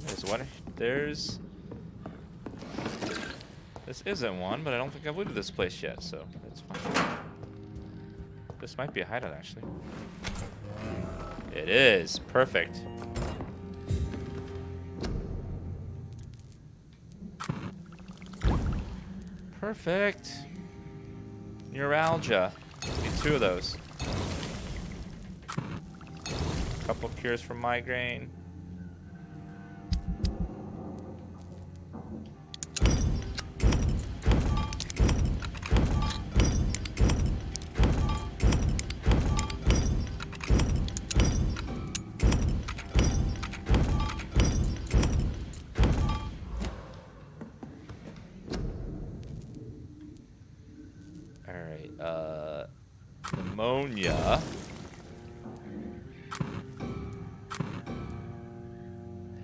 There's one. There's. This isn't one, but I don't think I've looted this place yet, so that's fine. This might be a hideout, actually. It is. Perfect. Perfect. Neuralgia. Need 2 of those. Couple cures for migraine. Pneumonia.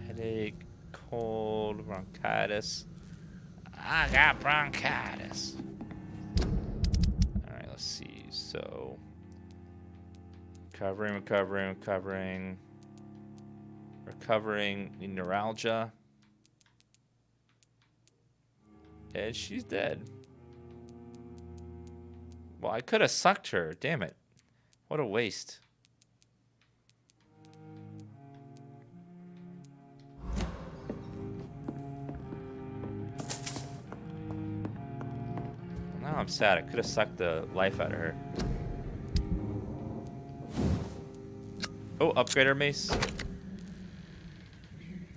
Headache, cold, bronchitis. I got bronchitis. Alright, let's see. So, recovering the neuralgia. And she's dead. Well, I could have sucked her. Damn it. What a waste. Now I'm sad. I could have sucked the life out of her. Oh, upgrade our mace.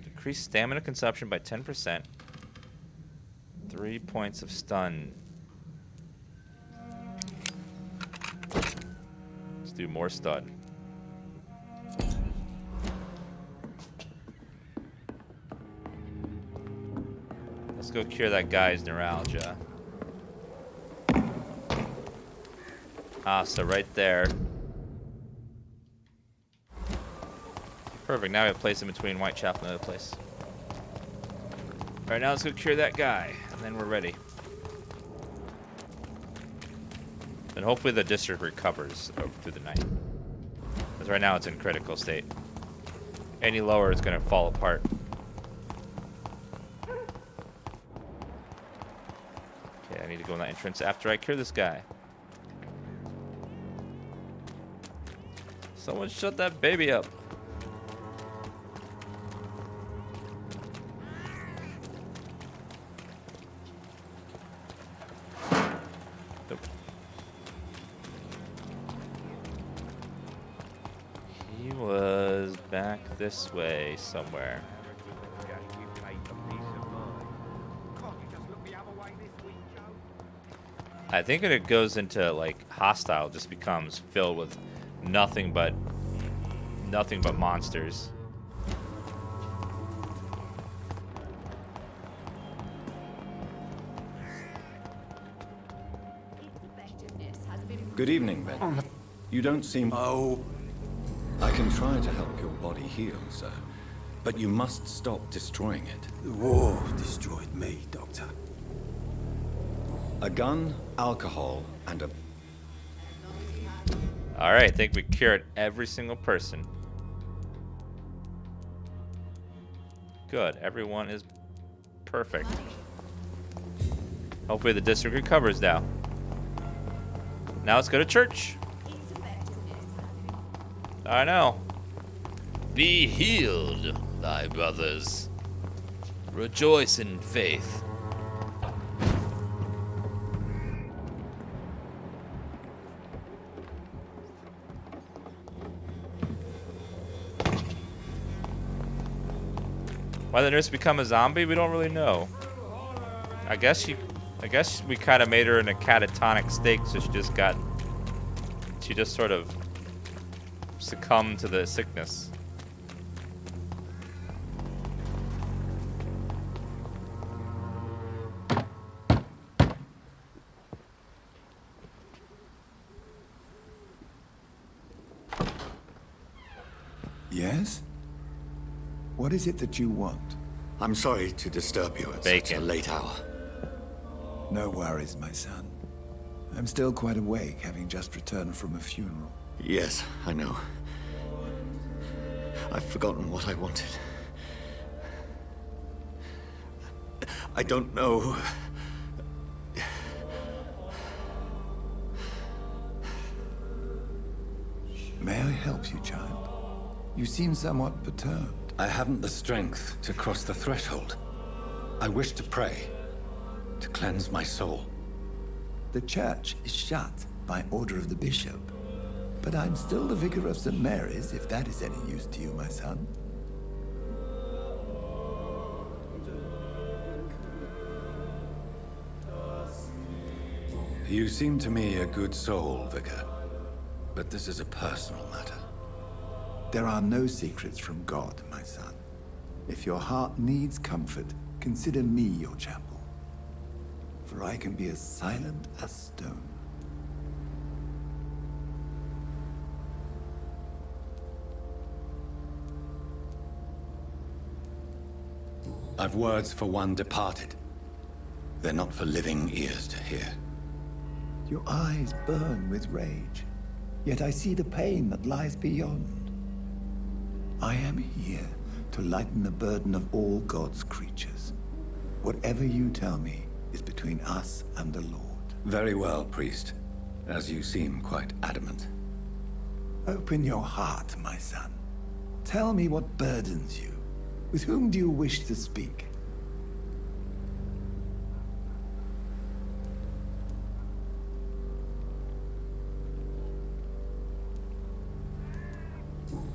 Decrease stamina consumption by 10%. 3 points of stun. Do more stun. Let's go cure that guy's neuralgia. Ah, so right there. Perfect. Now we have a place in between Whitechapel and the other place. Alright, now let's go cure that guy, and then we're ready. And hopefully the district recovers through the night. Because right now it's in critical state. Any lower, it's going to fall apart. Okay, I need to go in that entrance after I cure this guy. Someone shut that baby up. This way somewhere. I think when it goes into like hostile, it just becomes filled with nothing but monsters. Good evening, Ben. You don't seem... Oh. I can try to help your body heal, sir. But you must stop destroying it. The war destroyed me, Doctor. A gun, alcohol, and a... Alright, I think we cured every single person. Good, everyone is perfect. Hopefully the district recovers now. Now let's go to church. I know. Be healed, thy brothers. Rejoice in faith. Why the nurse become a zombie? We don't really know. I guess we kind of made her in a catatonic state, so she just sort of succumbed to the sickness. Yes? What is it that you want? I'm sorry to disturb you at such a late hour. No worries, my son. I'm still quite awake, having just returned from a funeral. Yes, I know. I've forgotten what I wanted. I don't know. May I help you, child? You seem somewhat perturbed. I haven't the strength to cross the threshold. I wish to pray, to cleanse my soul. The church is shut by order of the bishop. But I'm still the vicar of St. Mary's, if that is any use to you, my son. You seem to me a good soul, Vicar. But this is a personal matter. There are no secrets from God, my son. If your heart needs comfort, consider me your chapel. For I can be as silent as stone. I've words for one departed. They're not for living ears to hear. Your eyes burn with rage, yet I see the pain that lies beyond. I am here to lighten the burden of all God's creatures. Whatever you tell me is between us and the Lord. Very well, priest, as you seem quite adamant. Open your heart, my son. Tell me what burdens you. With whom do you wish to speak?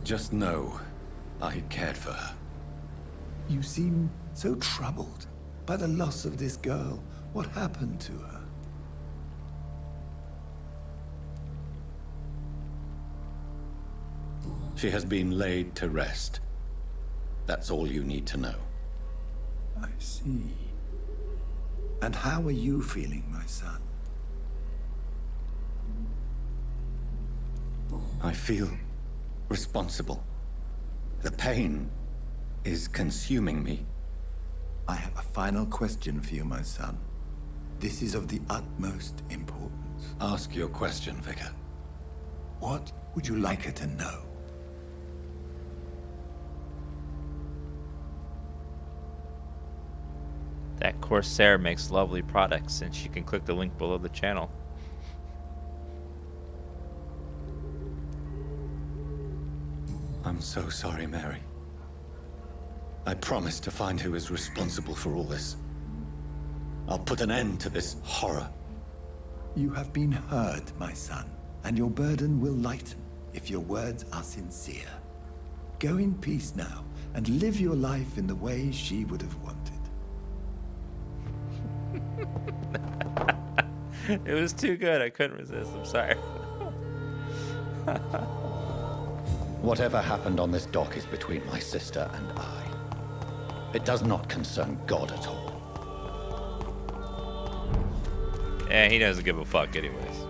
Just know, I cared for her. You seem so troubled by the loss of this girl. What happened to her? She has been laid to rest. That's all you need to know. I see. And how are you feeling, my son? I feel responsible. The pain is consuming me. I have a final question for you, my son. This is of the utmost importance. Ask your question, Vicar. What would you like her to know? That Corsair makes lovely products, and she can click the link below the channel. I'm so sorry, Mary. I promise to find who is responsible for all this. I'll put an end to this horror. You have been heard, my son, and your burden will lighten if your words are sincere. Go in peace now, and live your life in the way she would have wanted. It was too good. I couldn't resist. I'm sorry. Whatever happened on this dock is between my sister and I. It does not concern God at all. Yeah, he doesn't give a fuck anyways.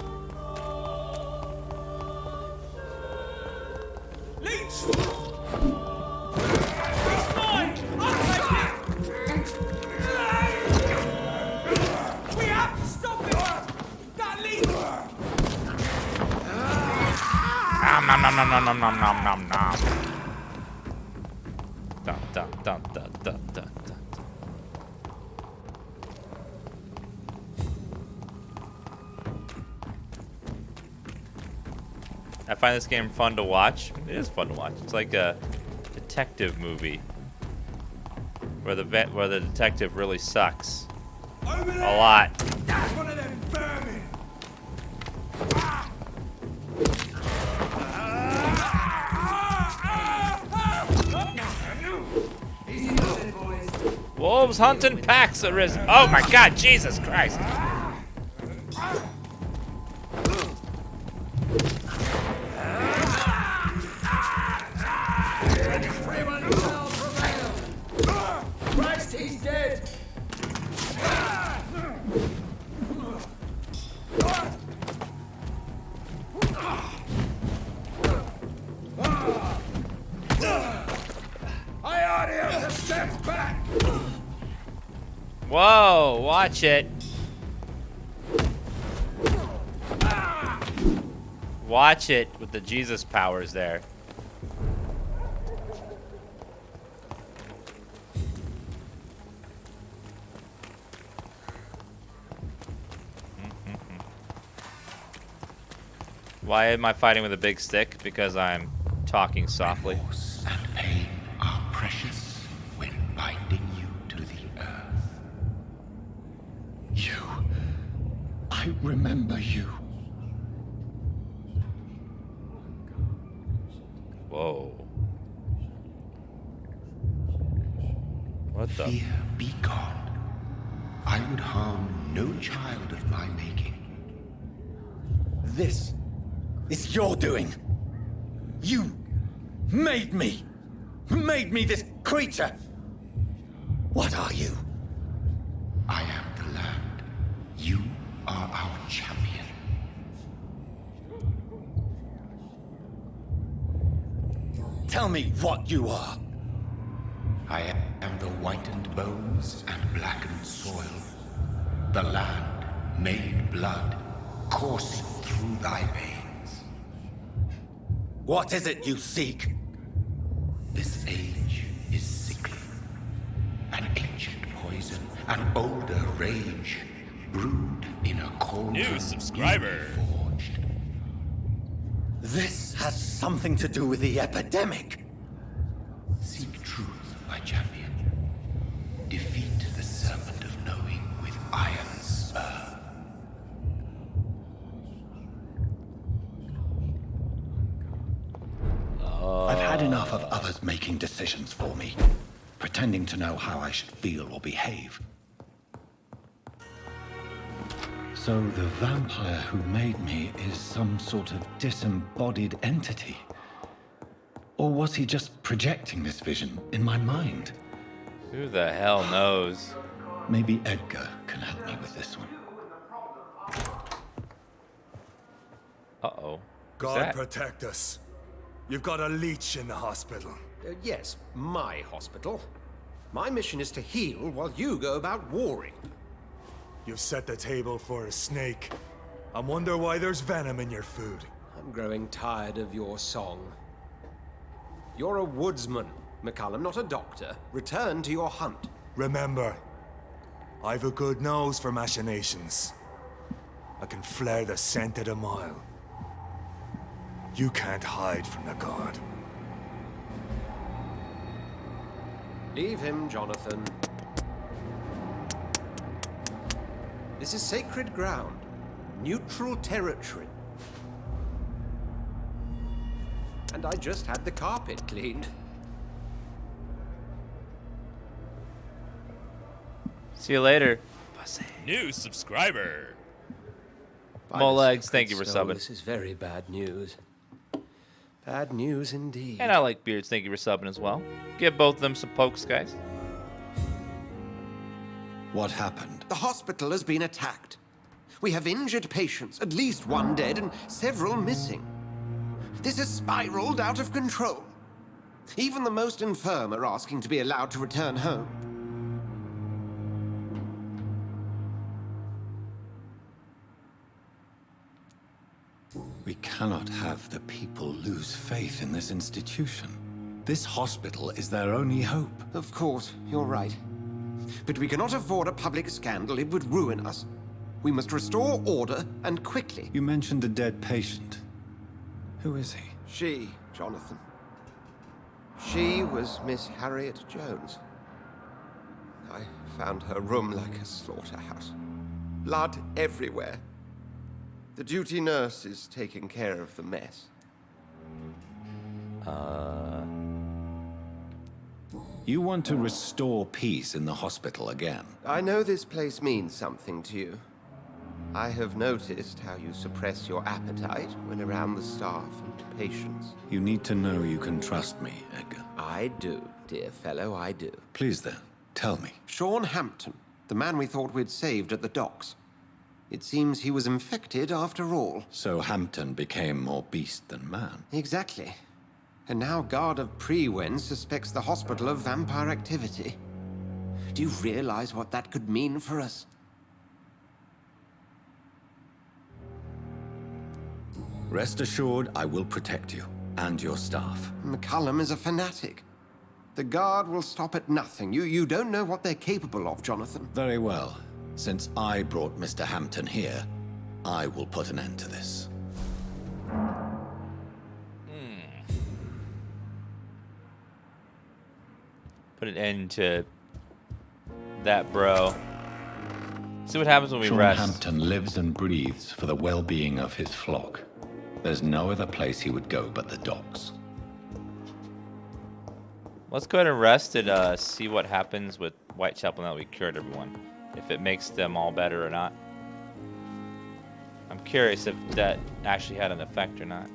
Nom nom nom nom nom nom nom nom nom. Dun dun dun dun dun dun dun. I find this game fun to watch. It is fun to watch. It's like a detective movie where the detective really sucks a lot. That's one of them vermin. Wolves hunting packs arisen. Oh my God, Jesus Christ! Christ, he's dead. Whoa, watch it. Watch it with the Jesus powers there. Why am I fighting with a big stick? Because I'm talking softly. Remorse and pain are precious when binding you to the earth. You. I remember you. Whoa. What the? Fear be gone. I would harm no child of my making. This is your doing. You made me. Made me this creature. What are you? I am the land. You are our champion. Tell me what you are. I am the whitened bones and blackened soil. The land made blood coursing through thy veins. What is it you seek? This age is sickly. An ancient poison, an older rage, brewed in a cold. New subscriber. Forged. This has something to do with the epidemic. Seek truth, my champion. Defeat the serpent of knowing with iron spur. I've had enough of others making decisions for me, pretending to know how I should feel or behave. So the vampire who made me is some sort of disembodied entity? Or was he just projecting this vision in my mind? Who the hell knows? Maybe Edgar can help me with this one. Uh-oh. God protect us. You've got a leech in the hospital. Yes, my hospital. My mission is to heal while you go about warring. You've set the table for a snake. I wonder why there's venom in your food. I'm growing tired of your song. You're a woodsman, McCallum, not a doctor. Return to your hunt. Remember, I've a good nose for machinations. I can flare the scent at a mile. You can't hide from the god. Leave him, Jonathan. This is sacred ground. Neutral territory. And I just had the carpet cleaned. See you later. New subscriber. Molegs, thank you for subbing. This is very bad news. Bad news indeed. And I like Beards, thank you for subbing as well. Give both of them some pokes, guys. What happened? The hospital has been attacked. We have injured patients, at least one dead and several missing. This has spiraled out of control. Even the most infirm are asking to be allowed to return home. We cannot have the people lose faith in this institution. This hospital is their only hope. Of course, you're right. But we cannot afford a public scandal. It would ruin us. We must restore order, and quickly. You mentioned a dead patient. Who is he? She, Jonathan. She was Miss Harriet Jones. I found her room like a slaughterhouse. Blood everywhere. The duty nurse is taking care of the mess. You want to restore peace in the hospital again? I know this place means something to you. I have noticed how you suppress your appetite when around the staff and patients. You need to know you can trust me, Edgar. I do, dear fellow, I do. Please then, tell me. Sean Hampton, the man we thought we'd saved at the docks. It seems he was infected after all. So Hampton became more beast than man? Exactly. And now Guard of Prewen suspects the hospital of vampire activity. Do you realize what that could mean for us? Rest assured, I will protect you and your staff. McCullum is a fanatic. The Guard will stop at nothing. You don't know what they're capable of, Jonathan. Very well. Since I brought Mr. Hampton here, I will put an end to this. Put an end to that, bro. See what happens when we Sean rest. Hampton lives and breathes for the well-being of his flock. There's no other place he would go but the docks. Let's go ahead and rest and see what happens with Whitechapel now that we cured everyone. If it makes them all better or not. I'm curious if that actually had an effect or not.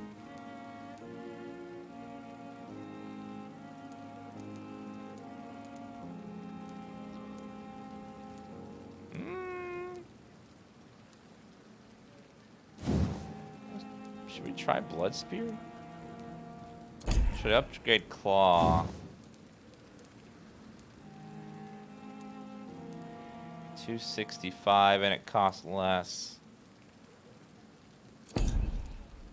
Should we try Blood Spear? Should I upgrade Claw? 265 and it costs less.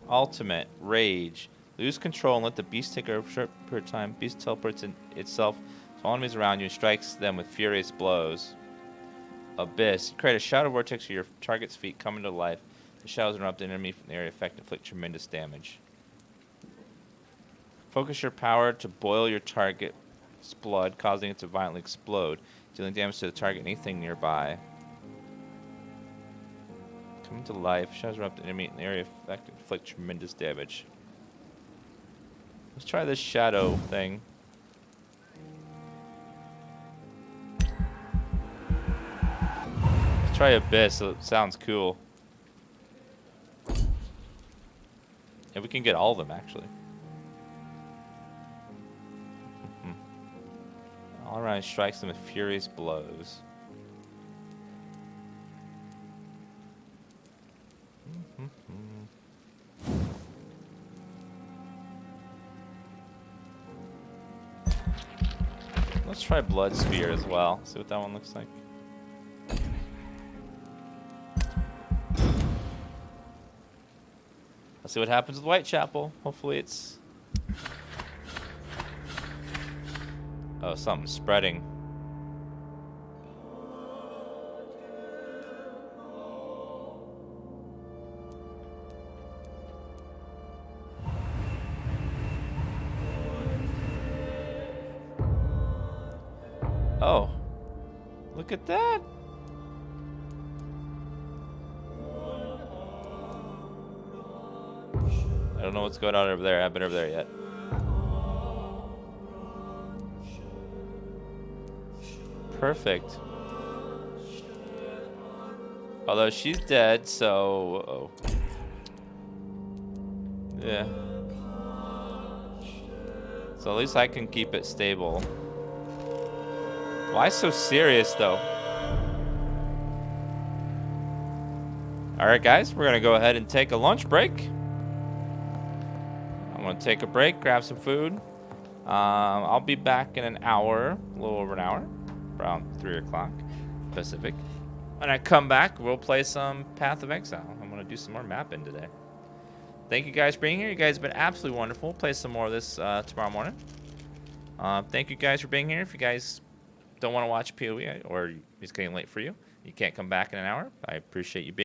Ultimate Rage. Lose control and let the beast take over for a short period of time. Beast teleports itself to all enemies around you and strikes them with furious blows. Abyss. Create a shadow vortex where your target's feet come into life. The shadows erupt an enemy from the area effect inflict tremendous damage. Focus your power to boil your target's blood, causing it to violently explode, dealing damage to the target and anything nearby. Come to life. Shadows erupt an enemy in the area effect inflict tremendous damage. Let's try this shadow thing. Let's try Abyss. It sounds cool. And we can get all of them, actually. All right, strikes them with furious blows. Let's try Blood Spear as well. See what that one looks like. Let's see what happens with Whitechapel. Hopefully it's... Oh, something's spreading. Oh. Look at that. I don't know what's going on over there. I haven't been over there yet. Perfect. Although she's dead, so... Uh-oh. Yeah. So at least I can keep it stable. Why so serious, though? Alright, guys. We're going to go ahead and take a lunch break. I'm going to take a break, grab some food. I'll be back in an hour, a little over an hour. Around 3 o'clock Pacific. When I come back, we'll play some Path of Exile. I'm going to do some more mapping today. Thank you guys for being here. You guys have been absolutely wonderful. We'll play some more of this tomorrow morning. Thank you guys for being here. If you guys don't want to watch PoE or it's getting late for you, you can't come back in an hour, I appreciate you being